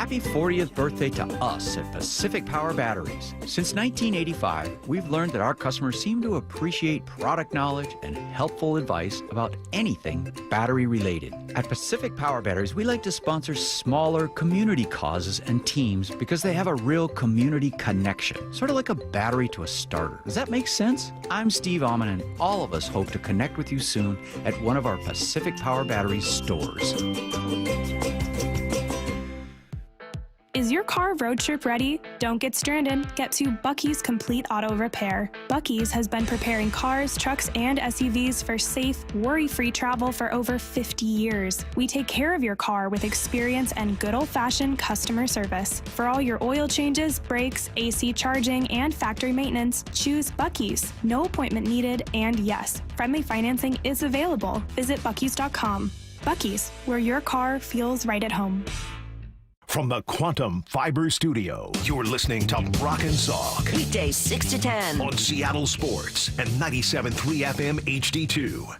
Happy 40th birthday to us at Pacific Power Batteries. Since 1985, we've learned that our customers seem to appreciate product knowledge and helpful advice about anything battery related. At Pacific Power Batteries, we like to sponsor smaller community causes and teams because they have a real community connection, sort of like a battery to a starter. Does that make sense? I'm Steve Alman, and all of us hope to connect with you soon at one of our Pacific Power Batteries stores. Is your car road trip ready? Don't get stranded. Get to Bucky's Complete Auto Repair. Bucky's has been preparing cars, trucks, and SUVs for safe, worry-free travel for over 50 years. We take care of your car with experience and good old-fashioned customer service. For all your oil changes, brakes, AC charging, and factory maintenance, choose Bucky's. No appointment needed, and yes, friendly financing is available. Visit Bucky's.com. Bucky's, where your car feels right at home. From the Quantum Fiber Studio, you're listening to Brock and Salk. Weekdays 6 to 10. On Seattle Sports and 97.3 FM HD2. All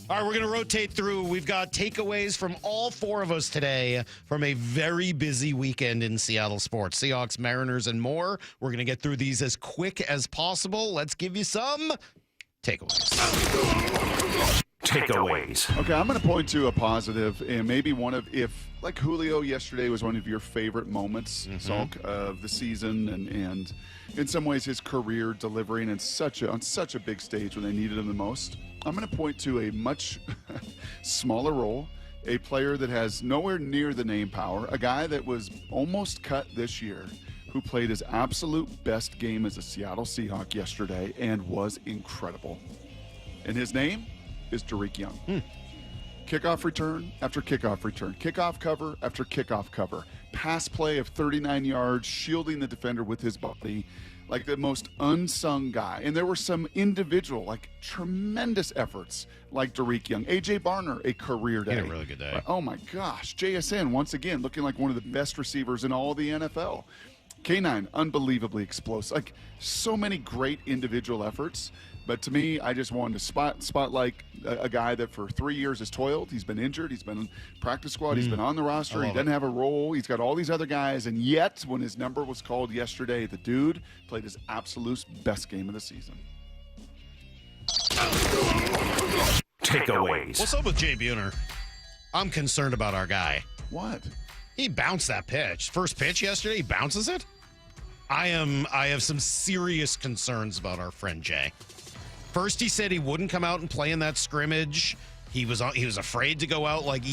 right, we're going to rotate through. We've got takeaways from all four of us today from a very busy weekend in Seattle sports. Seahawks, Mariners, and more. We're going to get through these as quick as possible. Let's give you some takeaways. Okay, I'm going to point to a positive and maybe one of, if like Julio yesterday was one of your favorite moments, Salk, of the season, and in some ways his career delivering on such a big stage when they needed him the most. I'm going to point to a much smaller role, a player that has nowhere near the name power, a guy that was almost cut this year, who played his absolute best game as a Seattle Seahawk yesterday and was incredible. And his name is Derek Young. Kickoff return after kickoff return. Kickoff cover after kickoff cover. Pass play of 39 yards, shielding the defender with his body. Like the most unsung guy. And there were some individual, like tremendous efforts like Derek Young. A.J. Barner, a career day. He had a really good day. Oh my gosh. JSN, once again, looking like one of the best receivers in all of the NFL. K9, unbelievably explosive. Like so many great individual efforts. But to me, I just wanted to spotlight a guy that for 3 years has toiled. He's been injured. He's been in practice squad. He's been on the roster. He doesn't have a role. He's got all these other guys. And yet, when his number was called yesterday, the dude played his absolute best game of the season. Takeaways. What's up with Jay Buhner? I'm concerned about our guy. What? He bounced that pitch. First pitch yesterday, he bounces it? I have some serious concerns about our friend Jay. First, he said he wouldn't come out and play in that scrimmage. He was afraid to go out like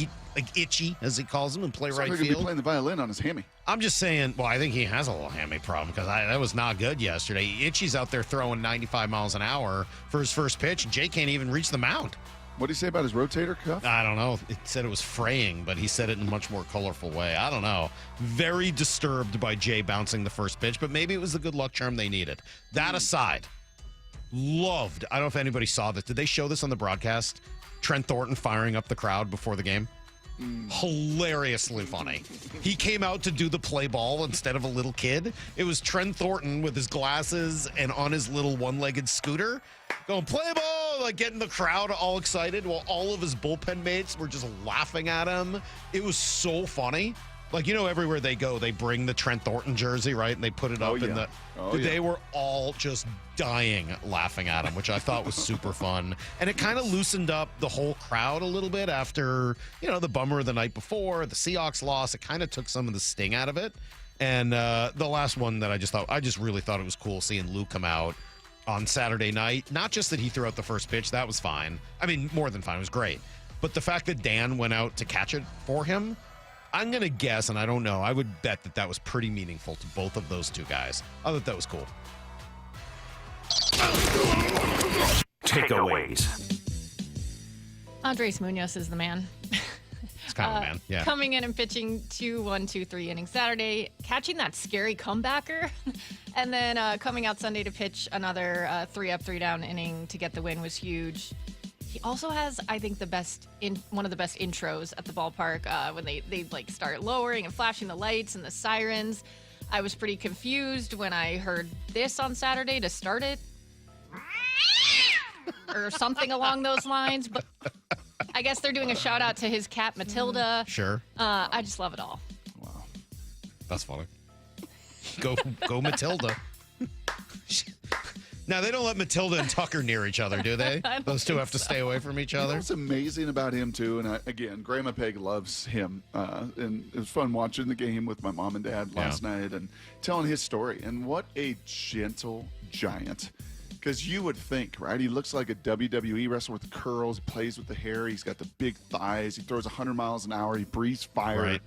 itchy, as he calls him, and play right field. field. He'll be playing the violin on his hammy. I'm just saying, well, I think he has a little hammy problem because that was not good yesterday. Itchy's out there throwing 95 miles an hour for his first pitch. Jay can't even reach the mound. What did he say about his rotator cuff? I don't know. It said it was fraying, but he said it in a much more colorful way. I don't know. Very disturbed by Jay bouncing the first pitch, but maybe it was the good luck charm they needed. That aside, loved, I don't know if anybody saw this. Did they show this on the broadcast? Trent Thornton firing up the crowd before the game? Hilariously funny. He came out to do the play ball instead of a little kid. It was Trent Thornton with his glasses and on his little one-legged scooter going play ball, like getting the crowd all excited while all of his bullpen mates were just laughing at him. It was so funny. Like, you know, everywhere they go, they bring the Trent Thornton jersey, right? And they put it up in the... They were all just dying laughing at him, which I thought was super fun. And it kind of loosened up the whole crowd a little bit after, you know, the bummer of the night before, the Seahawks loss. It kind of took some of the sting out of it. And the last one that I just really thought it was cool seeing Luke come out on Saturday night. Not just that he threw out the first pitch. That was fine. I mean, more than fine. It was great. But the fact that Dan went out to catch it for him... I'm going to guess, and I don't know, I would bet that was pretty meaningful to both of those two guys. I thought that was cool. Takeaways. Andres Munoz is the man. It's kind of a man, yeah. Coming in and pitching 2-1-2-3 innings Saturday, catching that scary comebacker, and then coming out Sunday to pitch another 3-up, 3-down inning to get the win was huge. He also has, I think, one of the best intros at the ballpark when they like start lowering and flashing the lights and the sirens. I was pretty confused when I heard this on Saturday to start it, or something along those lines. But I guess they're doing a shout out to his cat Matilda. Sure. I just love it all. Wow. That's funny. Go Matilda. Now, they don't let Matilda and Tucker near each other, do they? Those two have to stay away from each other. What's amazing about him, too, and again, Grandma Peg loves him. And it was fun watching the game with my mom and dad last night and telling his story. And what a gentle giant. Because you would think, right? He looks like a WWE wrestler with curls. He plays with the hair. He's got the big thighs. He throws 100 miles an hour. He breathes fire. Right.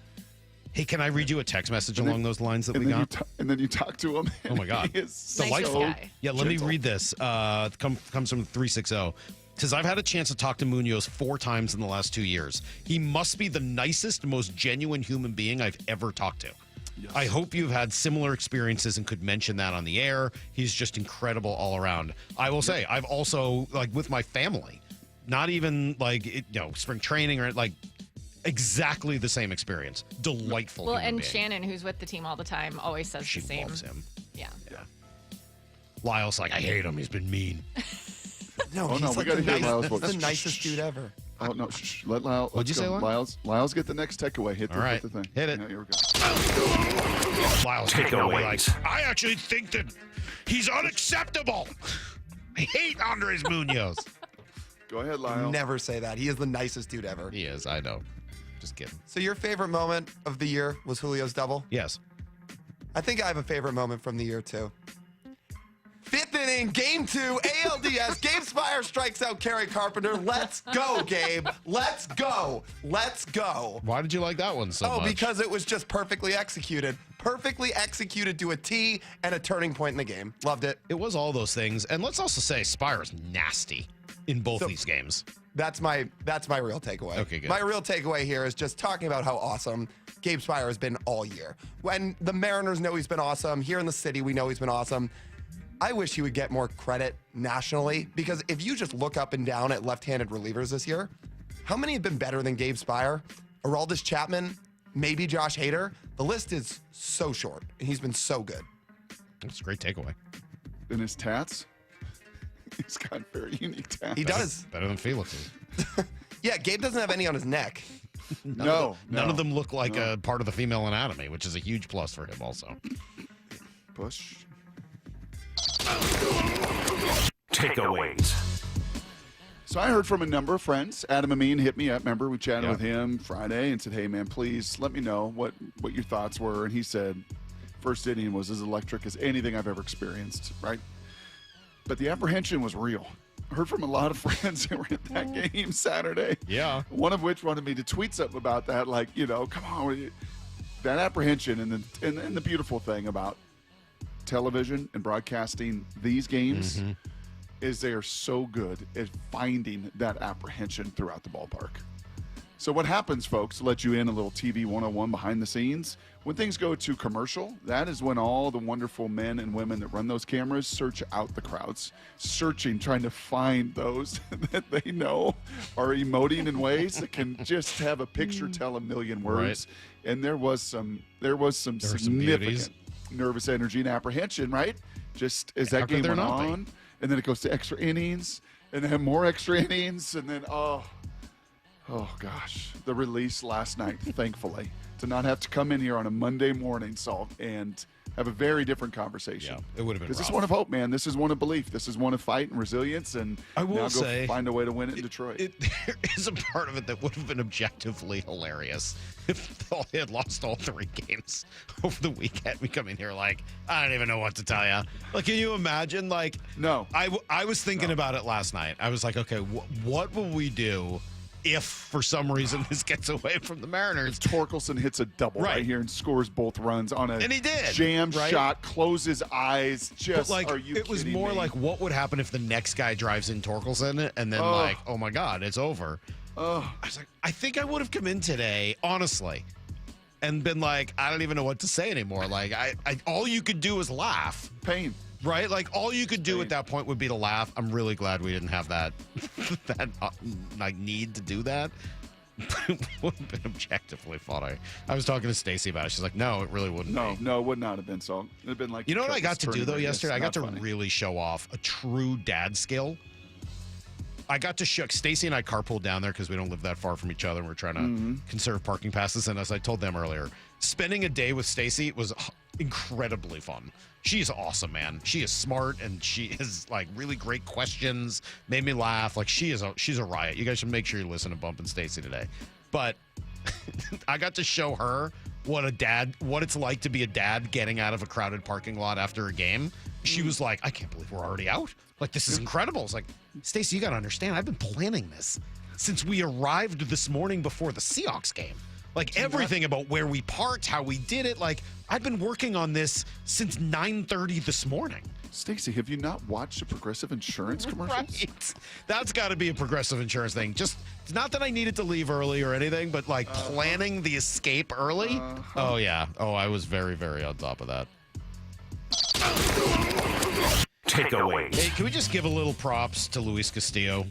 Hey, can I read you a text message along those lines that we got? And then you talk to him. Oh, my God. He is Delightful. guy. Yeah, let me read this. Comes from 360. Says, I've had a chance to talk to Munoz 4 times in the last 2 years. He must be the nicest, most genuine human being I've ever talked to. Yes. I hope you've had similar experiences and could mention that on the air. He's just incredible all around. I will say, I've also, like, with my family, not even, like, spring training or, like, exactly the same experience. Delightful. Well, and being. Shannon, who's with the team all the time, always says She the same. loves him. Yeah. Lyle's like, I hate him. He's been mean. No, we got to hear Lyle's voice. He's the nicest dude ever. Oh, no, let Lyle. What'd you say, Lyle? Lyle's get the next takeaway. Hit the thing. Hit it. Yeah, here we go. Lyle's Takeaways. like, I actually think that he's unacceptable. I hate Andres Munoz. Go ahead, Lyle. Never say that. He is the nicest dude ever. He is. I know. Just kidding. So your favorite moment of the year was Julio's double? Yes. I think I have a favorite moment from the year, too. 5th inning, game 2, ALDS. Gabe Spire strikes out Kerry Carpenter. Let's go, Gabe. Let's go. Let's go. Why did you like that one so much? Because it was just perfectly executed. Perfectly executed to a T and a turning point in the game. Loved it. It was all those things. And let's also say Spire's nasty in both these games. That's my real takeaway. Okay, good. My real takeaway here is just talking about how awesome Gabe Spire has been all year. When the Mariners know he's been awesome, here in the city we know he's been awesome. I wish he would get more credit nationally, because if you just look up and down at left-handed relievers this year, how many have been better than Gabe Spire? Aroldis Chapman, maybe Josh Hader. The list is so short, and he's been so good. That's a great takeaway. And his tats? He's got very unique tats. He does. Better than Felix. Yeah, Gabe doesn't have any on his neck. None of them look like a part of the female anatomy, which is a huge plus for him also. Push. Takeaways. So I heard from a number of friends. Adam Amin hit me up. Remember, we chatted with him Friday and said, hey, man, please let me know what your thoughts were. And he said, first inning was as electric as anything I've ever experienced, right? But the apprehension was real. I heard from a lot of friends who were at that game Saturday. Yeah. One of which wanted me to tweet something about that, like, come on. That apprehension and the beautiful thing about television and broadcasting these games is they are so good at finding that apprehension throughout the ballpark. So what happens, folks, to let you in a little TV 101 behind the scenes, when things go to commercial, that is when all the wonderful men and women that run those cameras search out the crowds, trying to find those that they know are emoting in ways that can just have a picture tell a million words. Right. And there was some significant nervous energy and apprehension, right? Just as that game went on, and then it goes to extra innings, and then more extra innings, and then oh gosh, the release last night, thankfully, to not have to come in here on a Monday morning, Salk, and have a very different conversation. Yeah, it would have been. This is one of hope, man. This is one of belief. This is one of fight and resilience, and I will now say, go find a way to win it in Detroit. There is a part of it that would have been objectively hilarious if they had lost all 3 games over the weekend. We come in here like, I don't even know what to tell you. Like, can you imagine? Like, no. I was thinking about it last night. I was like, okay, what will we do if for some reason this gets away from the Mariners? Torkelson hits a double right here and scores both runs on a and he did. Jam shot, close his eyes. Just, like, are you it was kidding more me? like, what would happen if the next guy drives in Torkelson and then like, oh my God, it's over. I was like, I think I would have come in today, honestly, and been like, I don't even know what to say anymore. Like, I all you could do is laugh. Pain. Right? Like, all you could do at that point would be to laugh. I'm really glad we didn't have that like need to do that. It would have been objectively funny. I was talking to Stacy about it. She's like, no, it really wouldn't be. No, it would not have been so. It would have been like, you know what I got to do, though, yesterday? I got to funny. really show off a true dad skill. I got to shook. Stacy and I carpooled down there because we don't live that far from each other. And we're trying to conserve parking passes. And as I told them earlier, spending a day with Stacy was incredibly fun. She's awesome, man. She is smart and she is like really great questions. Made me laugh. Like she's a riot. You guys should make sure you listen to Bump and Stacy today. But I got to show her what it's like to be a dad getting out of a crowded parking lot after a game. She was like, I can't believe we're already out. Like, this is incredible. It's like, Stacey, you got to understand, I've been planning this since we arrived this morning before the Seahawks game. Like, everything about where we parked, how we did it. Like, I've been working on this since 9:30 this morning. Stacey, have you not watched the Progressive Insurance commercials? Right. That's got to be a Progressive Insurance thing. Just, it's not that I needed to leave early or anything, but like planning the escape early. Oh, yeah. Oh, I was very, very on top of that. Takeaways. Hey, can we just give a little props to Luis Castillo?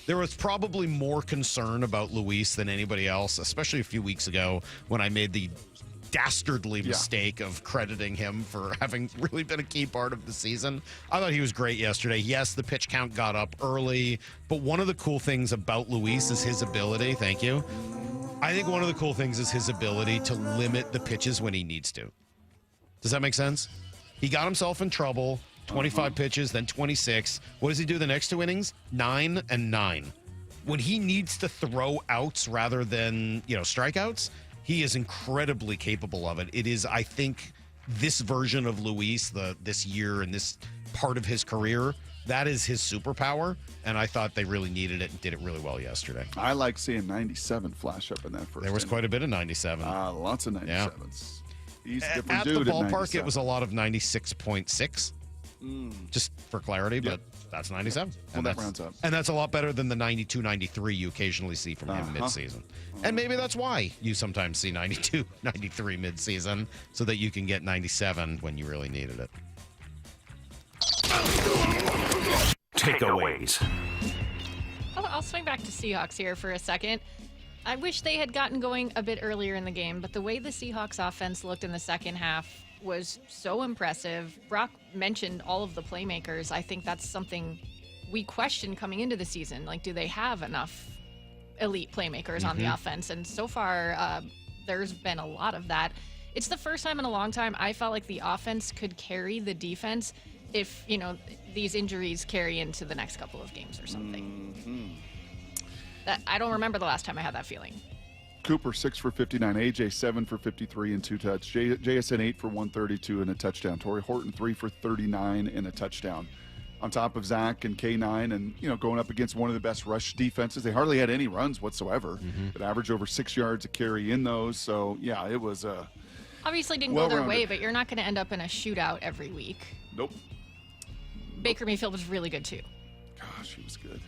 There was probably more concern about Luis than anybody else, especially a few weeks ago when I made the dastardly mistake of crediting him for having really been a key part of the season. I thought he was great yesterday. Yes, the pitch count got up early, but one of the cool things about Luis is his ability. Thank you. I think one of the cool things is his ability to limit the pitches when he needs to. Does that make sense? He got himself in trouble. 25 pitches, then 26. What does he do the next 2 innings? 9 and 9. When he needs to throw outs rather than, strikeouts, he is incredibly capable of it. It is, I think, this version of Luis, this year and this part of his career, that is his superpower, and I thought they really needed it and did it really well yesterday. I like seeing 97 flash up in that first There was quite a bit of 97. Lots of 97s. Yeah. He's a different At the dude ballpark, it was a lot of 96.6. Just for clarity, but that's 97. Well, that rounds up. And that's a lot better than the 92, 93 you occasionally see from him midseason. And maybe that's why you sometimes see 92, 93 midseason, so that you can get 97 when you really needed it. Takeaways. I'll swing back to Seahawks here for a second. I wish they had gotten going a bit earlier in the game, but the way the Seahawks offense looked in the second half was so impressive. Brock mentioned all of the playmakers. I think that's something we questioned coming into the season. Like, do they have enough elite playmakers on the offense? And so far, there's been a lot of that. It's the first time in a long time I felt like the offense could carry the defense if, these injuries carry into the next couple of games or something. That I don't remember the last time I had that feeling. Cooper 6 for 59, AJ 7 for 53 and 2 touch, JSN 8 for 132 and a touchdown, Torrey Horton 3 for 39 and a touchdown. On top of Zach and K9, and going up against one of the best rush defenses. They hardly had any runs whatsoever. It averaged over 6 yards a carry in those. So yeah, it was obviously didn't go their way, but you're not going to end up in a shootout every week. Nope. Baker Mayfield was really good too. Gosh, he was good.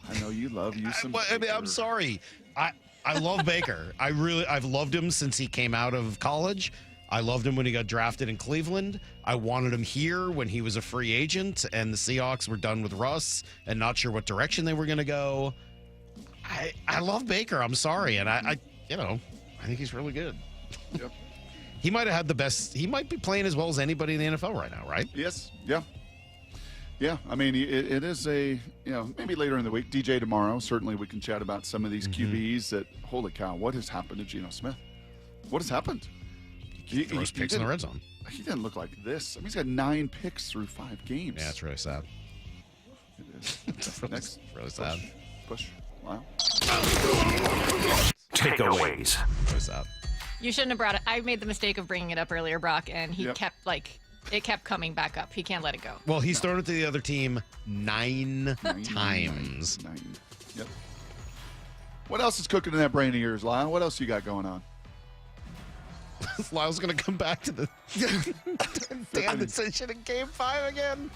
I know you love some. I'm sorry. I love Baker. I've loved him since he came out of college. I loved him when he got drafted in Cleveland. I wanted him here when he was a free agent and the Seahawks were done with Russ and not sure what direction they were going to go. I love Baker. I'm sorry. And I think he's really good. Yep. He might have had the best. He might be playing as well as anybody in the NFL right now, right? Yes. Yeah. Yeah, I mean, it is maybe later in the week, DJ tomorrow, certainly we can chat about some of these QBs that, holy cow, what has happened to Geno Smith? What has happened? He throws picks in the red zone. He didn't look like this. I mean, he's got 9 picks through 5 games. Yeah, it's really sad. It is. Next, really sad. Push. Wow. Takeaways. Really sad. You shouldn't have brought it. I made the mistake of bringing it up earlier, Brock, and he kept it kept coming back up. He can't let it go. Well, he's thrown it to the other team 9 times. 9. Yep. What else is cooking in that brain of yours, Lyle? What else you got going on? Lyle's going to come back to the damn decision in Game 5 again.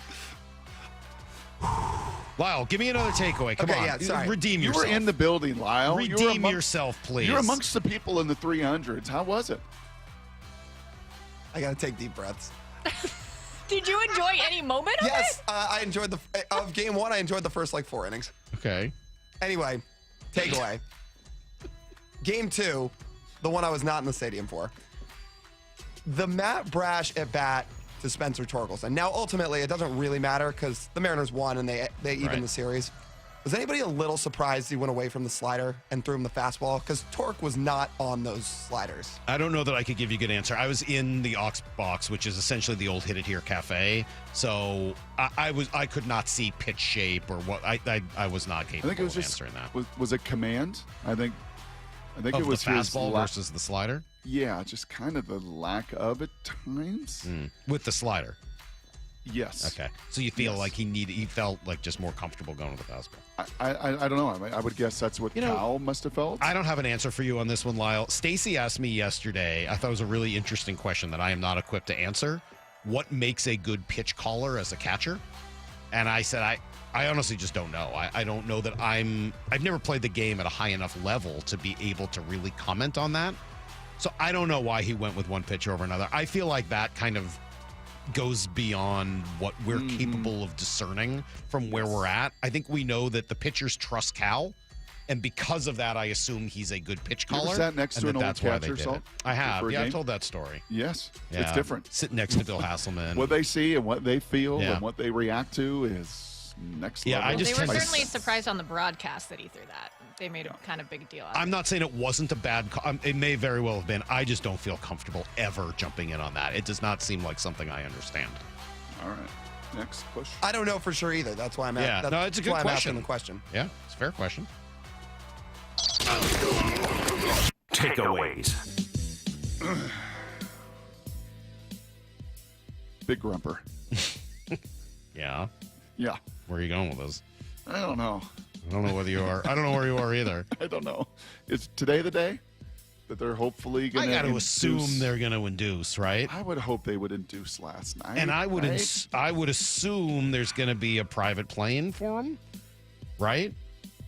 Lyle, give me another takeaway. Come on. Yeah, sorry. Redeem yourself. You were in the building, Lyle. Redeem yourself, please. You're amongst the people in the 300s. How was it? I got to take deep breaths. Did you enjoy any moment of it? Yes, I enjoyed of Game 1. I enjoyed the first 4 innings. Okay. Anyway, takeaway. Game 2, the one I was not in the stadium for. The Matt Brash at bat to Spencer Torkelson. Now, ultimately, it doesn't really matter because the Mariners won and they evened the series. Was anybody a little surprised he went away from the slider and threw him the fastball? Because Torque was not on those sliders. I don't know that I could give you a good answer. I was in the Ox box, which is essentially the old Hit It Here cafe. So I could not see pitch shape or what. I was not capable of answering that. Was it command? I think of it was the fastball versus the slider. Yeah, just kind of the lack of at times with the slider. Yes. Okay. So you feel like he felt like just more comfortable going with the fastball. I don't know. I would guess that's what Cal must have felt. I don't have an answer for you on this one, Lyle. Stacy asked me yesterday. I thought it was a really interesting question that I am not equipped to answer. What makes a good pitch caller as a catcher? And I said I honestly just don't know. I don't know that I've never played the game at a high enough level to be able to really comment on that. So I don't know why he went with one pitch over another. I feel like that kind of goes beyond what we're capable of discerning from where we're at. I think we know that the pitchers trust Cal, and because of that, I assume he's a good pitch caller. You ever sat next to an old catcher, Salk? I have. Yeah, I've told that story. Yes, yeah. It's different. Sitting next to Bill Hasselman. What they see and what they feel and what they react to is next level. They were certainly surprised on the broadcast that he threw that. They made a kind of big deal out of it. I'm not saying it wasn't a bad call. It may very well have been. I just don't feel comfortable ever jumping in on that. It does not seem like something I understand. All right. Next question. I don't know for sure either. That's why I'm asking. No, it's a good question. I'm asking the question. Yeah, it's a fair question. Takeaways. Big grumper. Yeah. Yeah. Where are you going with this? I don't know. I don't know whether you are. I don't know where you are either. I don't know. Is today the day that they're hopefully going to I got to assume they're going to induce, right? I would hope they would induce last night. And I would assume there's going to be a private plane for him, right?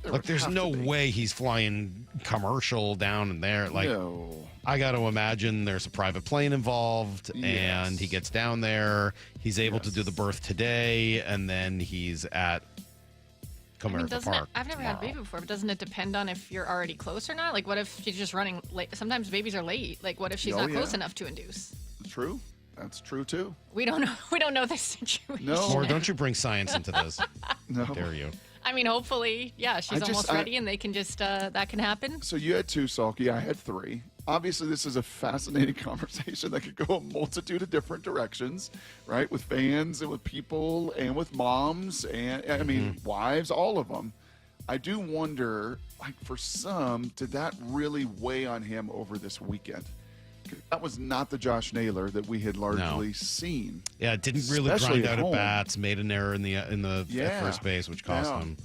Like, there's no way he's flying commercial down in there. Like, no. I got to imagine there's a private plane involved, and he gets down there. He's able to do the birth today, and then he's at Comerica Park. I've never had a baby before, but doesn't it depend on if you're already close or not? Like, what if she's just running late? Sometimes babies are late. Like, what if she's not close enough to induce? True. That's true, too. We don't know. We don't know this situation. No. Or don't you bring science into this. No. How dare you? I mean, hopefully, she's almost ready, and they can just, that can happen. So you had 2, Salky. I had 3. Obviously, this is a fascinating conversation that could go a multitude of different directions, right? With fans and with people and with moms and, I mean, wives, all of them. I do wonder, like, for some, did that really weigh on him over this weekend? That was not the Josh Naylor that we had largely seen. Yeah, it didn't really Especially grind out home. at bats, made an error in the at first base, which cost him.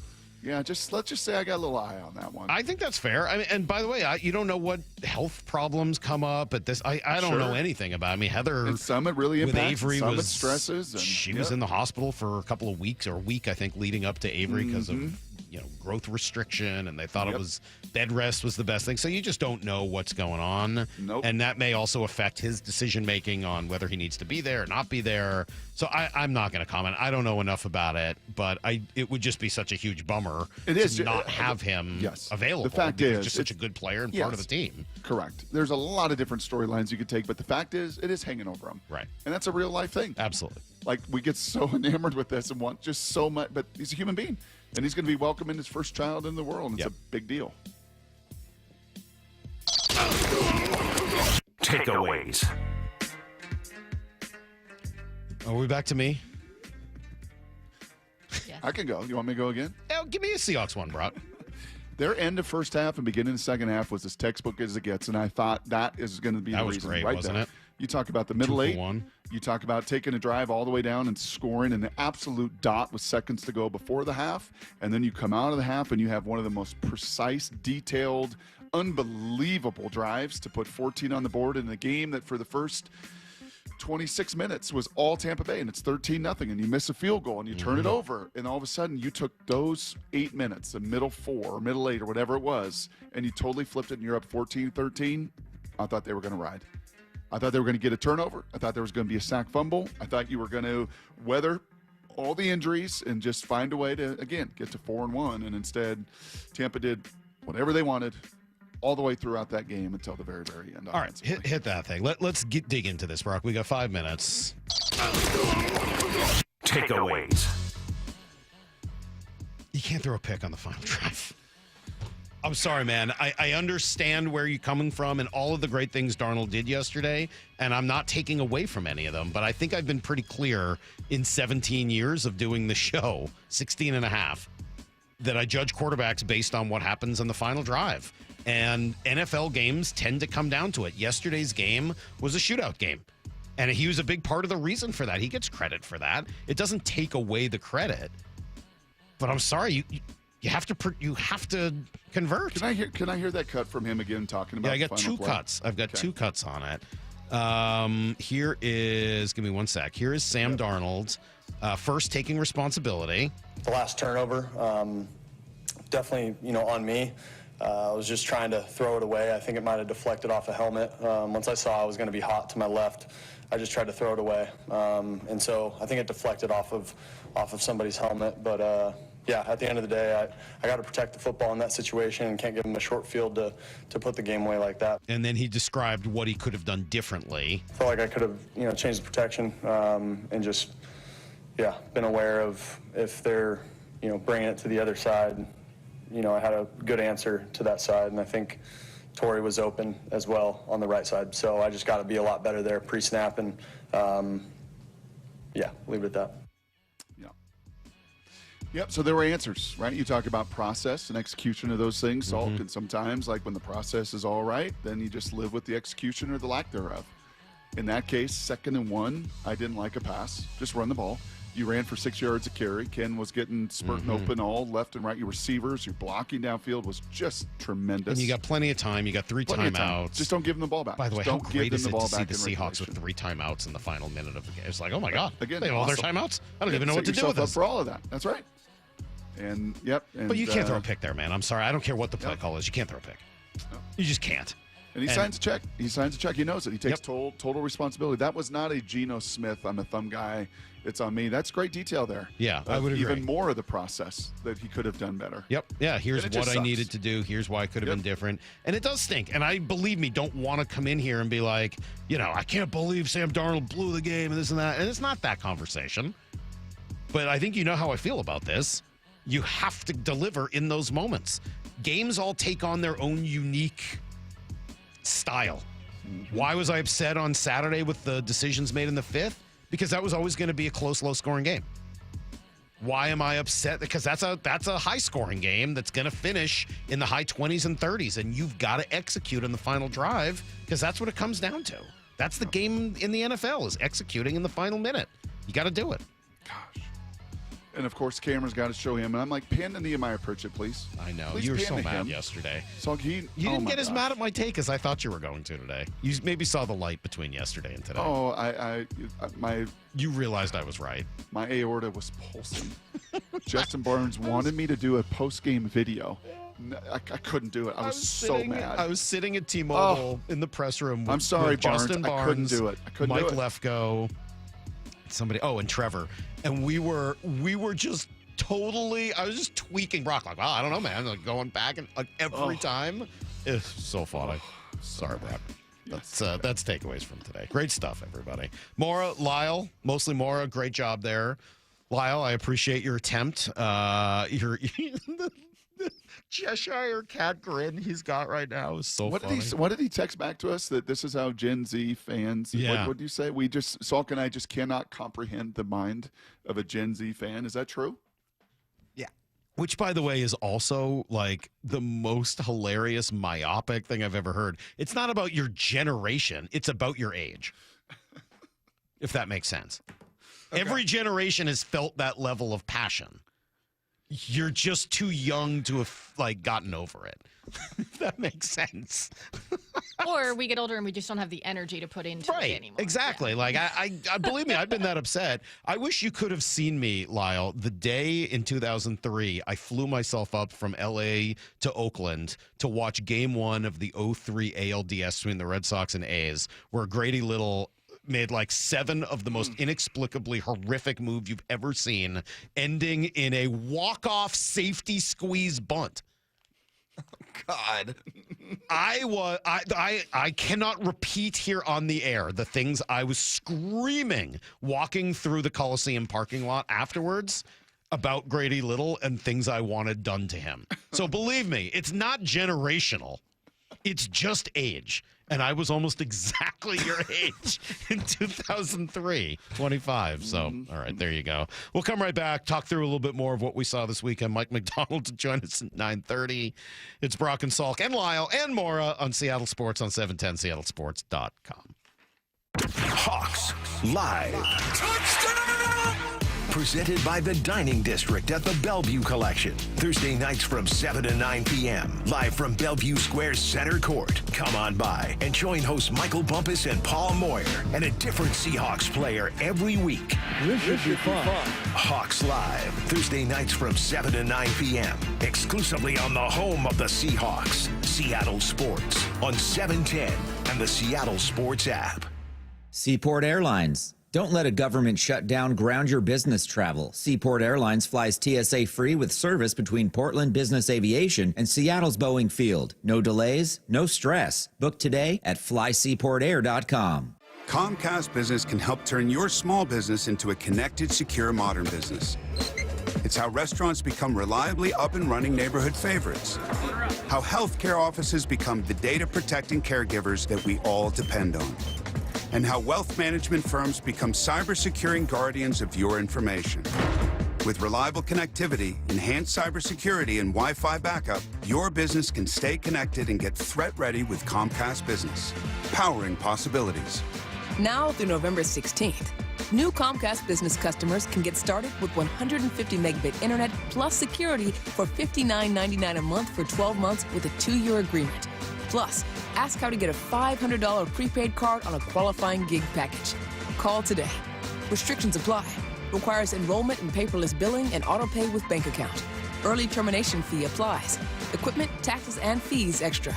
Yeah, let's just say I got a little eye on that one. I think that's fair. I mean, and by the way, you don't know what health problems come up at this. I don't know anything about it. I mean, Heather, and some it really impacts, with Avery some was it stresses. And, she was in the hospital for a couple of weeks, or a week, I think, leading up to Avery because of growth restriction, and they thought it was bed rest was the best thing. So you just don't know what's going on. Nope. And that may also affect his decision making on whether he needs to be there or not be there. So I'm not going to comment. I don't know enough about it, but it would just be such a huge bummer to not have him available. The fact because is, just such a good player and part of the team. Correct. There's a lot of different storylines you could take, but the fact is, it is hanging over him. Right. And that's a real life thing. Absolutely. Like, we get so enamored with this and want just so much, but he's a human being, and he's going to be welcoming his first child in the world. And it's a big deal. Takeaways. Are we back to me? Yeah. I can go. You want me to go again? Yeah, give me a Seahawks one, Brock. Their end of first half and beginning of second half was as textbook as it gets, and I thought that is going to be the reason great, right wasn't there. it? You talk about the middle 8. 2-for-1. You talk about taking a drive all the way down and scoring in the absolute dot with seconds to go before the half, and then you come out of the half and you have one of the most precise, detailed, unbelievable drives to put 14 on the board in a game that for the first 26 minutes was all Tampa Bay, and it's 13-0, and you miss a field goal and you turn it over, and all of a sudden you took those 8 minutes, the middle 4 or middle 8 or whatever it was, and you totally flipped it and you're up 14-13. I thought they were going to ride. I thought they were going to get a turnover. I thought there was going to be a sack fumble. I thought you were going to weather all the injuries and just find a way to, again, get to 4-1, and instead Tampa did whatever they wanted all the way throughout that game until the very, very end. All right, hit that thing. Let's dig into this, Brock. We got 5 minutes. Takeaways. You can't throw a pick on the final drive. I'm sorry, man. I understand where you're coming from and all of the great things Darnold did yesterday, and I'm not taking away from any of them, but I think I've been pretty clear in 17 years of doing the show, 16 and a half, that I judge quarterbacks based on what happens in the final drive. And NFL games tend to come down to it. Yesterday's game was a shootout game, and he was a big part of the reason for that. He gets credit for that. It doesn't take away the credit. But I'm sorry, you have to convert. Can I hear that cut from him again talking about? Yeah, I got two cuts. I've got two cuts on it. Here is, give me one sec. Here is Sam Darnold, first taking responsibility. The last turnover, definitely, on me. I was just trying to throw it away. I think it might have deflected off a helmet. Once I saw I was going to be hot to my left, I just tried to throw it away. And so I think it deflected off of somebody's helmet. But yeah, at the end of the day, I got to protect the football in that situation and can't give him a short field to put the game away like that. And then he described what he could have done differently. I felt like I could have, changed the protection and just, been aware of if they're, bringing it to the other side. I had a good answer to that side, and I think Torrey was open as well on the right side. So I just got to be a lot better there pre-snap and, leave it at that. Yep, so there were answers, right? You talk about process and execution of those things, Salk, Mm-hmm. and sometimes, like when the process is all right, then you just live with the execution or the lack thereof. In that case, 2nd and 1, I didn't like a pass. Just run the ball. You ran for 6 yards a carry. Ken was getting spurting open all left and right. Your receivers, your blocking downfield was just tremendous. And you got plenty of time. You got 3 timeouts. Just don't give them the ball back. By the way, Just how don't great give is them it the ball to see back the in Seahawks with regulation. 3 timeouts in the final minute of the game? It's like, oh my God. Again, they have all their awesome. timeouts? I don't even know Set what to do yourself with up this. for all of that. That's right. And, and, But you can't throw a pick there, man. I'm sorry. I don't care what the play call is. You can't throw a pick. You just can't. And he signs a check. He signs a check. He knows it. He takes total responsibility. That was not a Geno Smith, I'm a thumb guy, it's on me. That's great detail there. Yeah, I would agree. Even more of the process that he could have done better. Yep. Yeah, here's And it what just I sucks. needed to do. Here's why I could have been different. And it does stink. And I, believe me, don't want to come in here and be like, I can't believe Sam Darnold blew the game and this and that. And it's not that conversation. But I think you know how I feel about this. You have to deliver in those moments. Games all take on their own unique style. Why was I upset on Saturday with the decisions made in the 5th? Because that was always going to be a close, low-scoring game. Why am I upset? Because that's a high-scoring game that's going to finish in the high 20s and 30s, and you've got to execute on the final drive because that's what it comes down to. That's the game in the NFL, is executing in the final minute. You got to do it. And, of course, camera's got to show him. And I'm like, pan to Nehemiah Pritchett, please. I know. Please You were pan so to mad him. yesterday. So You didn't get as mad at my take as I thought you were going to today. You maybe saw the light between yesterday and today. Oh, You realized I was right. My aorta was pulsing. Justin Barnes wanted me to do a post-game video. I couldn't do it. I was so mad. I was sitting at T-Mobile in the press room with, I'm sorry, with Justin Barnes. I couldn't do it. I couldn't Mike do it. Lefko, and Trevor. And we were just totally, I was just tweaking Brock. Like, I don't know, man. Like going back and like every time. It's so funny. Sorry, Brock. That's takeaways from today. Great stuff, everybody. Maura, Lyle, mostly Maura. Great job there. Lyle, I appreciate your attempt. Your the Cheshire cat grin he's got right now is so funny. What did he text back to us that this is how Gen Z fans? Yeah. What did you say? Salk and I just cannot comprehend the mind of a Gen Z fan. Is that true? Which, by the way, is also like the most hilarious, myopic thing I've ever heard. It's not about your generation. It's about your age. If that makes sense. Okay. Every generation has felt that level of passion. You're just too young to have gotten over it. If that makes sense. Or we get older and we just don't have the energy to put into it anymore. Exactly. Yeah. Like I believe me, I've been that upset. I wish you could have seen me, Lyle. The day in 2003, I flew myself up from LA to Oakland to watch game 1 of the 03 ALDS between the Red Sox and A's, where Grady Little made 7 of the most inexplicably horrific move you've ever seen, ending in a walk-off safety squeeze bunt. God. I cannot repeat here on the air the things I was screaming walking through the Coliseum parking lot afterwards about Grady Little and things I wanted done to him. So believe me, it's not generational. It's just age. And I was almost exactly your age in 2003, 25. So, all right, there you go. We'll come right back, talk through a little bit more of what we saw this weekend. Mike Macdonald to join us at 9:30. It's Brock and Salk and Lyle and Maura on Seattle Sports on 710seattlesports.com. Hawks Live. Touchdown! Presented by the Dining District at the Bellevue Collection. Thursday nights from 7 to 9 p.m. Live from Bellevue Square's center court. Come on by and join hosts Michael Bumpus and Paul Moyer and a different Seahawks player every week. This should be fun. Hawks Live. Thursday nights from 7 to 9 p.m. Exclusively on the home of the Seahawks. Seattle Sports on 710 and the Seattle Sports app. Seaport Airlines. Don't let a government shutdown ground your business travel. Seaport Airlines flies TSA free with service between Portland Business Aviation and Seattle's Boeing Field. No delays, no stress. Book today at flyseaportair.com. Comcast Business can help turn your small business into a connected, secure, modern business. It's how restaurants become reliably up and running neighborhood favorites. How healthcare offices become the data protecting caregivers that we all depend on. And how wealth management firms become cyber-securing guardians of your information. With reliable connectivity, enhanced cybersecurity, and Wi-Fi backup, your business can stay connected and get threat-ready with Comcast Business, powering possibilities. Now through November 16th, new Comcast Business customers can get started with 150 megabit internet plus security for $59.99 a month for 12 months with a 2-year agreement. Plus, ask how to get a $500 prepaid card on a qualifying gig package. Call today. Restrictions apply. Requires enrollment in paperless billing and auto pay with bank account. Early termination fee applies. Equipment, taxes, and fees extra.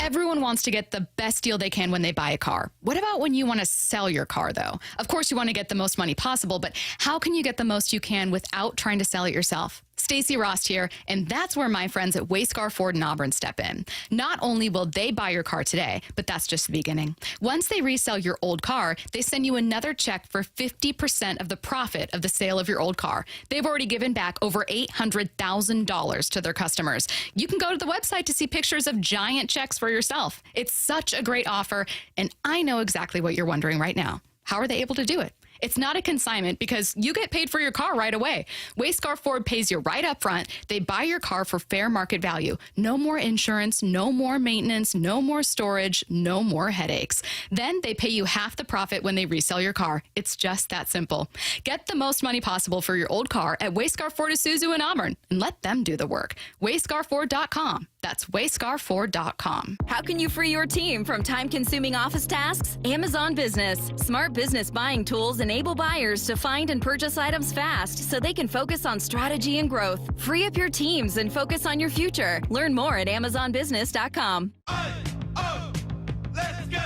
Everyone wants to get the best deal they can when they buy a car. What about when you want to sell your car, though? Of course, you want to get the most money possible, but how can you get the most you can without trying to sell it yourself? Stacey Rost here, and that's where my friends at Wayscar Ford in Auburn step in. Not only will they buy your car today, but that's just the beginning. Once they resell your old car, they send you another check for 50% of the profit of the sale of your old car. They've already given back over $800,000 to their customers. You can go to the website to see pictures of giant checks for yourself. It's such a great offer, and I know exactly what you're wondering right now. How are they able to do it? It's not a consignment because you get paid for your car right away. Wayscar Ford pays you right up front. They buy your car for fair market value. No more insurance, no more maintenance, no more storage, no more headaches. Then they pay you half the profit when they resell your car. It's just that simple. Get the most money possible for your old car at Wayscar Ford Isuzu in Auburn and let them do the work. WayscarFord.com. That's wayscarford.com. How can you free your team from time-consuming office tasks? Amazon Business. Smart business buying tools enable buyers to find and purchase items fast so they can focus on strategy and growth. Free up your teams and focus on your future. Learn more at amazonbusiness.com. Let's go!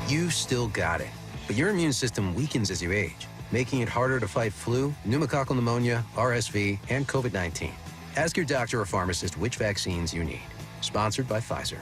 You still got it, but your immune system weakens as you age, making it harder to fight flu, pneumococcal pneumonia, RSV, and COVID-19. Ask your doctor or pharmacist which vaccines you need. Sponsored by Pfizer.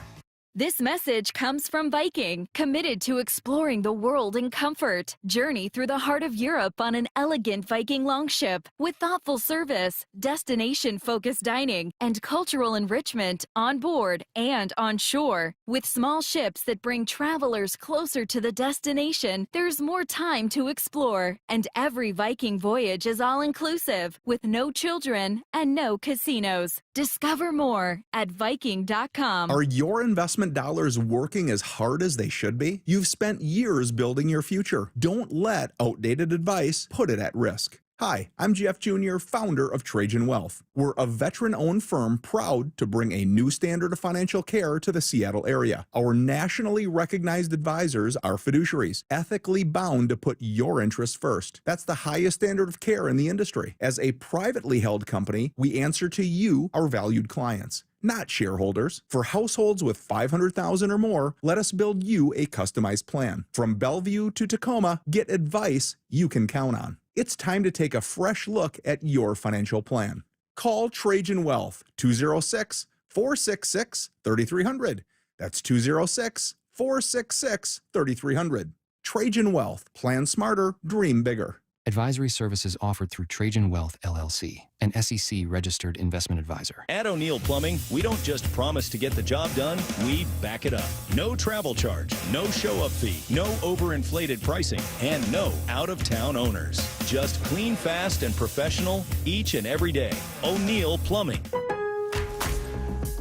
This message comes from Viking, committed to exploring the world in comfort. Journey through the heart of Europe on an elegant Viking longship with thoughtful service, destination-focused dining, and cultural enrichment on board and on shore. With small ships that bring travelers closer to the destination, there's more time to explore. And every Viking voyage is all-inclusive, with no children and no casinos. Discover more at Viking.com. Are your investment dollars working as hard as they should be? You've spent years building your future. Don't let outdated advice put it at risk. Hi, I'm Jeff Jr., founder of Trajan Wealth. We're a veteran-owned firm proud to bring a new standard of financial care to the Seattle area. Our nationally recognized advisors are fiduciaries, ethically bound to put your interests first. That's the highest standard of care in the industry. As a privately held company, we answer to you, our valued clients, not shareholders. For households with $500,000 or more, let us build you a customized plan. From Bellevue to Tacoma, get advice you can count on. It's time to take a fresh look at your financial plan. Call Trajan Wealth, 206-466-3300. That's 206-466-3300. Trajan Wealth. Plan smarter, dream bigger. Advisory services offered through Trajan Wealth, LLC, an SEC-registered investment advisor. At O'Neill Plumbing, we don't just promise to get the job done, we back it up. No travel charge, no show-up fee, no overinflated pricing, and no out-of-town owners. Just clean, fast, and professional each and every day. O'Neill Plumbing.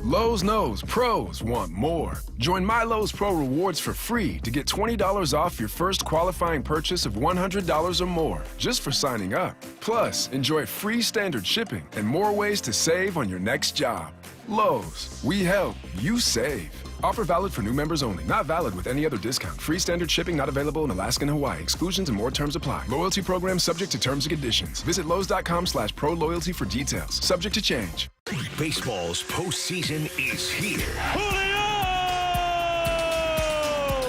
Lowe's knows pros want more. Join My Lowe's Pro Rewards for free to get $20 off your first qualifying purchase of $100 or more just for signing up. Plus, enjoy free standard shipping and more ways to save on your next job. Lowe's, we help, you save. Offer valid for new members only. Not valid with any other discount. Free standard shipping not available in Alaska and Hawaii. Exclusions and more terms apply. Loyalty program subject to terms and conditions. Visit Lowe's.com/pro loyalty for details. Subject to change. Baseball's postseason is here.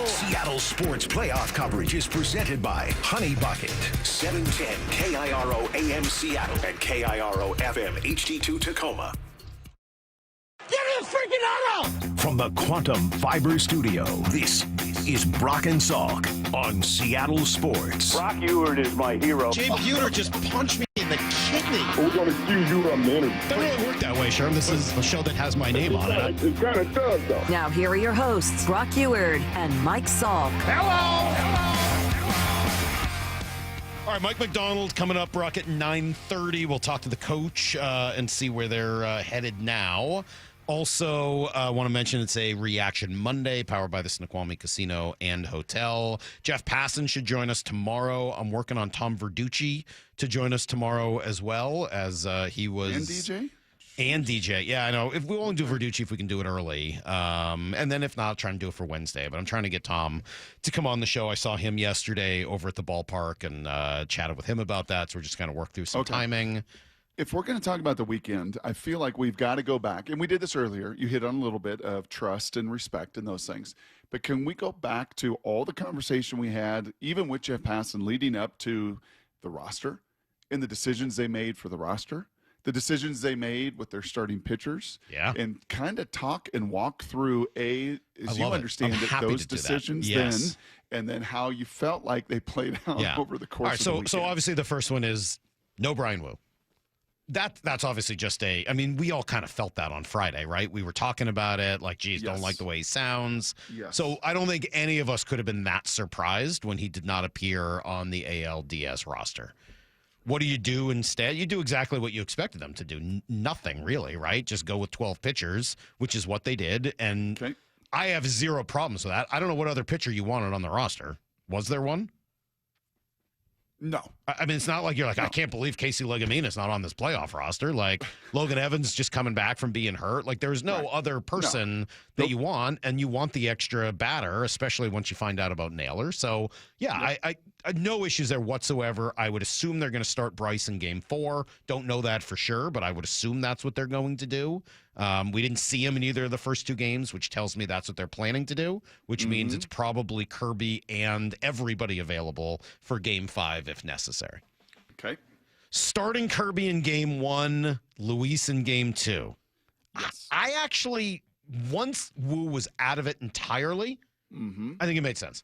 Seattle Sports Playoff coverage is presented by Honey Bucket, 710 KIRO AM Seattle and KIRO FM HD2 Tacoma. Give me a freaking auto! From the Quantum Fiber Studio, this is Brock and Salk on Seattle Sports. Brock Ewert is my hero. Jay Buhner just punched me in the kidney. We're going to accuse you of minute. Doesn't really work that way, Sherm. This is a show that has my name on it. It kind of does, though. Now here are your hosts, Brock Ewert and Mike Salk. All right, Mike Macdonald coming up, Brock, at 9:30. We'll talk to the coach and see where they're headed now. Also, want to mention it's a Reaction Monday powered by the Snoqualmie Casino and Hotel. Jeff Passan should join us tomorrow. I'm working on Tom Verducci to join us tomorrow as well, as he was. And DJ? And DJ. Yeah, I know. If we only do Verducci, if we can do it early. And then if not, I'll try and do it for Wednesday. But I'm trying to get Tom to come on the show. I saw him yesterday over at the ballpark and chatted with him about that. So we're just going to work through some timing. If we're going to talk about the weekend, I feel like we've got to go back, and we did this earlier. You hit on a little bit of trust and respect and those things. But can we go back to all the conversation we had, even with Jeff Passan, leading up to the roster and the decisions they made for the roster, the decisions they made with their starting pitchers, and kind of talk and walk through, as you understand it, those decisions then, and then how you felt like they played out over the course of the weekend. So obviously the first one is no Bryan Woo. That's obviously just I mean, we all kind of felt that on Friday, right? We were talking about it, like, geez, don't like the way he sounds. Yes. So I don't think any of us could have been that surprised when he did not appear on the ALDS roster. What do you do instead? You do exactly what you expected them to do. Nothing, really, right? Just go with 12 pitchers, which is what they did. And I have zero problems with that. I don't know what other pitcher you wanted on the roster. Was there one? No. I mean, it's not like you're like, I can't believe Casey Legamina's not on this playoff roster. Like, Logan Evans just coming back from being hurt. Like, there's no other person that you want, and you want the extra batter, especially once you find out about Naylor. So, I no issues there whatsoever. I would assume they're going to start Bryce in Game 4. Don't know that for sure, but I would assume that's what they're going to do. We didn't see him in either of the first two games, which tells me that's what they're planning to do, which means it's probably Kirby and everybody available for Game 5 if necessary. Okay. Starting Kirby in Game 1, Luis in Game 2. Yes. I actually, once Woo was out of it entirely, I think it made sense.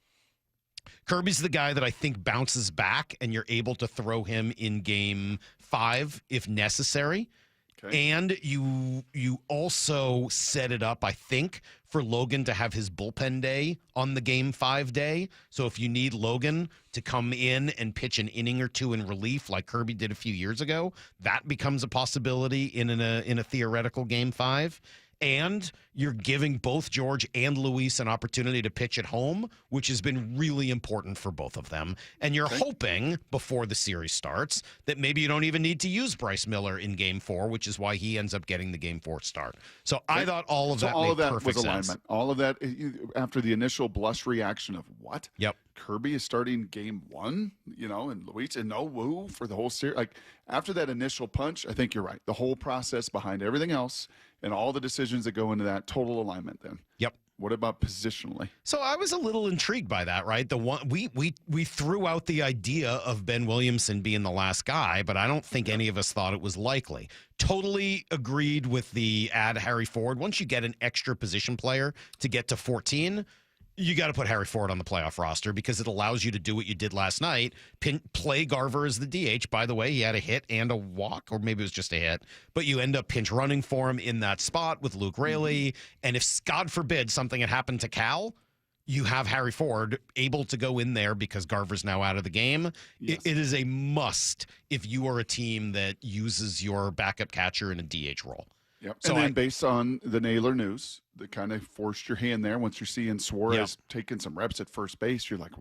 Kirby's the guy that I think bounces back, and you're able to throw him in Game 5 if necessary. And you also set it up, I think, for Logan to have his bullpen day on the Game 5 day. So if you need Logan to come in and pitch an inning or two in relief like Kirby did a few years ago, that becomes a possibility in a theoretical Game 5. And you're giving both George and Luis an opportunity to pitch at home, which has been really important for both of them. And you're hoping, before the series starts, that maybe you don't even need to use Bryce Miller in Game 4, which is why he ends up getting the Game 4 start. So I thought all of that made perfect sense. Alignment. All of that, after the initial blush reaction of what? Yep. Kirby is starting Game 1, and Luis and no Woo for the whole series. Like, after that initial punch, I think you're right. The whole process behind everything else and all the decisions that go into that, total alignment then. Yep. What about positionally? So I was a little intrigued by that, right? The one we threw out the idea of Ben Williamson being the last guy, but I don't think any of us thought it was likely. Totally agreed with the add Harry Ford. Once you get an extra position player to get to 14, you got to put Harry Ford on the playoff roster because it allows you to do what you did last night. Play Garver as the DH. By the way, he had a hit and a walk, or maybe it was just a hit. But you end up pinch running for him in that spot with Luke Raley. And if, God forbid, something had happened to Cal, you have Harry Ford able to go in there because Garver's now out of the game. Yes. It is a must if you are a team that uses your backup catcher in a DH role. Yep. So and then based on the Naylor news, that kind of forced your hand there. Once you're seeing Suarez taking some reps at first base, you're like,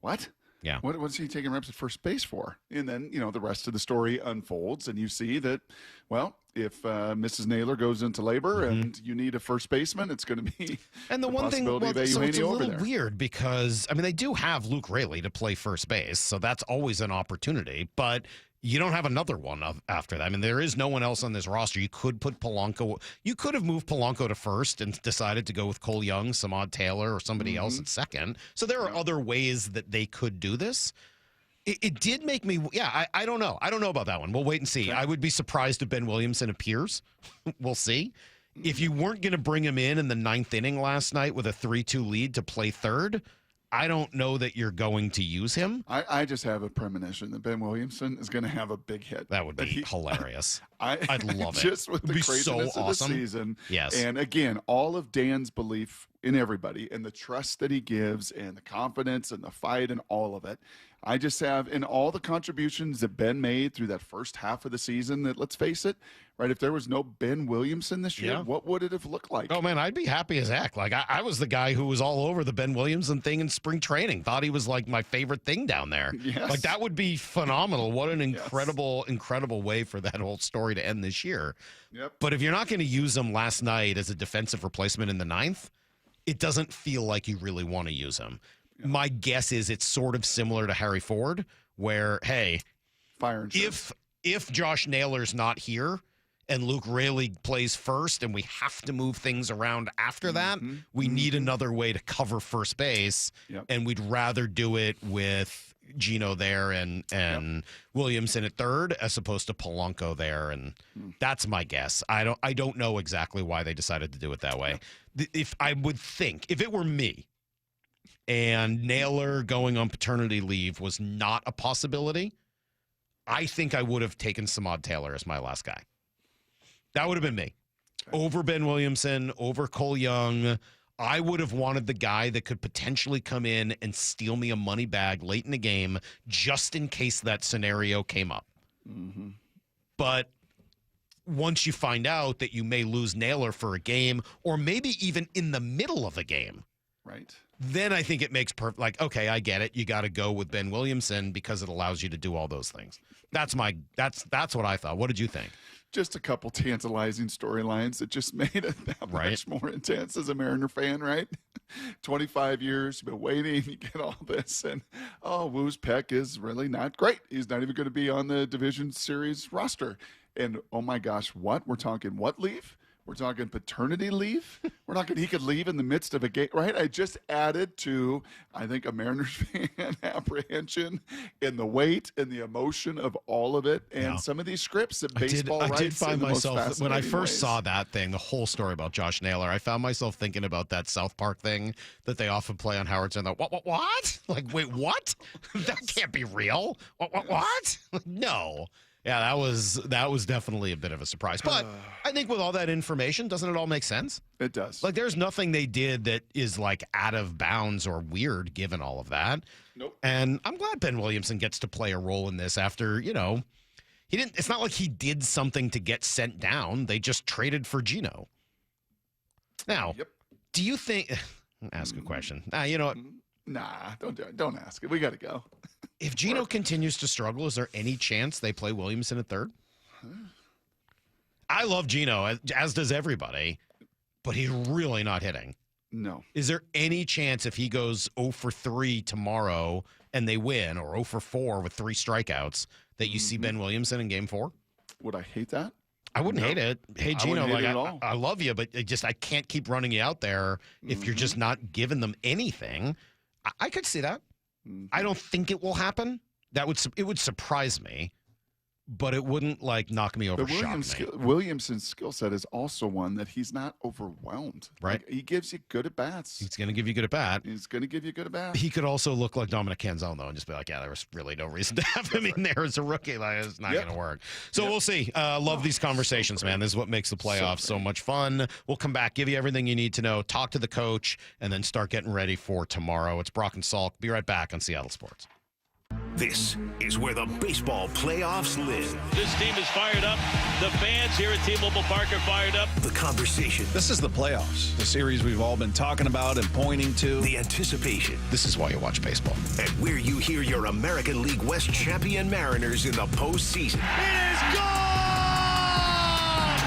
what? Yeah. What's he taking reps at first base for? And then, the rest of the story unfolds, and you see that, well, if Mrs. Naylor goes into labor and you need a first baseman, it's going to be and the one thing, possibility of so it's a over little there. weird because, they do have Luke Raley to play first base, so that's always an opportunity, but you don't have another one after that. There is no one else on this roster. You could put Polanco. You could have moved Polanco to first and decided to go with Cole Young, Samad Taylor, or somebody else at second. So there are other ways that they could do this. It did make me, I don't know. I don't know about that one. We'll wait and see. I would be surprised if Ben Williamson appears. We'll see. If you weren't going to bring him in the ninth inning last night with a 3-2 lead to play third, I don't know that you're going to use him. I just have a premonition that Ben Williamson is going to have a big hit. That would be hilarious. I'd love it. Just with the craziness of the season. Yes. And again, all of Dan's belief in everybody and the trust that he gives and the confidence and the fight and all of it. I just have, in all the contributions that Ben made through that first half of the season, that, let's face it, right, if there was no Ben Williamson this year, what would it have looked like? Oh, man, I'd be happy as heck. Like, I was the guy who was all over the Ben Williamson thing in spring training. Thought he was, like, my favorite thing down there. Yes. Like, that would be phenomenal. What an incredible way for that whole story to end this year. Yep. But if you're not going to use him last night as a defensive replacement in the ninth, it doesn't feel like you really want to use him. My guess is it's sort of similar to Harry Ford, where, hey, if Josh Naylor's not here and Luke Raley plays first and we have to move things around after that, we need another way to cover first base, and we'd rather do it with Gino there and Williamson at third as opposed to Polanco there, and that's my guess. I don't know exactly why they decided to do it that way. If it were me, and Naylor going on paternity leave was not a possibility, I think I would have taken Samad Taylor as my last guy. That would have been me. Over Ben Williamson, over Cole Young. I would have wanted the guy that could potentially come in and steal me a money bag late in the game just in case that scenario came up. But once you find out that you may lose Naylor for a game or maybe even in the middle of a game, right? Then I think it makes perfect. Okay, I get it. You got to go with Ben Williamson because it allows you to do all those things. That's what I thought. What did you think? Just a couple tantalizing storylines that just made it that much more intense as a Mariner fan, right? 25 years, you've been waiting, you get all this, and Woo's pec is really not great. He's not even going to be on the Division Series roster. And oh my gosh, what? We're talking what leave? We're talking paternity leave. We're talking he could leave in the midst of a game, right? I just added to, I think, a Mariners fan apprehension in the weight and the emotion of all of it, and some of these scripts that baseball writes. I did find myself, when I first ways. saw that thing, the whole story about Josh Naylor, I found myself thinking about that South Park thing that they often play on Howard Stern. What? Like, wait, what? That can't be real. What? No. Yeah, that was definitely a bit of a surprise. But I think with all that information, doesn't it all make sense? It does. Like, there's nothing they did that is, like, out of bounds or weird given all of that. Nope. And I'm glad Ben Williamson gets to play a role in this after, he didn't. It's not like he did something to get sent down. They just traded for Gino. Now, do you think – ask a question. You know what? Nah, don't do it. Don't ask it. We got to go. If Gino continues to struggle, is there any chance they play Williamson at third? I love Gino, as does everybody, but he's really not hitting. No. Is there any chance if he goes 0 for 3 tomorrow and they win, or 0 for 4 with 3 strikeouts, that you see Ben Williamson in Game 4? Would I hate that? I wouldn't hate it. Hey, Gino, hate it at all. I love you, but I can't keep running you out there if you're just not giving them anything. I could see that. I don't think it will happen. It would surprise me, but it wouldn't knock me over. But Williamson's skill set is also one that he's not overwhelmed. Right. He gives you good at bats. He's going to give you good at bat. He's going to give you good at bat. He could also look like Dominic Canzone, though, and just be like, there was really no reason to have him in there as a rookie. It's not going to work. So we'll see. Love these conversations, man. This is what makes the playoffs so much fun. We'll come back, give you everything you need to know, talk to the coach, and then start getting ready for tomorrow. It's Brock and Salk. Be right back on Seattle Sports. This is where the baseball playoffs live. This team is fired up. The fans here at T-Mobile Park are fired up. The conversation. This is the playoffs, the series we've all been talking about and pointing to. The anticipation. This is why you watch baseball. And where you hear your American League West champion Mariners in the postseason. It is gone!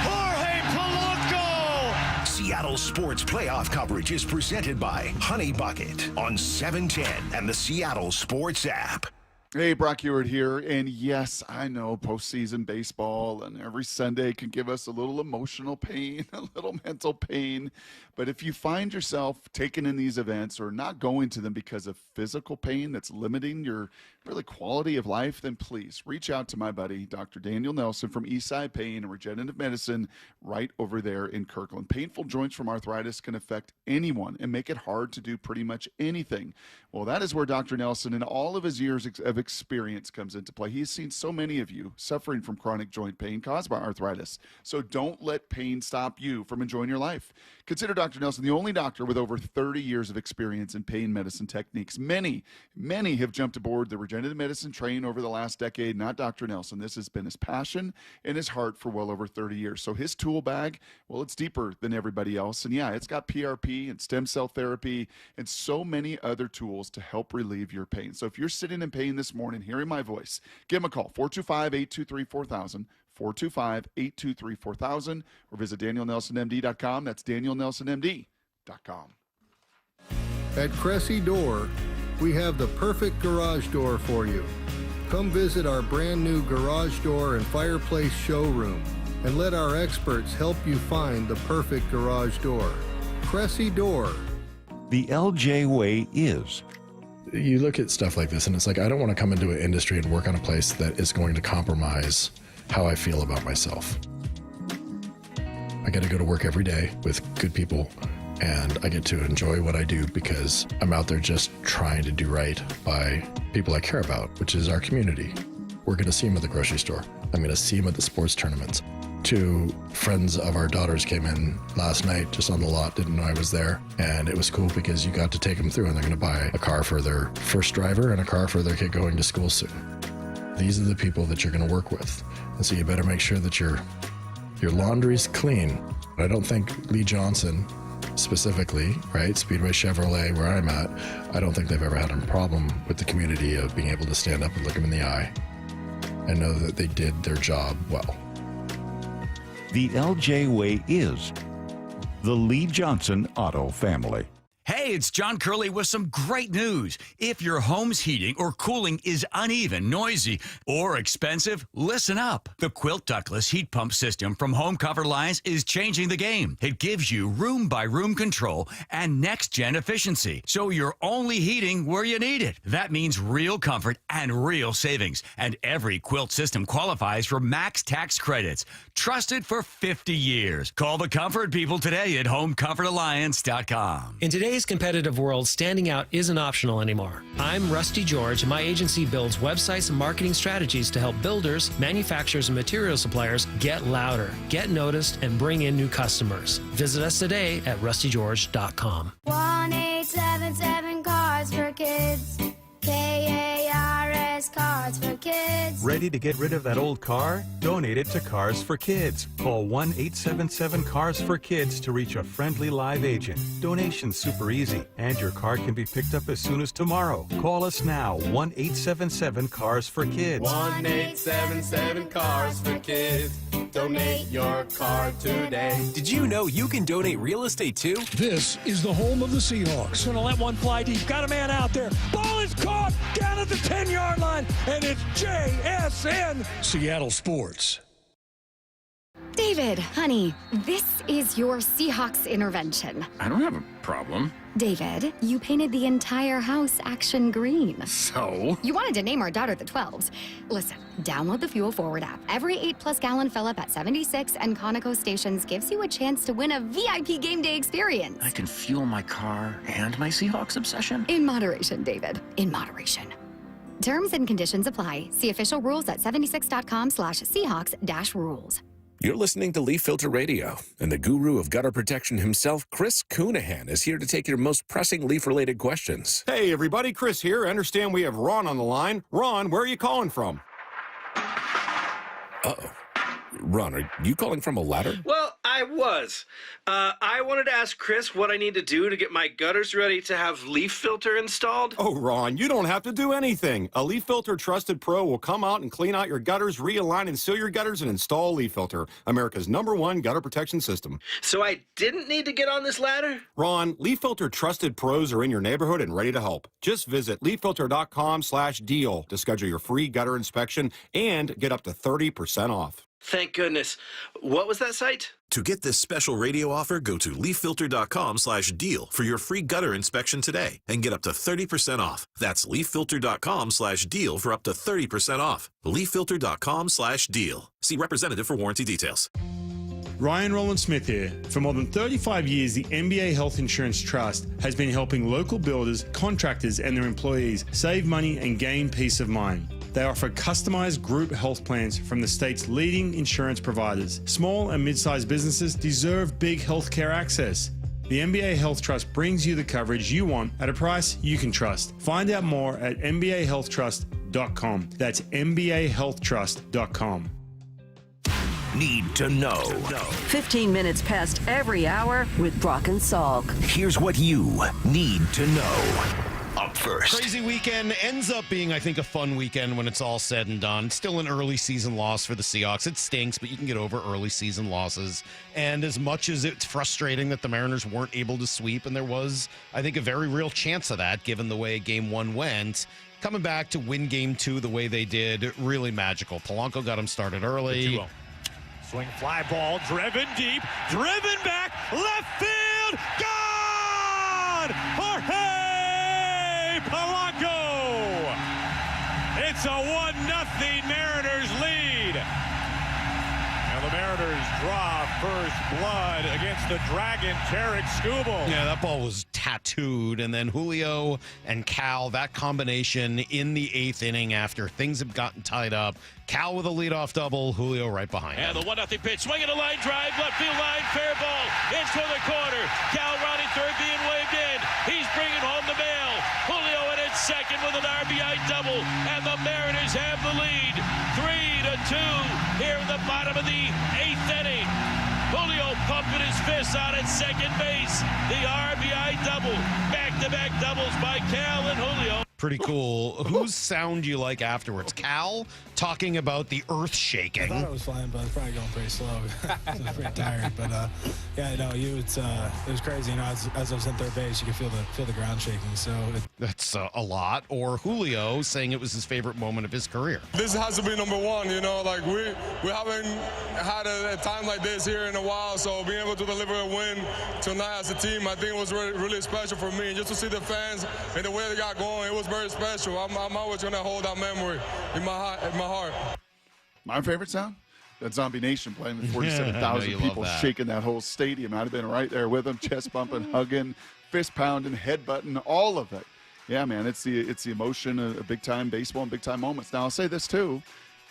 Jorge Polanco! Seattle Sports playoff coverage is presented by Honey Bucket on 710 and the Seattle Sports app. Hey, Brock Ewart here, and yes, I know postseason baseball and every Sunday can give us a little emotional pain, a little mental pain, but if you find yourself taking in these events or not going to them because of physical pain that's limiting your really quality of life, then please reach out to my buddy, Dr. Daniel Nelson from Eastside Pain and Regenerative Medicine right over there in Kirkland. Painful joints from arthritis can affect anyone and make it hard to do pretty much anything. Well, that is where Dr. Nelson, in all of his years of experience, comes into play. He has seen so many of you suffering from chronic joint pain caused by arthritis. So don't let pain stop you from enjoying your life. Consider Dr. Nelson the only doctor with over 30 years of experience in pain medicine techniques. Many have jumped aboard the regenerative medicine train over the last decade. Not Dr. Nelson. This has been his passion and his heart for well over 30 years. So his tool bag, well, it's deeper than everybody else. And yeah, it's got PRP and stem cell therapy and so many other tools to help relieve your pain. So if you're sitting in pain this morning, hearing my voice, give him a call, 425-823-4000, 425-823-4000, or visit DanielNelsonMD.com. That's DanielNelsonMD.com. At Cressy Door, we have the perfect garage door for you. Come visit our brand new garage door and fireplace showroom and let our experts help you find the perfect garage door. Cressy Door. The LJ way is. You look at stuff like this and it's like, I don't want to come into an industry and work on a place that is going to compromise how I feel about myself. I get to go to work every day with good people and I get to enjoy what I do because I'm out there just trying to do right by people I care about, which is our community. We're going to see them at the grocery store. I'm going to see them at the sports tournaments. Two friends of our daughters came in last night just on the lot, didn't know I was there. And it was cool because you got to take them through and they're going to buy a car for their first driver and a car for their kid going to school soon. These are the people that you're going to work with. And so you better make sure that your laundry's clean. I don't think Lee Johnson specifically, right, Speedway Chevrolet, where I'm at, I don't think they've ever had a problem with the community of being able to stand up and look them in the eye and know that they did their job well. The LJ way is the Lee Johnson Auto family. Hey, it's John Curley with some great news. If your home's heating or cooling is uneven, noisy, or expensive, listen up. The Quilt ductless heat pump system from Home Comfort Alliance is changing the game. It gives you room-by-room control and next-gen efficiency, so you're only heating where you need it. That means real comfort and real savings, and every Quilt system qualifies for max tax credits. Trusted for 50 years. Call the comfort people today at HomeComfortAlliance.com. In today's competitive world, standing out isn't optional anymore. I'm Rusty George, and my agency builds websites and marketing strategies to help builders, manufacturers, and material suppliers get louder, get noticed, and bring in new customers. Visit us today at rustygeorge.com. 1-877 Cars for Kids. KARS Cars for Kids. Ready to get rid of that old car? Donate it to Cars for Kids. Call 1-877-CARS-FOR-KIDS to reach a friendly live agent. Donation's super easy, and your car can be picked up as soon as tomorrow. Call us now, 1-877-CARS-FOR-KIDS. 1-877-CARS-FOR-KIDS. Donate your car today. Did you know you can donate real estate too? This is the home of the Seahawks. Gonna let one fly deep. Got a man out there. Ball is caught down at the 10-yard line, and it's JSN. Seattle Sports. David, honey, this is your Seahawks intervention. I don't have a problem. David, you painted the entire house action green. So? You wanted to name our daughter the 12s. Listen, download the Fuel Forward app. Every 8+ gallon fill up at 76 and Conoco stations gives you a chance to win a VIP game day experience. I can fuel my car and my Seahawks obsession? In moderation, David. In moderation. Terms and conditions apply. See official rules at 76.com/Seahawks-rules. You're listening to Leaf Filter Radio, and the guru of gutter protection himself, Chris Coonahan, is here to take your most pressing leaf-related questions. Hey, everybody, Chris here. I understand we have Ron on the line. Ron, where are you calling from? Uh-oh. Ron, are you calling from a ladder? Well, I was. I wanted to ask Chris what I need to do to get my gutters ready to have leaf filter installed. Oh, Ron, you don't have to do anything. A Leaf Filter Trusted Pro will come out and clean out your gutters, realign and seal your gutters, and install Leaf Filter, America's #1 gutter protection system. So I didn't need to get on this ladder? Ron, Leaf Filter Trusted Pros are in your neighborhood and ready to help. Just visit leaffilter.com/deal to schedule your free gutter inspection and get up to 30% off. Thank goodness. What was that site? To get this special radio offer, go to leaffilter.com/deal for your free gutter inspection today and get up to 30% off. That's leaffilter.com/deal for up to 30% off. leaffilter.com/deal. See representative for warranty details. Ryan Roland Smith here. For more than 35 years, the NBA Health Insurance Trust has been helping local builders, contractors, and their employees save money and gain peace of mind. They offer customized group health plans from the state's leading insurance providers. Small and mid-sized businesses deserve big healthcare access. The NBA Health Trust brings you the coverage you want at a price you can trust. Find out more at mbahealthtrust.com. That's mbahealthtrust.com. Need to know. 15 minutes past every hour with Brock and Salk. Here's what you need to know. Up first. Crazy weekend ends up being, I think, a fun weekend when it's all said and done. It's still an early season loss for the Seahawks. It stinks, but you can get over early season losses. And as much as it's frustrating that the Mariners weren't able to sweep, and there was, I think, a very real chance of that given the way Game 1 went, coming back to win Game 2 the way they did, really magical. Polanco got him started early. Swing fly ball, driven deep, driven back, left field, gone! Jorge Polanco! It's a 1-0 Mariners lead. Now the Mariners draw first blood against the Dragon, Tarek Skubal. Yeah, that ball was tattooed. And then Julio and Cal, that combination in the 8th inning after things have gotten tied up. Cal with a leadoff double, Julio right behind him. And the 1-0 pitch, swinging a line drive, left field line, fair ball, in for the corner. Cal rounding third, being waved in. He's bringing home the mail. Julio in at second with an RBI double, and the Mariners have the lead, 3-2 here in the bottom of the 8th inning. Julio pumping his fists out at second base. The RBI double, back-to-back doubles by Cal and Julio. Pretty cool. Whose sound do you like afterwards? Cal talking about the earth shaking. I thought it was fine, but it's probably going pretty slow. I was pretty tired, but yeah, no, it was crazy. You know, as I was in third base, you could feel the ground shaking. So that's a lot. Or Julio saying it was his favorite moment of his career. This has to be number one. You know, like we haven't had a time like this here in a while. So being able to deliver a win tonight as a team, I think it was really, really special for me. Just to see the fans and the way they got going, it was very special. I'm always going to hold that memory in my heart. My favorite sound? That Zombie Nation playing with 47,000 people shaking that whole stadium. I'd have been right there with them, chest bumping, hugging, fist pounding, head butting, all of it. Yeah, man, it's the emotion of big-time baseball and big-time moments. Now, I'll say this, too.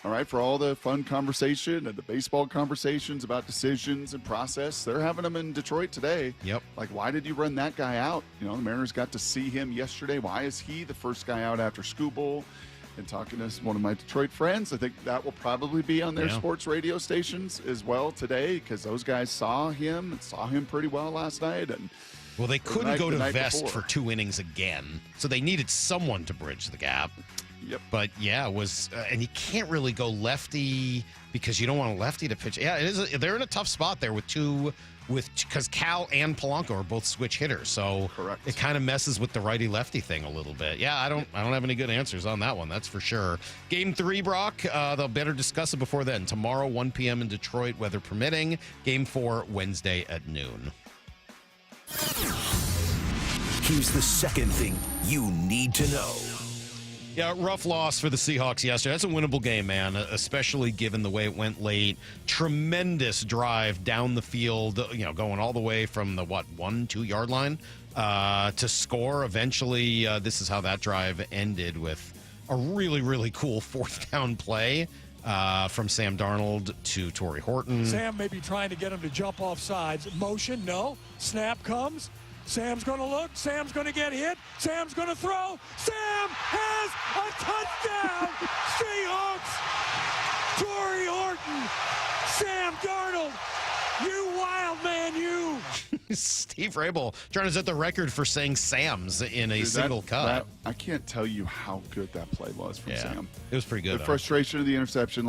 All right, for all the fun conversation and the baseball conversations about decisions and process, they're having them in Detroit today. Yep. Like, why did you run that guy out? You know, the Mariners got to see him yesterday. Why is he the first guy out after Skubal? And talking to one of my Detroit friends, I think that will probably be on their sports radio stations as well today because those guys saw him pretty well last night. And well, they couldn't go to Vest for 2 innings again, so they needed someone to bridge the gap. Yep. But yeah, it was, and you can't really go lefty because you don't want a lefty to pitch. Yeah, it is. They're in a tough spot there because Cal and Polanco are both switch hitters, so correct. It kind of messes with the righty lefty thing a little bit. Yeah, I don't have any good answers on that one. That's for sure. Game 3, Brock. They'll better discuss it before then. Tomorrow, 1 p.m. in Detroit, weather permitting. Game 4, Wednesday at noon. Here's the second thing you need to know. Yeah, rough loss for the Seahawks yesterday. That's a winnable game, man, especially given the way it went late. Tremendous drive down the field, going all the way from the, 1-2 yard line to score. Eventually, this is how that drive ended with a really, really cool fourth down play from Sam Darnold to Torrey Horton. Sam may be trying to get him to jump off sides. Motion, no. Snap comes. Sam's going to look. Sam's going to get hit. Sam's going to throw. Sam has a touchdown. Seahawks. Torrey Horton. Sam Darnold. You wild man, you. Steve Rabel trying to set the record for saying Sam's in a single cut. I can't tell you how good that play was from Sam. It was pretty good. The frustration of the interception,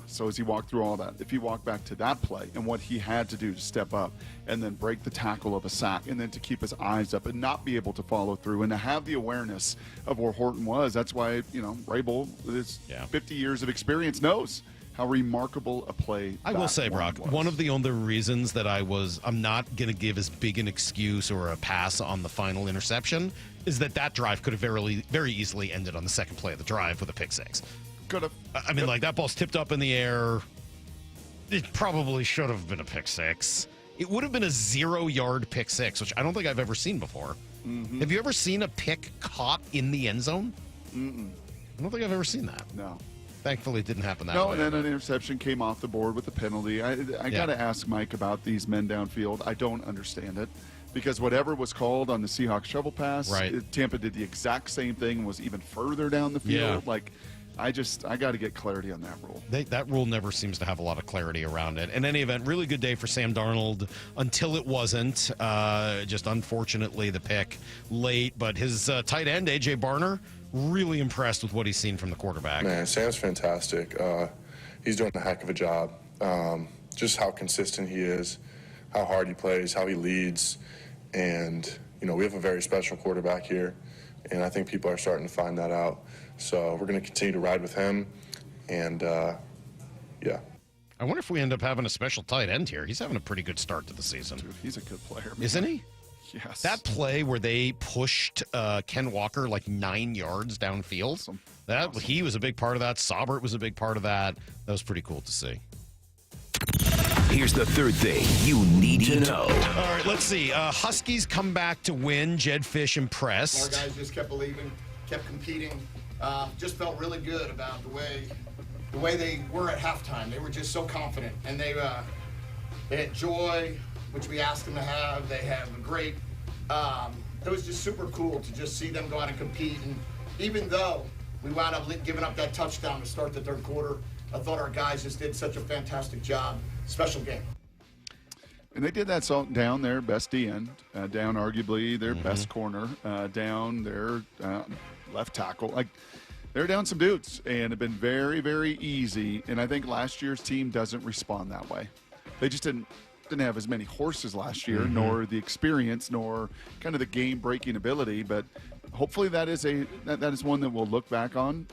so as he walked through all that, if you walk back to that play and what he had to do to step up and then break the tackle of a sack and then to keep his eyes up and not be able to follow through and to have the awareness of where Horton was, that's why, Rabel, with his 50 years of experience, knows how remarkable a play I will say, Brock, one of the only reasons that I'm not going to give as big an excuse or a pass on the final interception is that drive could have very easily ended on the second play of the drive with a pick six. Could have. I mean, that ball's tipped up in the air. It probably should have been a pick six. It would have been a 0-yard pick six, which I don't think I've ever seen before. Mm-hmm. Have you ever seen a pick caught in the end zone? Mm-mm. I don't think I've ever seen that. No. Thankfully, it didn't happen that way. No, and then an interception came off the board with a penalty. I got to ask Mike about these men downfield. I don't understand it because whatever was called on the Seahawks shovel pass, Tampa did the exact same thing and was even further down the field. I got to get clarity on that rule. That rule never seems to have a lot of clarity around it. In any event, really good day for Sam Darnold until it wasn't. Just unfortunately, the pick late. But his tight end, A.J. Barner, really impressed with what he's seen from the quarterback. Man, Sam's fantastic. He's doing a heck of a job. Just how consistent he is, how hard he plays, how he leads. And, we have a very special quarterback here, and I think people are starting to find that out. So we're going to continue to ride with him, and, yeah. I wonder if we end up having a special tight end here. He's having a pretty good start to the season. Dude, he's a good player, man. Isn't he? Yes. That play where they pushed Ken Walker 9 yards downfield, awesome. He was a big part of that. Saubert was a big part of that. That was pretty cool to see. Here's the third thing you need to know. All right, let's see. Huskies come back to win. Jed Fish impressed. Our guys just kept believing, kept competing. Just felt really good about the way they were at halftime. They were just so confident, and they had joy, which we asked them to have. They have a great, it was just super cool to just see them go out and compete. And even though we wound up giving up that touchdown to start the third quarter, I thought our guys just did such a fantastic job. Special game. And they did that down their best end, down arguably their best corner, down their left tackle. They're down some dudes and have been very, very easy. And I think last year's team doesn't respond that way. They just didn't have as many horses last year, nor the experience, nor kind of the game-breaking ability. But hopefully that is one that we'll look back on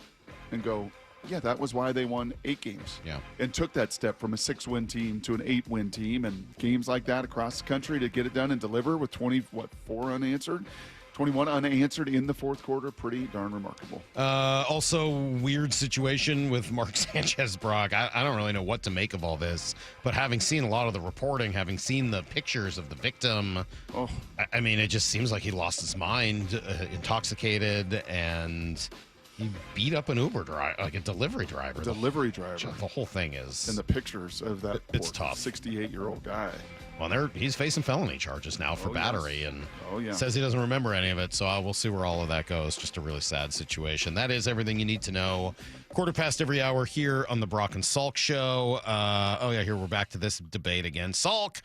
and go, yeah, that was why they won 8 games. Yeah. And took that step from a 6-win team to an 8-win team, and games like that across the country to get it done and deliver with 4 unanswered. 21 unanswered in the fourth quarter. Pretty darn remarkable. Also, weird situation with Mark Sanchez, Brock. I don't really know what to make of all this, but having seen a lot of the reporting, having seen the pictures of the victim, I mean, it just seems like he lost his mind, intoxicated, and he beat up an Uber driver, like a delivery driver. The whole thing is. And the pictures of that it's tough. 68-year-old guy. Well, he's facing felony charges now for battery, and says he doesn't remember any of it, so we'll see where all of that goes. Just a really sad situation. That is everything you need to know. 1/4 every hour here on the Brock and Salk Show. Here we're back to this debate again. Salk,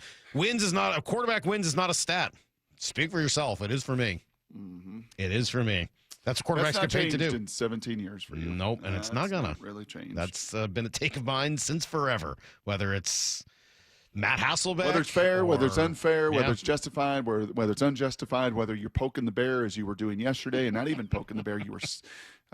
quarterback wins is not a stat. Speak for yourself. It is for me. Mm-hmm. It is for me. That's what quarterbacks get paid to do. In 17 years for you. Nope, and it's not gonna really change. That's been a take of mine since forever. Whether it's Matt Hasselbeck, whether it's fair, whether it's unfair, Yeah. whether it's justified, whether it's unjustified, whether you're poking the bear as you were doing yesterday, and not even poking the bear, you were.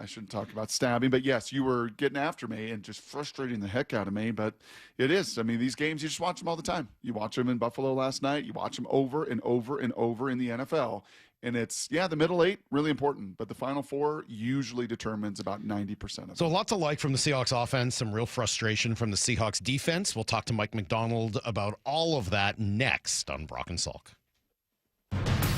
I shouldn't talk about stabbing, but yes, you were getting after me and just frustrating the heck out of me. But it is. I mean, these games, you just watch them all the time. You watch them in Buffalo last night. You watch them over and over and over in the NFL. And it's, the middle 8, really important. But the final 4 usually determines about 90% of it. So lots of like from the Seahawks offense, some real frustration from the Seahawks defense. We'll talk to Mike Macdonald about all of that next on Brock and Salk.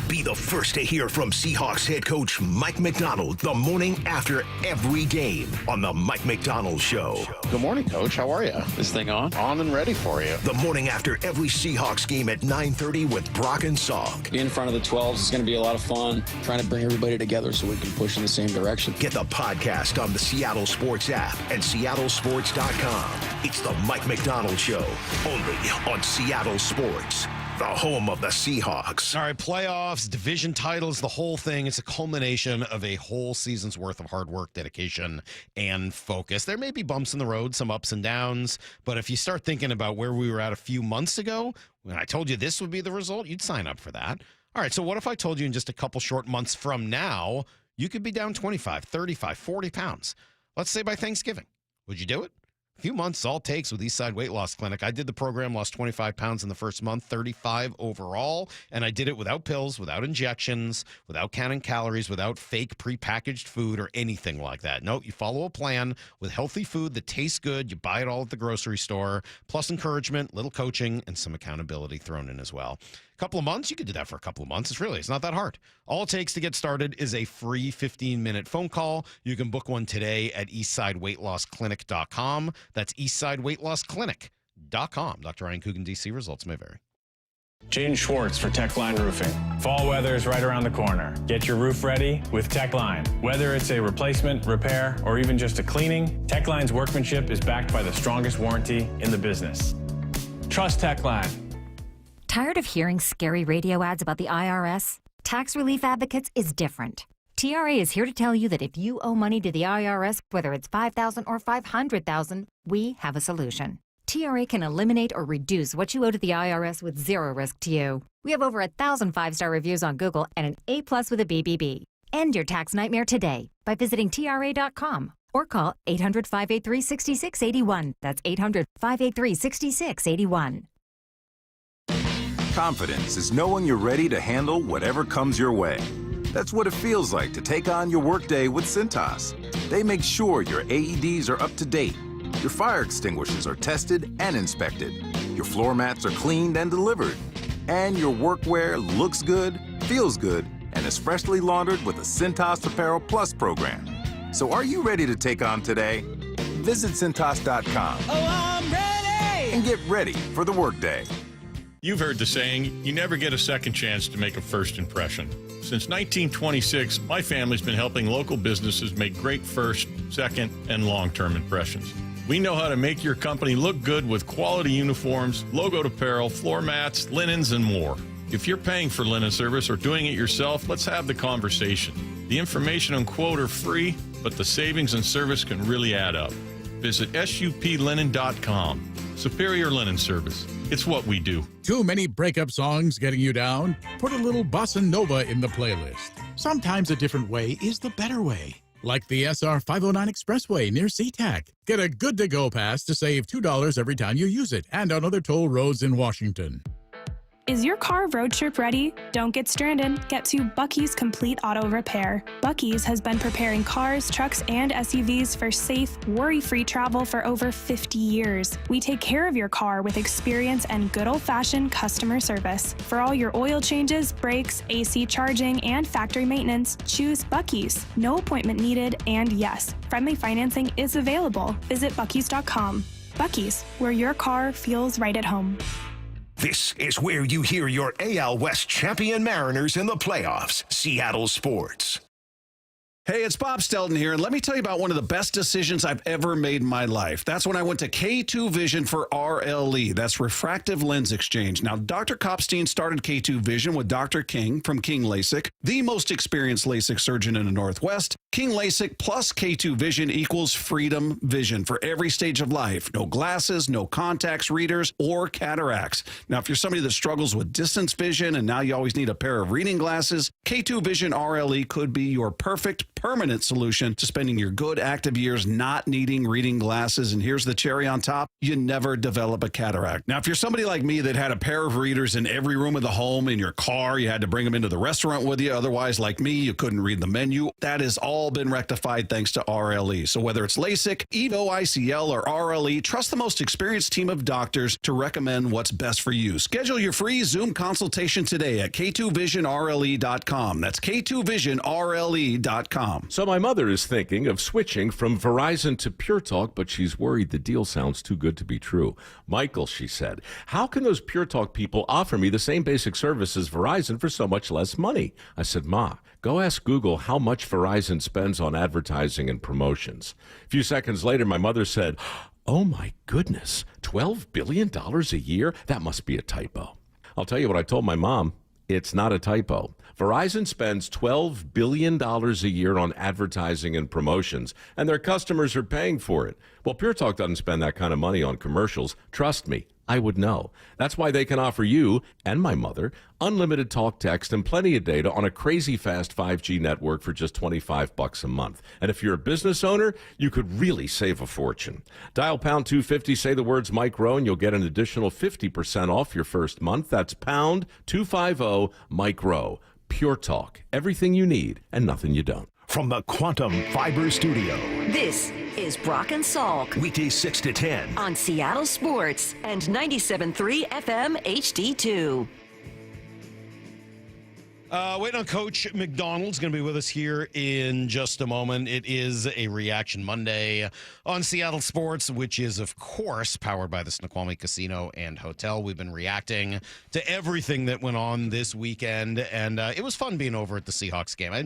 Be the first to hear from Seahawks head coach Mike Macdonald the morning after every game on the Mike Macdonald Show. Good morning, Coach. How are you? This thing on? On and ready for you. The morning after every Seahawks game at 9:30 with Brock and Salk. Being in front of the 12s is going to be a lot of fun. Trying to bring everybody together so we can push in the same direction. Get the podcast on the Seattle Sports app and seattlesports.com. It's the Mike Macdonald Show, only on Seattle Sports, the home of the Seahawks. All right, playoffs, division titles, the whole thing. It's a culmination of a whole season's worth of hard work, dedication, and focus. There may be bumps in the road, some ups and downs, but if you start thinking about where we were at a few months ago, when I told you this would be the result, you'd sign up for that. All right, so what if I told you in just a couple short months from now, you could be down 25, 35, 40 pounds? Let's say by Thanksgiving. Would you do it? A few months all it takes with Eastside Weight Loss Clinic. I did the program, lost 25 pounds in the first month, 35 overall, and I did it without pills, without injections, without counting calories, without fake prepackaged food or anything like that. No, you follow a plan with healthy food that tastes good. You buy it all at the grocery store, plus encouragement, little coaching, and some accountability thrown in as well. Couple of months, you could do that for a couple of months. It's not that hard. All it takes to get started is a free 15-minute phone call. You can book one today at eastsideweightlostclinic.com. That's eastsideweightlostclinic.com. Dr. Ryan Coogan, DC. Results may vary. Jaden Schwartz for Techline Roofing. Fall weather is right around the corner. Get your roof ready with Techline. Whether it's a replacement, repair, or even just a cleaning, Techline's workmanship is backed by the strongest warranty in the business. Trust Techline. Tired of hearing scary radio ads about the IRS? Tax Relief Advocates is different. TRA is here to tell you that if you owe money to the IRS, whether it's $5,000 or $500,000, we have a solution. TRA can eliminate or reduce what you owe to the IRS with zero risk to you. We have over 1,000 5-star reviews on Google and an A+ with a BBB. End your tax nightmare today by visiting TRA.com or call 800-583-6681. That's 800-583-6681. Confidence is knowing you're ready to handle whatever comes your way. That's what it feels like to take on your workday with Cintas. They make sure your AEDs are up to date, your fire extinguishers are tested and inspected, your floor mats are cleaned and delivered, and your workwear looks good, feels good, and is freshly laundered with the Cintas Apparel Plus program. So are you ready to take on today? Visit Cintas.com. Oh, I'm ready! And get ready for the workday. You've heard the saying, you never get a second chance to make a first impression. Since 1926, my family's been helping local businesses make great first, second, and long-term impressions. We know how to make your company look good with quality uniforms, logoed apparel, floor mats, linens, and more. If you're paying for linen service or doing it yourself, let's have the conversation. The information and quote are free, but the savings and service can really add up. Visit suplinen.com. Superior Linen Service. It's what we do. Too many breakup songs getting you down? Put a little bossa nova in the playlist. Sometimes a different way is the better way. Like the SR 509 Expressway near SeaTac. Get a good-to-go pass to save $2 every time you use it and on other toll roads in Washington. Is your car road trip ready? Don't get stranded. Get to Bucky's Complete Auto Repair. Bucky's has been preparing cars, trucks, and SUVs for safe, worry-free travel for over 50 years. We take care of your car with experience and good old-fashioned customer service. For all your oil changes, brakes, AC charging, and factory maintenance, choose Bucky's. No appointment needed, and yes, friendly financing is available. Visit Bucky's.com. Bucky's, where your car feels right at home. This is where you hear your AL West champion Mariners in the playoffs. Seattle Sports. Hey, it's Bob Stelton here, and let me tell you about one of the best decisions I've ever made in my life. That's when I went to K2 Vision for RLE. That's Refractive Lens Exchange. Now, Dr. Kopstein started K2 Vision with Dr. King from King LASIK, the most experienced LASIK surgeon in the Northwest. King LASIK plus K2 Vision equals freedom vision for every stage of life. No glasses, no contacts, readers, or cataracts. Now, if you're somebody that struggles with distance vision and now you always need a pair of reading glasses, K2 Vision RLE could be your perfect permanent solution to spending your good active years not needing reading glasses. And here's the cherry on top: you never develop a cataract. Now, if you're somebody like me that had a pair of readers in every room of the home, in your car, you had to bring them into the restaurant with you. Otherwise, like me, you couldn't read the menu. That has all been rectified thanks to RLE. So whether it's LASIK, EVO ICL, or RLE, trust the most experienced team of doctors to recommend what's best for you. Schedule your free Zoom consultation today at K2VisionRLE.com. That's K2VisionRLE.com. So my mother is thinking of switching from Verizon to Pure Talk, but she's worried the deal sounds too good to be true. Michael, she said, how can those Pure Talk people offer me the same basic service as Verizon for so much less money? I said, Ma, go ask Google how much Verizon spends on advertising and promotions. A few seconds later, my mother said, oh my goodness, $12 billion a year? That must be a typo. I'll tell you what I told my mom. It's not a typo. Verizon spends $12 billion a year on advertising and promotions, and their customers are paying for it. Well, Pure Talk doesn't spend that kind of money on commercials. Trust me, I would know. That's why they can offer you and my mother unlimited talk, text, and plenty of data on a crazy fast 5G network for just $25 a month. And if you're a business owner, you could really save a fortune. Dial pound 250, say the words Mike Rowe, and you'll get an additional 50% off your first month. That's pound 250 Mike Rowe. Pure Talk. Everything you need and nothing you don't. From the Quantum Fiber Studio. This is Brock and Salk. Weekdays 6 to 10. On Seattle Sports and 97.3 FM HD2. Waiting on Coach Macdonald's going to be with us here in just a moment. It is a Reaction Monday on Seattle Sports, which is, of course, powered by the Snoqualmie Casino and Hotel. We've been reacting to everything that went on this weekend, and it was fun being over at the Seahawks game. I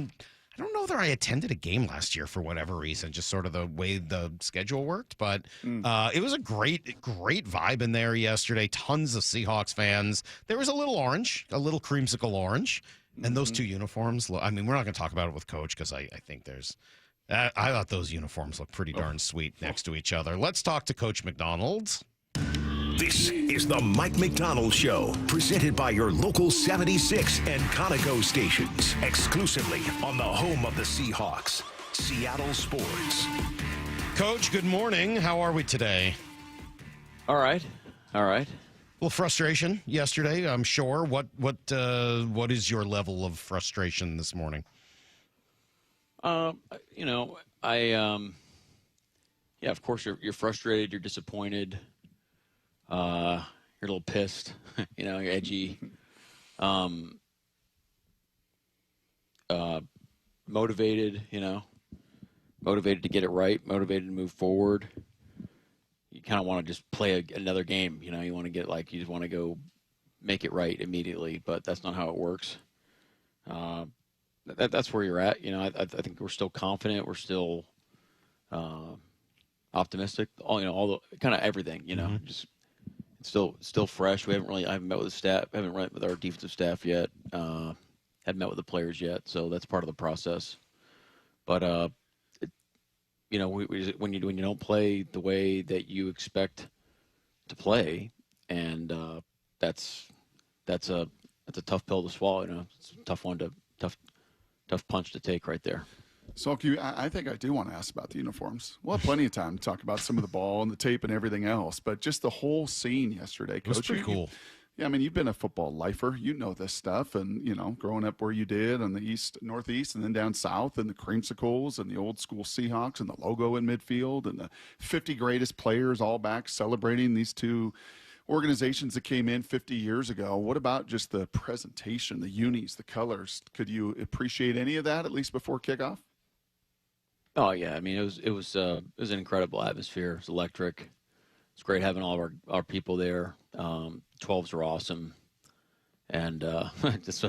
don't know whether I attended a game last year for whatever reason, just sort of the way the schedule worked, but it was a great vibe in there yesterday. Tons of Seahawks fans. There was a little orange, a little creamsicle orange. And those two uniforms, I mean, we're not going to talk about it with Coach because I think there's I thought those uniforms look pretty darn sweet next to each other. Let's talk to Coach Macdonald. This is the Mike Macdonald Show, presented by your local 76 and Conoco stations, exclusively on the home of the Seahawks, Seattle Sports. Coach, good morning. How are we today? All right. A little frustration yesterday, I'm sure. What is your level of frustration this morning? Of course you're frustrated, you're disappointed, you're a little pissed, you're edgy, motivated, motivated to get it right, motivated to move forward. You kind of want to just play another game, you want to get you just want to go make it right immediately, but that's not how it works. That's where you're at. I think we're still confident. We're still optimistic. All the kind of everything. Just it's still fresh. I haven't met with the staff. I haven't met with our defensive staff yet. Haven't met with the players yet. So that's part of the process. But when you don't play the way that you expect to play, and that's a tough pill to swallow. It's a tough punch to take right there. Salk, I think I do want to ask about the uniforms. We'll have plenty of time to talk about some of the ball and the tape and everything else, but just the whole scene yesterday, Coach. It was pretty cool. Yeah, I mean, you've been a football lifer. You know this stuff, and, growing up where you did on the northeast, and then down south, and the creamsicles, and the old school Seahawks, and the logo in midfield, and the 50 greatest players all back celebrating these two organizations that came in 50 years ago. What about just the presentation, the unis, the colors? Could you appreciate any of that, at least before kickoff? Oh, yeah. I mean, it was an incredible atmosphere. It was electric. It's great having all of our people there. 12s are awesome, and it's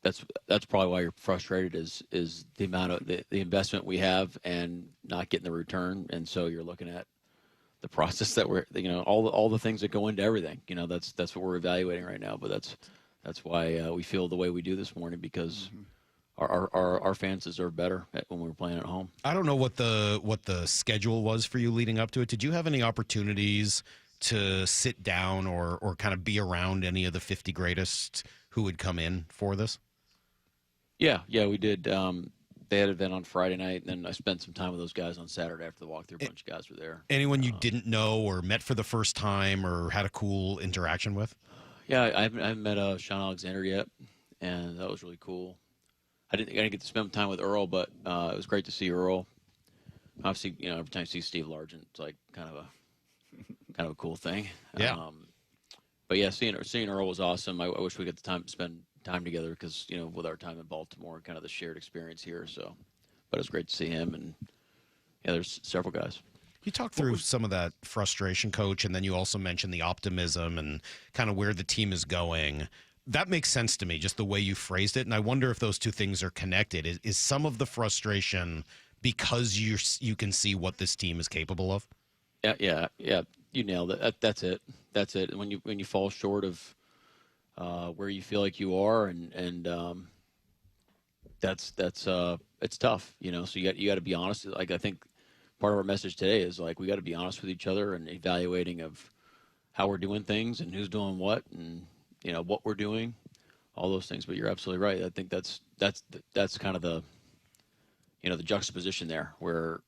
that's probably why you're frustrated is the amount of the investment we have and not getting the return. And so you're looking at the process that we're, all the things that go into everything. That's what we're evaluating right now. But that's why we feel the way we do this morning, because our fans deserve better when we're playing at home. I don't know what the schedule was for you leading up to it. Did you have any opportunities to sit down or kind of be around any of the 50 greatest who would come in for this? Yeah, we did. They had an event on Friday night, and then I spent some time with those guys on Saturday after the walkthrough. A bunch of guys were there. Anyone you didn't know or met for the first time or had a cool interaction with? Yeah, I haven't met Sean Alexander yet, and that was really cool. I didn't get to spend time with Earl, but it was great to see Earl. Obviously, every time you see Steve Largent, it's like kind of a cool thing. Yeah. But yeah, seeing Earl was awesome. I wish we got the time to spend time together, because with our time in Baltimore and kind of the shared experience here. So, but it was great to see him, and yeah, there's several guys. You talked through some of that frustration, Coach, and then you also mentioned the optimism and kind of where the team is going. That makes sense to me, just the way you phrased it, and I wonder if those two things are connected. Is some of the frustration because you can see what this team is capable of? Yeah. You nailed it. That's it. And when you fall short of where you feel like you are, and that's it's tough, So you got to be honest. Like, I think part of our message today is like we got to be honest with each other and evaluating of how we're doing things and who's doing what, and what we're doing, all those things. But you're absolutely right. I think that's kind of the the juxtaposition there, where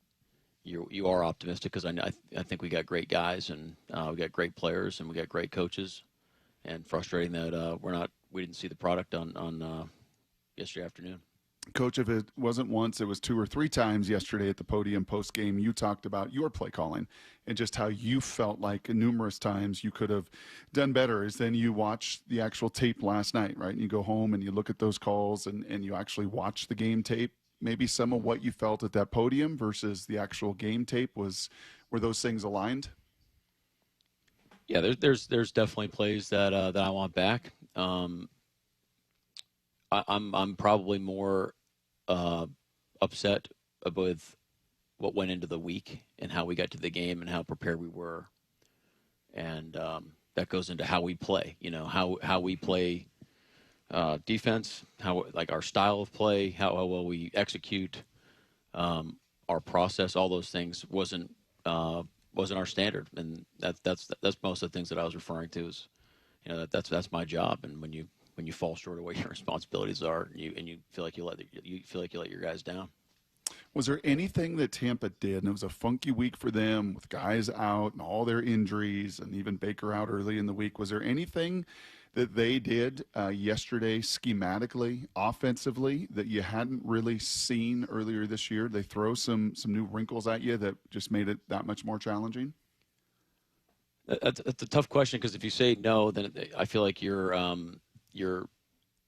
you are optimistic, because I think we got great guys, and we got great players, and we got great coaches, and frustrating that we didn't see the product on yesterday afternoon. Coach, if it wasn't once, it was 2 or 3 times yesterday at the podium post-game. You talked about your play calling and just how you felt like numerous times you could have done better. Is then you watch the actual tape last night, right? And you go home and you look at those calls and you actually watch the game tape. Maybe some of what you felt at that podium versus the actual game tape, were those things aligned? Yeah, there's definitely plays that I want back. I'm probably more upset with what went into the week and how we got to the game and how prepared we were, and that goes into how we play. How we play defense, how like our style of play, how well we execute, our process. All those things wasn't our standard, and that's most of the things that I was referring to. Is that's my job, and when you fall short of what your responsibilities are, and you feel like you let your guys down. Was there anything that Tampa did, and it was a funky week for them with guys out and all their injuries, and even Baker out early in the week? Was there anything that they did yesterday schematically, offensively, that you hadn't really seen earlier this year? They throw some new wrinkles at you that just made it that much more challenging? That's a tough question, because if you say no, then I feel like you're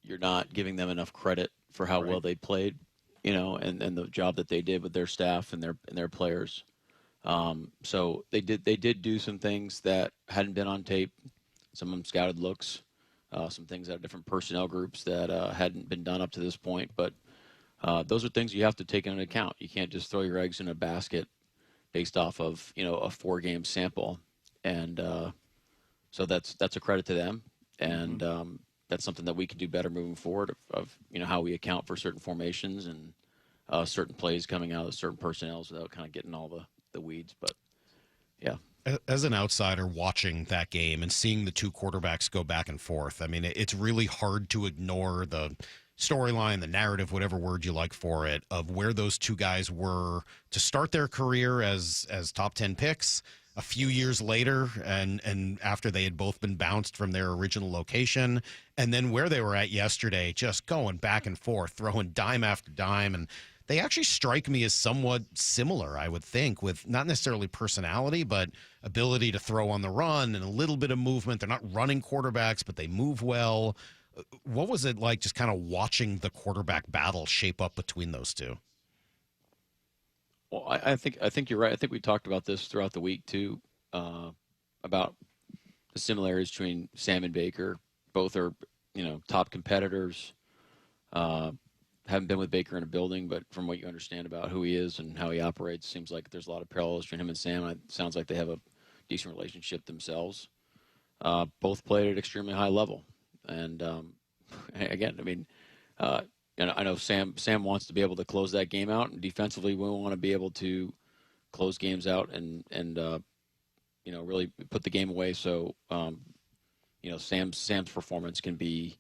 not giving them enough credit for how well they played, and the job that they did with their staff and their players. So they did do some things that hadn't been on tape. Some of them scouted looks, some things out of different personnel groups that hadn't been done up to this point. But those are things you have to take into account. You can't just throw your eggs in a basket based off of a 4-game sample. And so that's a credit to them, and that's something that we can do better moving forward. Of how we account for certain formations and certain plays coming out of certain personnels without kind of getting all the weeds. But yeah. As an outsider watching that game and seeing the two quarterbacks go back and forth, I mean, it's really hard to ignore the storyline, the narrative, whatever word you like for it, of where those two guys were to start their career as top 10 picks a few years later, and after they had both been bounced from their original location, and then where they were at yesterday, just going back and forth, throwing dime after dime. And they actually strike me as somewhat similar, I would think, with not necessarily personality, but ability to throw on the run and a little bit of movement. They're not running quarterbacks, but they move well. What was it like just kind of watching the quarterback battle shape up between those two? Well, I think you're right. I think we talked about this throughout the week too, about the similarities between Sam and Baker. Both are, top competitors. Haven't been with Baker in a building, but from what you understand about who he is and how he operates, seems like there's a lot of parallels between him and Sam. It sounds like they have a decent relationship themselves. Both played at extremely high level. And again, I mean, I know Sam wants to be able to close that game out, and defensively we want to be able to close games out and really put the game away. So, Sam's performance can be,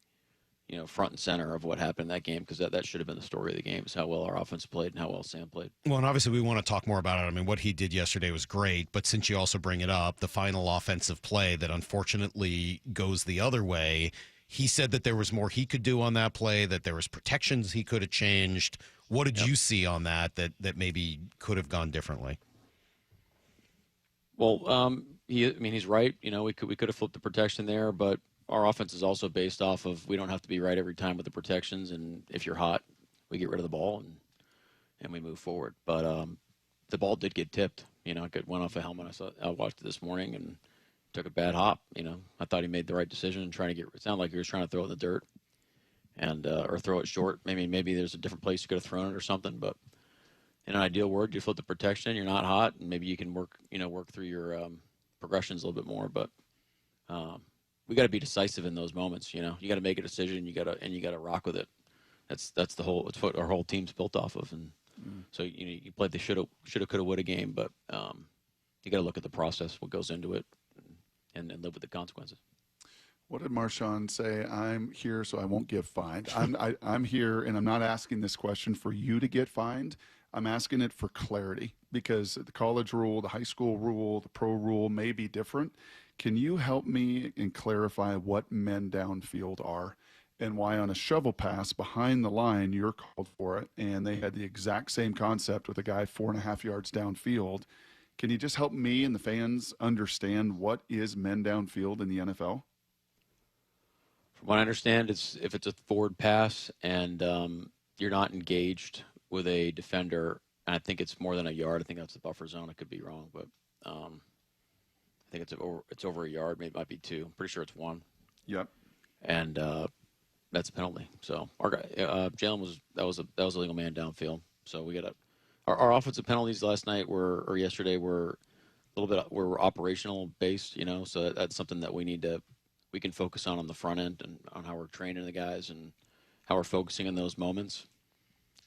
front and center of what happened in that game, because that should have been the story of the game, is how well our offense played and how well Sam played. Well, and obviously we want to talk more about it. I mean, what he did yesterday was great, but since you also bring it up, the final offensive play that unfortunately goes the other way, he said that there was more he could do on that play, that there was protections he could have changed. What did you see on that maybe could have gone differently? Well, he's right. We could have flipped the protection there, but our offense is also based off of, we don't have to be right every time with the protections, and if you're hot, we get rid of the ball and we move forward. But the ball did get tipped. It went off a helmet. I watched it this morning and took a bad hop. I thought he made the right decision and it sounded like he was trying to throw it in the dirt and or throw it short. Maybe there's a different place you could have thrown it or something. But in an ideal world, you flip the protection, you're not hot, and maybe you can work through your progressions a little bit more. But we got to be decisive in those moments. You got to make a decision. You got to rock with it. It's what our whole team's built off of. And so you played the shoulda, coulda, woulda game, but you got to look at the process, what goes into it, and live with the consequences. What did Marshawn say? I'm here so I won't get fined. I'm here, and I'm not asking this question for you to get fined. I'm asking it for clarity, because the college rule, the high school rule, the pro rule may be different. Can you help me and clarify what men downfield are, and why on a shovel pass behind the line you're called for it, and they had the exact same concept with a guy 4.5 yards downfield? Can you just help me and the fans understand what is men downfield in the NFL? From what I understand, if it's a forward pass and you're not engaged with a defender, and I think it's more than a yard. I think that's the buffer zone. I could be wrong, but I think it's over a yard. Maybe it might be 2. I'm pretty sure it's 1. Yep. And that's a penalty. So our guy, Jalen that was a legal man downfield. So we got our offensive penalties yesterday were a little bit were operational based. So that's something that we can focus on the front end and on how we're training the guys and how we're focusing on those moments.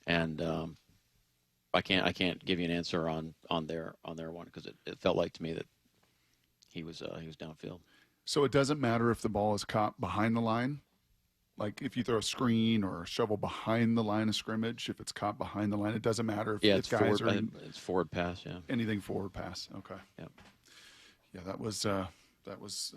And I can't give you an answer on their one, because it felt like to me that he was downfield. So it doesn't matter if the ball is caught behind the line, like if you throw a screen or a shovel behind the line of scrimmage, if it's caught behind the line, it doesn't matter if it's guys forward, it's forward pass. Yeah, anything forward pass. Okay. Yep. Yeah, that was.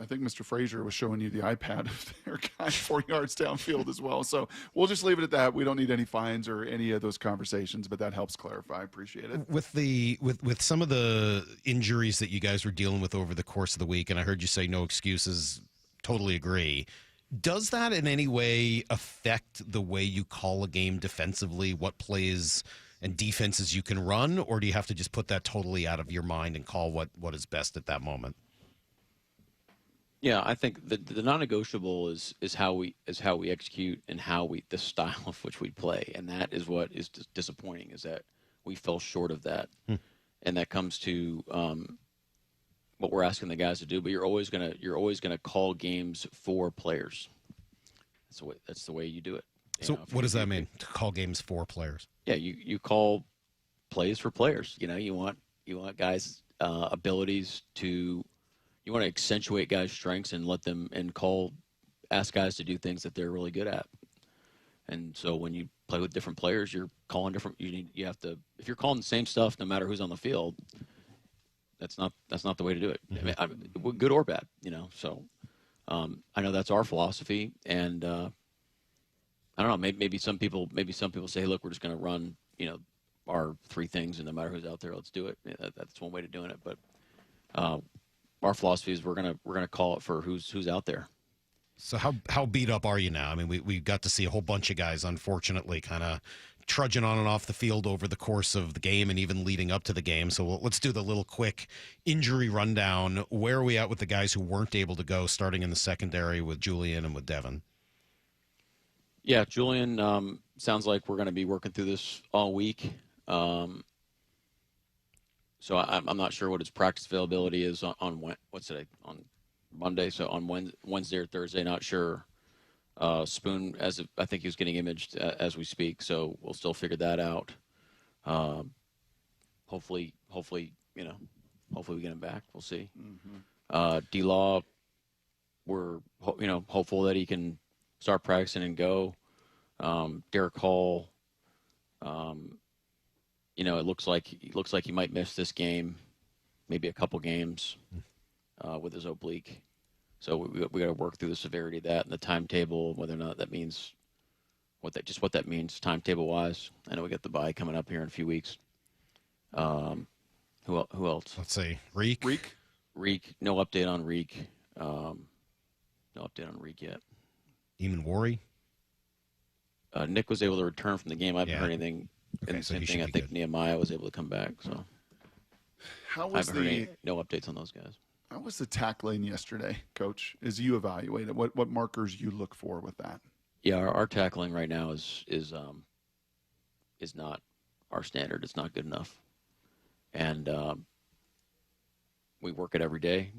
I think Mr. Frazier was showing you the iPad of their guy 4 yards downfield as well. So we'll just leave it at that. We don't need any fines or any of those conversations, but that helps clarify. I appreciate it. With some of the injuries that you guys were dealing with over the course of the week, and I heard you say no excuses, totally agree. Does that in any way affect the way you call a game defensively, what plays and defenses you can run, or do you have to just put that totally out of your mind and call what is best at that moment? Yeah, I think the non-negotiable is how we execute and the style of which we play, and that is what is disappointing, is that we fell short of that, and that comes to what we're asking the guys to do. But you're always gonna call games for players. That's the way you do it. So what does that mean, to call games for players? Yeah, you call plays for players. You want guys' abilities to. You want to accentuate guys' strengths and let them ask guys to do things that they're really good at. And so when you play with different players, you're calling different. You have to. If you're calling the same stuff, no matter who's on the field, that's not the way to do it. Mm-hmm. I mean, good or bad, So I know that's our philosophy, and I don't know. Maybe some people say, look, we're just going to run, our 3 things, and no matter who's out there, let's do it. That's one way to doing it, but. Our philosophy is we're gonna call it for who's out there. So how beat up are you now? I mean, we got to see a whole bunch of guys, unfortunately, kind of trudging on and off the field over the course of the game and even leading up to the game. So let's do the little quick injury rundown. Where are we at with the guys who weren't able to go, starting in the secondary with Julian and with Devin? Yeah, Julian, sounds like we're going to be working through this all week. So I'm not sure what his practice availability is on what's today? On Monday. So on Wednesday or Thursday, not sure. Spoon, I think he was getting imaged as we speak, so we'll still figure that out. Hopefully, hopefully we get him back. We'll see. D-Law, we're hopeful that he can start practicing and go. Derek Hall, it looks like he might miss this game, maybe a couple games with his oblique. So we got to work through the severity of that and the timetable, whether or not that means what that means timetable wise. I know we got the bye coming up here in a few weeks. Who else? Let's see. Reek. No update on Reek. No update on Reek yet. Eamon Worry. Nick was able to return from the game. I haven't heard anything. Okay, and so same he thing. should I be think good. Nehemiah was able to come back. So How I was haven't heard no updates on those guys. How was the tackling yesterday, Coach? As you evaluate it, what markers you look for with that? Yeah, our tackling right now is not our standard. It's not good enough, and we work it every day.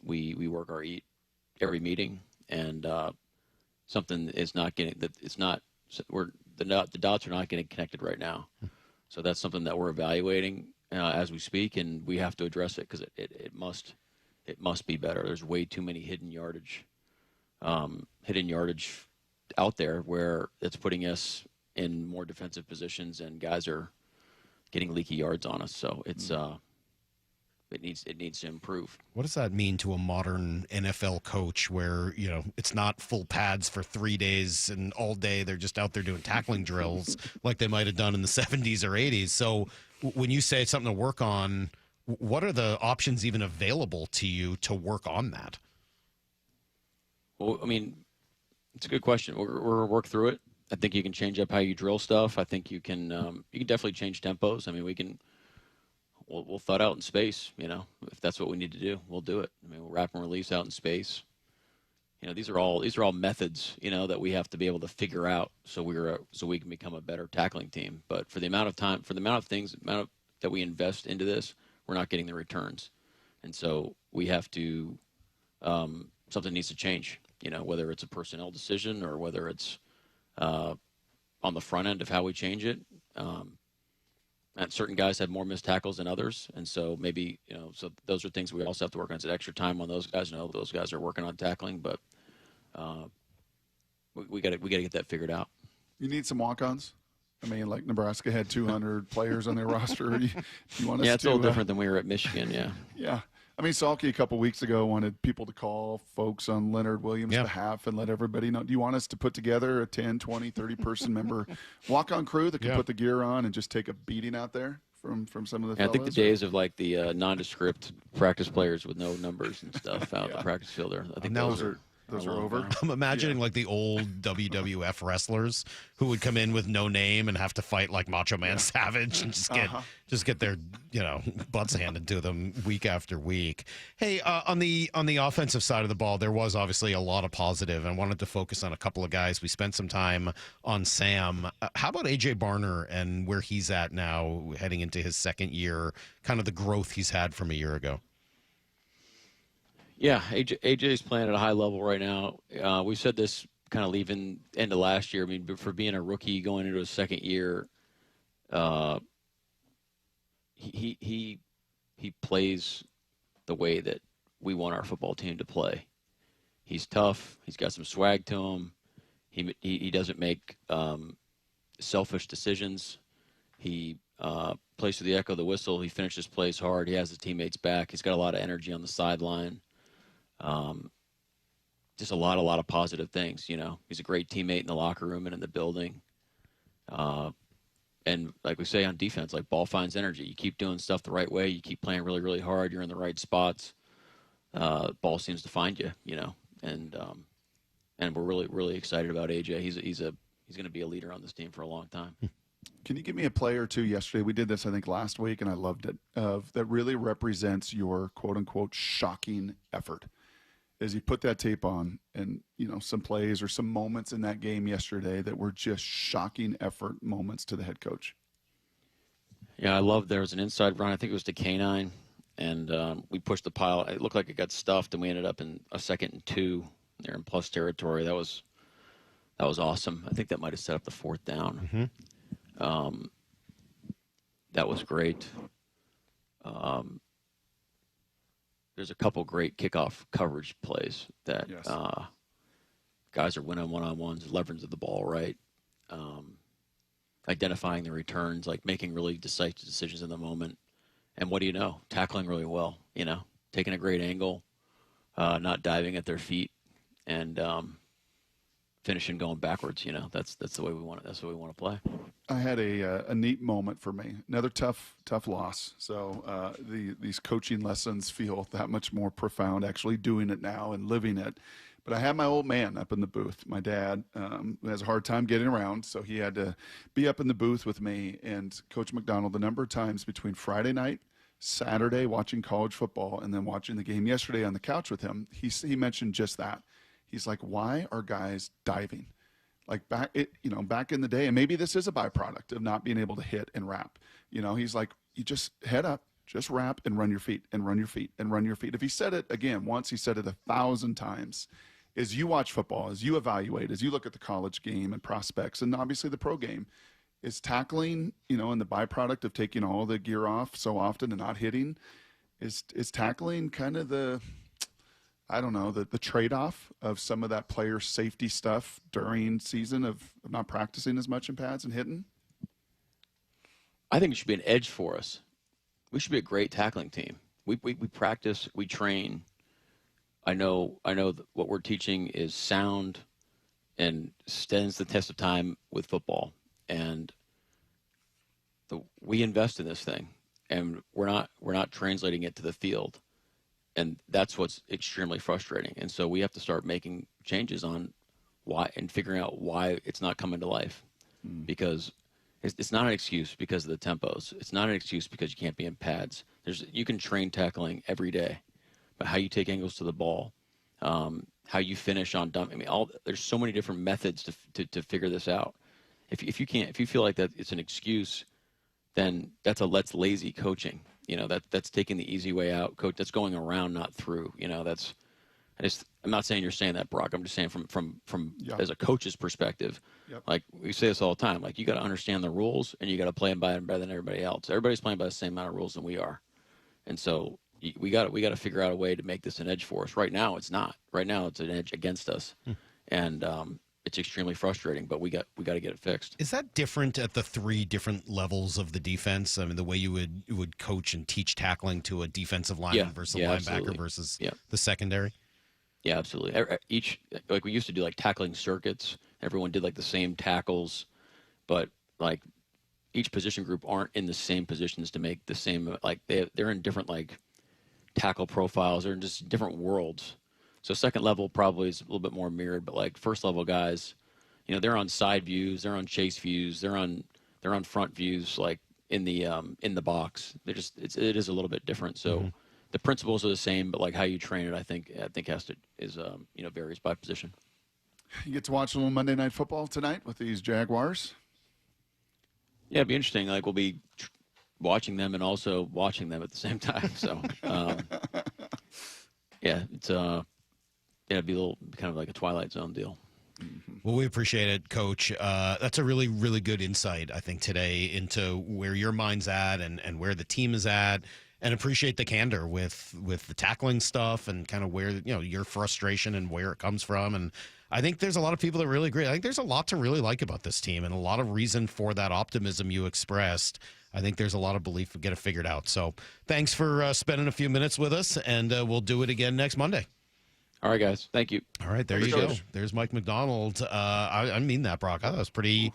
We work our eat every meeting, and something is not getting that. It's not. The dots are not getting connected right now, so that's something that we're evaluating as we speak, and we have to address it because it must be better. There's way too many hidden yardage out there where it's putting us in more defensive positions and guys are getting leaky yards on us. So it's it needs to improve. What does that mean to a modern NFL coach where, it's not full pads for 3 days and all day they're just out there doing tackling drills like they might have done in the 70s or 80s? So when you say it's something to work on, what are the options even available to you to work on that? Well, I mean, it's a good question. We're work through it. I think you can change up how you drill stuff. I think you can definitely change tempos. I mean, we'll thud out in space. If that's what we need to do, we'll do it. I mean, we'll wrap and release out in space. These are all methods. That we have to be able to figure out so we can become a better tackling team. But for the amount of time, that we invest into this, we're not getting the returns, and so we have to. Something needs to change. Whether it's a personnel decision or whether it's on the front end of how we change it. And certain guys have more missed tackles than others, and so maybe so those are things we also have to work on. It's extra time on those guys. Those guys are working on tackling, but we got to get that figured out. You need some walk-ons. I mean, like Nebraska had 200 players on their roster. You want us it's a little different than we were at Michigan. Yeah. Yeah. I mean, Salk a couple weeks ago wanted people to call folks on Leonard Williams' behalf and let everybody know. Do you want us to put together a 10, 20, 30-person member walk-on crew that can put the gear on and just take a beating out there from some of the fellas? I think the days of like the nondescript practice players with no numbers and stuff out the practice field there. I think those are over. I'm imagining like the old WWF wrestlers who would come in with no name and have to fight like Macho Man Savage and just get their butts handed to them week after week. Hey, on the offensive side of the ball, there was obviously a lot of positive. I wanted to focus on a couple of guys. We spent some time on Sam. How about AJ Barner and where he's at now, heading into his second year? Kind of the growth he's had from a year ago. Yeah, AJ's playing at a high level right now. We said this kind of leaving end of last year. I mean, for being a rookie going into his second year, he plays the way that we want our football team to play. He's tough. He's got some swag to him. He doesn't make selfish decisions. He plays to the echo of the whistle. He finishes plays hard. He has his teammates back. He's got a lot of energy on the sideline. Just a lot of positive things. He's a great teammate in the locker room and in the building. And like we say on defense, like ball finds energy. You keep doing stuff the right way. You keep playing really, really hard. You're in the right spots. Ball seems to find you. And we're really, really excited about AJ. He's going to be a leader on this team for a long time. Can you give me a play or two yesterday? We did this, I think, last week, and I loved it, that really represents your quote-unquote shocking effort. is he put that tape on, and some plays or some moments in that game yesterday that were just shocking effort moments to the head coach. Yeah, I love there was an inside run. I think it was to K9, and we pushed the pile. It looked like it got stuffed, and we ended up in a 2nd and 2 there in plus territory. That was awesome. I think that might have set up the 4th down. Mm-hmm. That was great. There's a couple great kickoff coverage plays that guys are winning one-on-ones, leverage of the ball right, identifying the returns, like making really decisive decisions in the moment. And what do you know? Tackling really well, taking a great angle, not diving at their feet, and finishing going backwards. That's the way we want it. That's the way we want to play. I had a neat moment for me. Another tough loss. So these coaching lessons feel that much more profound actually doing it now and living it. But I had my old man up in the booth. My dad has a hard time getting around, so he had to be up in the booth with me. And Coach Macdonald, the number of times between Friday night, Saturday watching college football, and then watching the game yesterday on the couch with him, he mentioned just that. He's like, why are guys diving? Like back in the day, and maybe this is a byproduct of not being able to hit and wrap. He's like, you just head up, just wrap and run your feet and run your feet and run your feet. If he said it again once, he said it 1,000 times. As you watch football, as you evaluate, as you look at the college game and prospects, and obviously the pro game, is tackling, and the byproduct of taking all the gear off so often and not hitting, is tackling kind of the trade-off of some of that player safety stuff during season of not practicing as much in pads and hitting? I think it should be an edge for us. We should be a great tackling team. We practice, we train. I know that what we're teaching is sound and stands the test of time with football. And we invest in this thing, and we're not translating it to the field. And that's what's extremely frustrating. And so we have to start making changes on why and figuring out why it's not coming to life. Because it's not an excuse because of the tempos. It's not an excuse because you can't be in pads. You can train tackling every day, but how you take angles to the ball, how you finish on dump. There's so many different methods to figure this out. If you feel like that it's an excuse, then that's lazy coaching. That's taking the easy way out. Coach, that's going around, not through. I'm not saying you're saying that, Brock. I'm just saying from as a coach's perspective, like we say this all the time. Like, you got to understand the rules, and you got to play them by them better than everybody else. Everybody's playing by the same amount of rules than we are, and so we got to figure out a way to make this an edge for us. Right now, it's not. Right now, it's an edge against us, and it's extremely frustrating. But we got to get it fixed. Is that different at the 3 different levels of the defense? I mean, the way you would coach and teach tackling to a defensive lineman versus a linebacker absolutely. Versus the secondary? Yeah, absolutely. Like we used to do like tackling circuits. Everyone did like the same tackles, but like each position group aren't in the same positions to make the same. Like they're in different like tackle profiles. They're in just different worlds. So second level probably is a little bit more mirrored, but like first level guys, they're on side views, they're on chase views, they're on front views, like in the box. It is a little bit different. So. The principles are the same, but like how you train it, I think varies by position. You get to watch a little Monday Night Football tonight with these Jaguars. Yeah, it'd be interesting. Like we'll be watching them and also watching them at the same time. So, it's it'd be a little kind of like a Twilight Zone deal. Well, we appreciate it, Coach. That's a really, really good insight, I think, today into where your mind's at and where the team is at. And appreciate the candor with the tackling stuff and kind of where your frustration and where it comes from. And I think there's a lot of people that really agree. I think there's a lot to really like about this team and a lot of reason for that optimism you expressed. I think there's a lot of belief we'll get it figured out. So thanks for spending a few minutes with us, and we'll do it again next Monday. All right, guys. Thank you. All right, there you go. There's Mike Macdonald. I mean that, Brock. I thought it was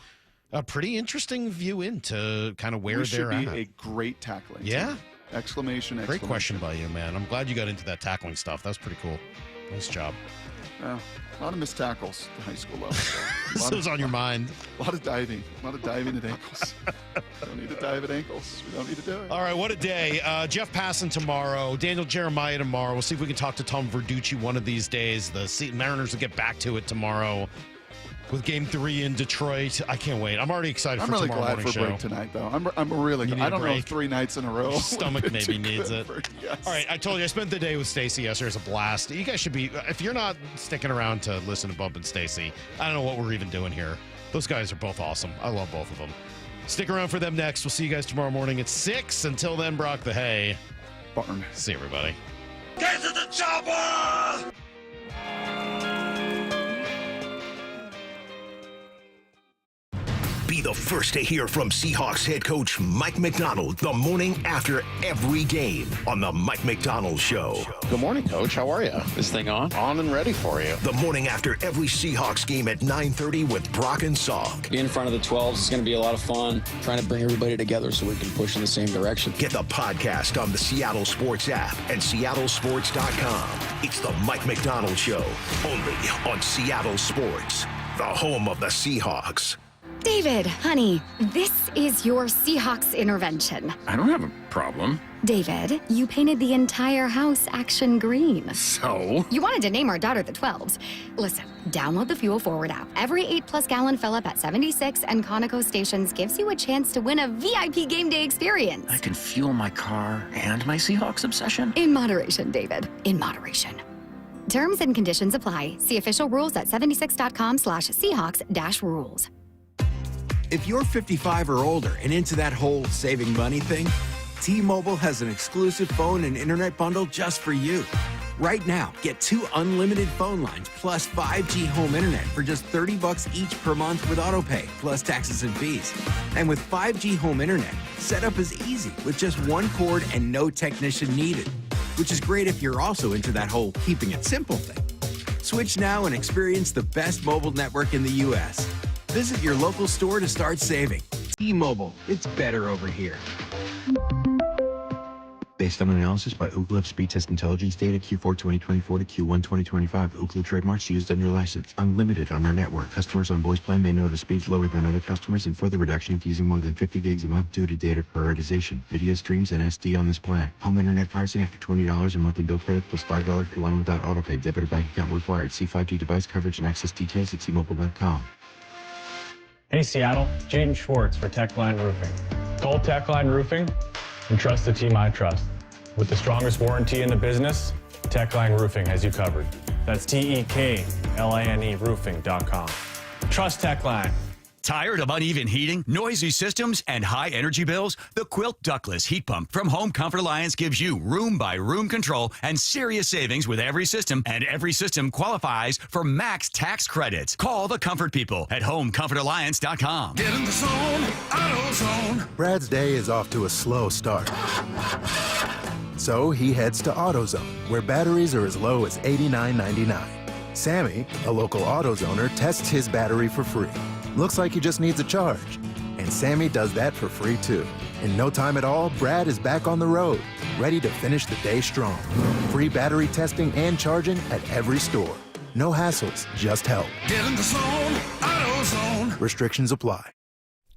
a pretty interesting view into kind of where they're at. We should be a great tackling team. Yeah. Exclamation. Great question by you, man. I'm glad you got into that tackling stuff. That was pretty cool. Nice job. Yeah, a lot of missed tackles at the high school level. This was on your mind. A lot of diving. A lot of diving at ankles. Don't need to dive at ankles. We don't need to do it. All right, what a day. Jeff Passan tomorrow. Daniel Jeremiah tomorrow. We'll see if we can talk to Tom Verducci one of these days. The Mariners will get back to it tomorrow with Game 3 in Detroit. I can't wait. I'm already excited for tomorrow morning show. I'm really glad for a break tonight, though. I'm really glad. I don't know if 3 nights in a row. Your stomach maybe needs it. Yes. All right, I told you, I spent the day with Stacy yesterday. It was a blast. You guys should be, if you're not sticking around to listen to Bump and Stacy, I don't know what we're even doing here. Those guys are both awesome. I love both of them. Stick around for them next. We'll see you guys tomorrow morning at 6. Until then, Brock the Hay. Barn. See everybody. Get to the chopper! Be the first to hear from Seahawks head coach Mike Macdonald the morning after every game on the Mike Macdonald Show. Good morning, Coach. How are you? This thing on? On and ready for you. The morning after every Seahawks game at 9:30 with Brock and Salk. Being in front of the 12s is going to be a lot of fun. Trying to bring everybody together so we can push in the same direction. Get the podcast on the Seattle Sports app and seattlesports.com. It's the Mike Macdonald Show, only on Seattle Sports, the home of the Seahawks. David, honey, this is your Seahawks intervention. I don't have a problem. David, you painted the entire house action green. So? You wanted to name our daughter the 12s. Listen, download the Fuel Forward app. Every 8+ gallon fill-up at 76 and Conoco stations gives you a chance to win a VIP game day experience. I can fuel my car and my Seahawks obsession? In moderation, David. In moderation. Terms and conditions apply. See official rules at 76.com/Seahawks-rules. If you're 55 or older and into that whole saving money thing, T-Mobile has an exclusive phone and internet bundle just for you. Right now, get 2 unlimited phone lines plus 5G home internet for just $30 each per month with autopay, plus taxes and fees. And with 5G home internet, setup is easy with just 1 cord and no technician needed, which is great if you're also into that whole keeping it simple thing. Switch now and experience the best mobile network in the U.S. Visit your local store to start saving. T-Mobile, it's better over here. Based on analysis by Ookla of speed test intelligence data Q4 2024 to Q1 2025, Ookla trademarks used under license, unlimited on our network. Customers on voice plan may notice speeds lower than other customers and further reduction if using more than 50 gigs a month due to data prioritization, video streams, and SD on this plan. Home internet pricing after $20 and monthly bill credit plus $5 per line without autopay. Debit or bank account required. See 5G device coverage and access details at T-Mobile.com. Hey Seattle, Jaden Schwartz for Techline Roofing. Call Techline Roofing and trust the team I trust. With the strongest warranty in the business, Techline Roofing has you covered. That's TEKLINE roofing.com. Trust Techline. Tired of uneven heating, noisy systems, and high energy bills? The Quilt Ductless Heat Pump from Home Comfort Alliance gives you room-by-room control and serious savings with every system, and every system qualifies for max tax credits. Call the Comfort People at HomeComfortAlliance.com. Get in the zone, AutoZone. Brad's day is off to a slow start. So he heads to AutoZone, where batteries are as low as $89.99. Sammy, a local AutoZoner, tests his battery for free. Looks like he just needs a charge. And Sammy does that for free too. In no time at all, Brad is back on the road, ready to finish the day strong. Free battery testing and charging at every store. No hassles, just help. Get in the zone, AutoZone. Restrictions apply.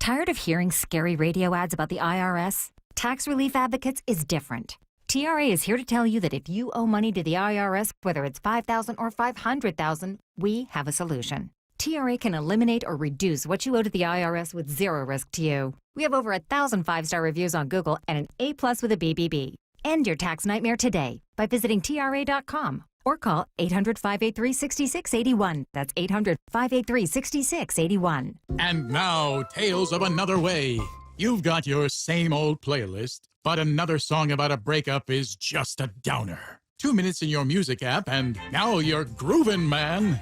Tired of hearing scary radio ads about the IRS? Tax Relief Advocates is different. TRA is here to tell you that if you owe money to the IRS, whether it's $5,000 or $500,000, we have a solution. TRA can eliminate or reduce what you owe to the IRS with zero risk to you. We have over 1,000 5-star reviews on Google and an A+ with a BBB. End your tax nightmare today by visiting TRA.com or call 800-583-6681. That's 800-583-6681. And now, Tales of Another Way. You've got your same old playlist, but another song about a breakup is just a downer. 2 minutes in your music app, and now you're groovin', man.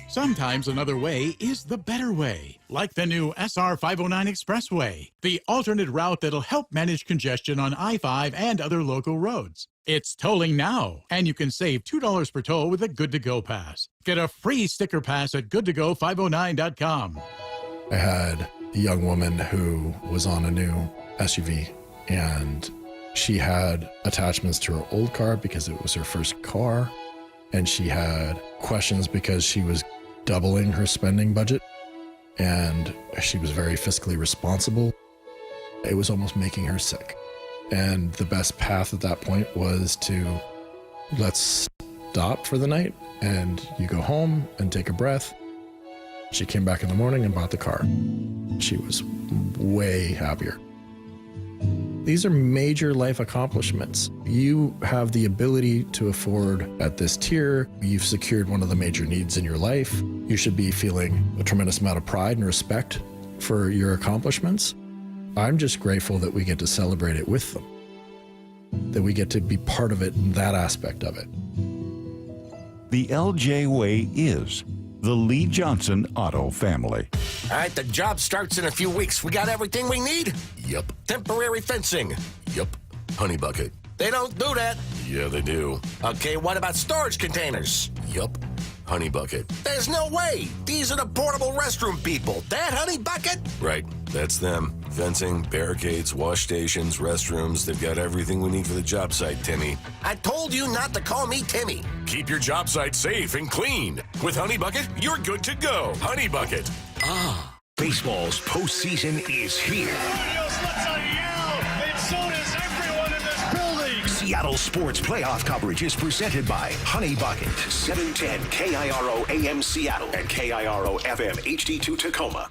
Sometimes another way is the better way, like the new SR 509 Expressway, the alternate route that'll help manage congestion on I-5 and other local roads. It's tolling now, and you can save $2 per toll with a Good to Go pass. Get a free sticker pass at goodtogo509.com. I had a young woman who was on a new SUV, and She had attachments to her old car because it was her first car, and she had questions because she was doubling her spending budget, and she was very fiscally responsible. It was almost making her sick. And the best path at that point was to, let's stop for the night, and you go home and take a breath. She came back in the morning and bought the car. She was way happier. These are major life accomplishments. You have the ability to afford at this tier. You've secured one of the major needs in your life. You should be feeling a tremendous amount of pride and respect for your accomplishments. I'm just grateful that we get to celebrate it with them, that we get to be part of it in that aspect of it. The LJ way is the Lee Johnson Auto family. All right, the job starts in a few weeks. We got everything we need? Yup. Temporary fencing? Yup. Honey bucket? They don't do that. Yeah, they do. Okay, what about storage containers? Yup. Honey bucket? There's no way. These are the portable restroom people. That Honey bucket? Right, that's them. Fencing, barricades, wash stations, restrooms. They've got everything we need for the job site, Timmy. I told you not to call me Timmy. Keep your job site safe and clean. With Honey Bucket, you're good to go. Honey Bucket. Ah, baseball's postseason is here. Seattle Sports Playoff coverage is presented by Honey Bucket, 710 KIRO AM Seattle and KIRO FM HD2 Tacoma.